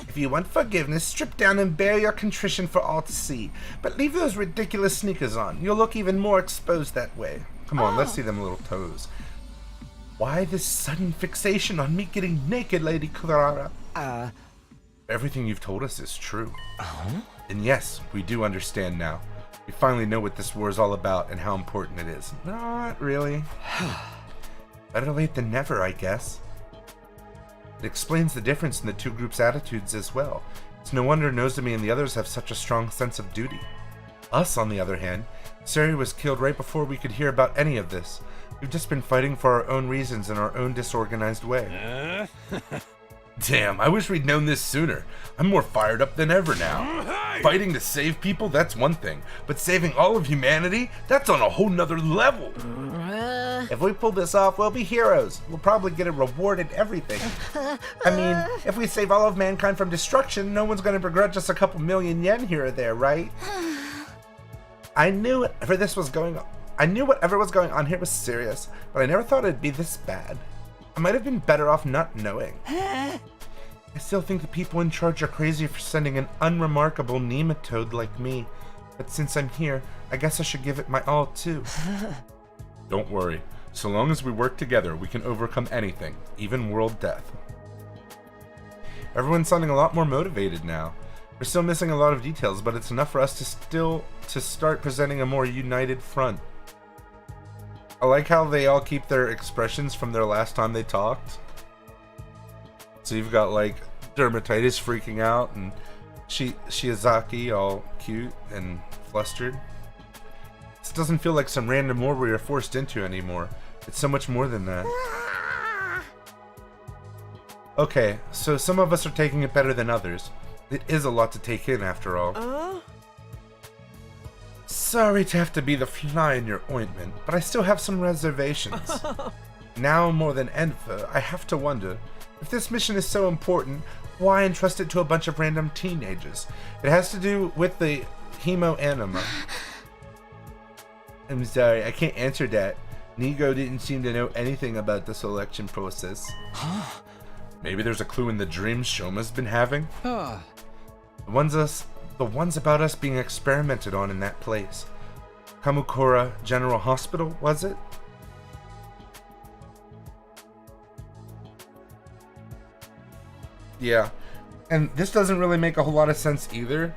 If you want forgiveness, strip down and bear your contrition for all to see. But leave those ridiculous sneakers on. You'll look even more exposed that way. Come on, let's see them little toes. Why this sudden fixation on me getting naked, Lady Kurara? Everything you've told us is true. And yes, we do understand now. We finally know what this war is all about and how important it is. Not really. Better late than never, I guess. It explains the difference in the two groups' attitudes as well. It's no wonder Nozomi and the others have such a strong sense of duty. Us, on the other hand, Sari was killed right before we could hear about any of this. We've just been fighting for our own reasons in our own disorganized way. Damn, I wish we'd known this sooner. I'm more fired up than ever now. Fighting to save people, that's one thing. But saving all of humanity, that's on a whole nother level. If we pull this off, we'll be heroes. We'll probably get a reward and everything. I mean, if we save all of mankind from destruction, no one's going to begrudge us a couple million yen here or there, right? I knew whatever was going on here was serious, but I never thought it'd be this bad. I might have been better off not knowing. I still think the people in charge are crazy for sending an unremarkable nematode like me, but since I'm here, I guess I should give it my all too. Don't worry. So long as we work together, we can overcome anything, even world death. Everyone's sounding a lot more motivated now. We're still missing a lot of details, but it's enough for us to start presenting a more united front. I like how they all keep their expressions from their last time they talked. So you've got like Dermatitis freaking out and Shiozaki all cute and flustered. This doesn't feel like some random war we are forced into anymore. It's so much more than that. Okay, so some of us are taking it better than others. It is a lot to take in after all. Sorry to have to be the fly in your ointment, but I still have some reservations. Now more than ever, I have to wonder, if this mission is so important, why entrust it to a bunch of random teenagers? It has to do with the Hemo Anima. I'm sorry, I can't answer that. Nigo didn't seem to know anything about the selection process. Maybe there's a clue in the dreams Shoma's been having? The ones about us being experimented on in that place. Kamukura General Hospital, was it? Yeah. And this doesn't really make a whole lot of sense either.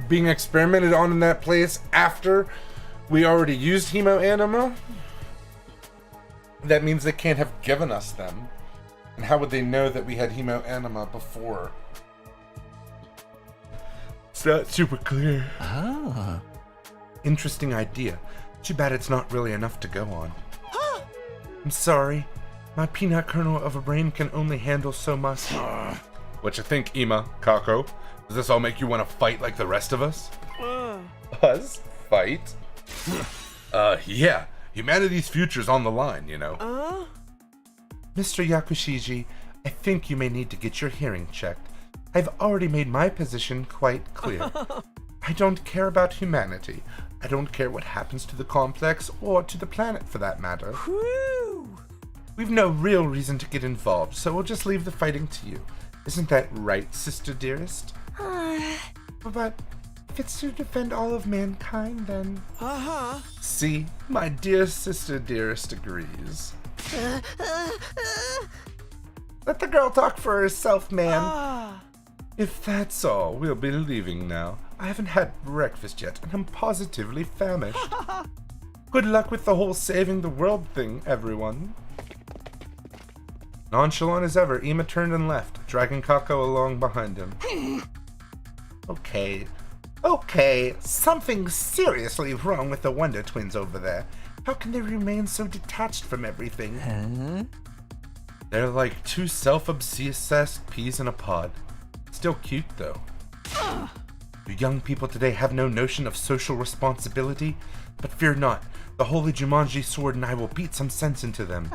Being experimented on in that place after we already used Hemo Anima? That means they can't have given us them. And how would they know that we had Hemo Anima before? It's not super clear. Interesting idea. Too bad it's not really enough to go on. I'm sorry. My peanut kernel of a brain can only handle so much. What you think, Ima, Kako? Does this all make you want to fight like the rest of us? Us? Fight? Yeah. Humanity's future's on the line, you know. Mr. Yakushiji, I think you may need to get your hearing checked. I've already made my position quite clear. I don't care about humanity. I don't care what happens to the complex or to the planet for that matter. We've no real reason to get involved, so we'll just leave the fighting to you. Isn't that right, sister dearest? But if it's to defend all of mankind, then... See, my dear sister dearest agrees. Let the girl talk for herself, man. If that's all, we'll be leaving now. I haven't had breakfast yet, and I'm positively famished. Good luck with the whole saving the world thing, everyone. Nonchalant as ever, Ima turned and left, dragging Kako along behind him. Okay, something's seriously wrong with the Wonder Twins over there. How can they remain so detached from everything? Huh? They're like two self-obsessed peas in a pod. Still cute, though. You young people today have no notion of social responsibility, but fear not. The holy Jumanji sword and I will beat some sense into them.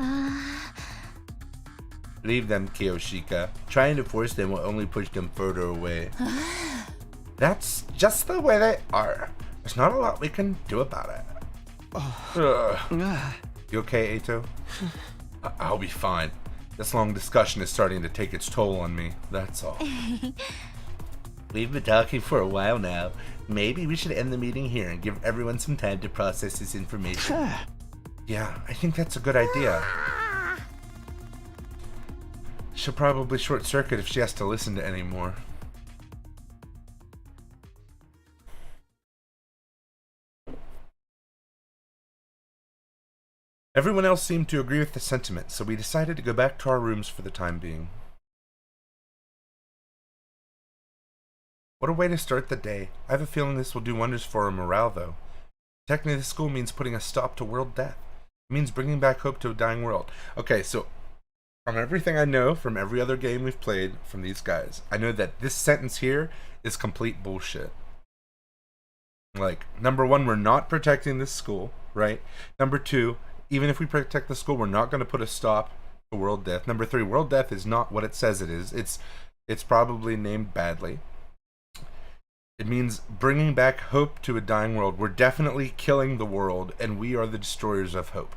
Leave them, Kiyoshika. Trying to force them will only push them further away. That's just the way they are. There's not a lot we can do about it. You okay, Eito? I'll be fine. This long discussion is starting to take its toll on me, that's all. We've been talking for a while now. Maybe we should end the meeting here and give everyone some time to process this information. Yeah, I think that's a good idea. She'll probably short circuit if she has to listen to any more. Everyone else seemed to agree with the sentiment, so we decided to go back to our rooms for the time being. What a way to start the day. I have a feeling this will do wonders for our morale, though. Technically, this school means putting a stop to world death. It means bringing back hope to a dying world. Okay, so from everything I know, from every other game we've played, from these guys, I know that this sentence here is complete bullshit. Like, number one, we're not protecting this school, right? Number two, even if we protect the school, we're not going to put a stop to world death. Number three, world death is not what it says it is. It's probably named badly. It means bringing back hope to a dying world. We're definitely killing the world, and we are the destroyers of hope.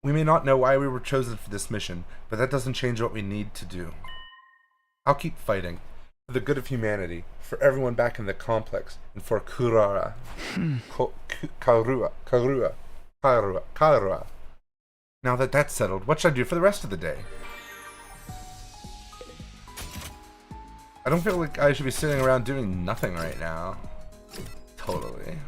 We may not know why we were chosen for this mission, but that doesn't change what we need to do. I'll keep fighting. For the good of humanity, for everyone back in the complex, and for Kurara. Karua. Now that that's settled, what should I do for the rest of the day? I don't feel like I should be sitting around doing nothing right now. Totally.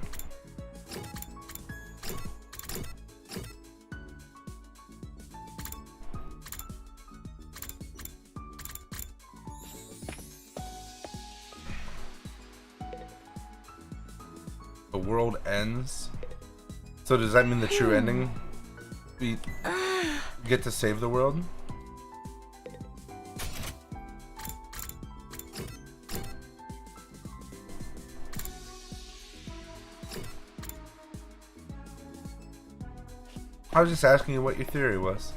The world ends. So does that mean the true ending? We get to save the world? I was just asking you what your theory was.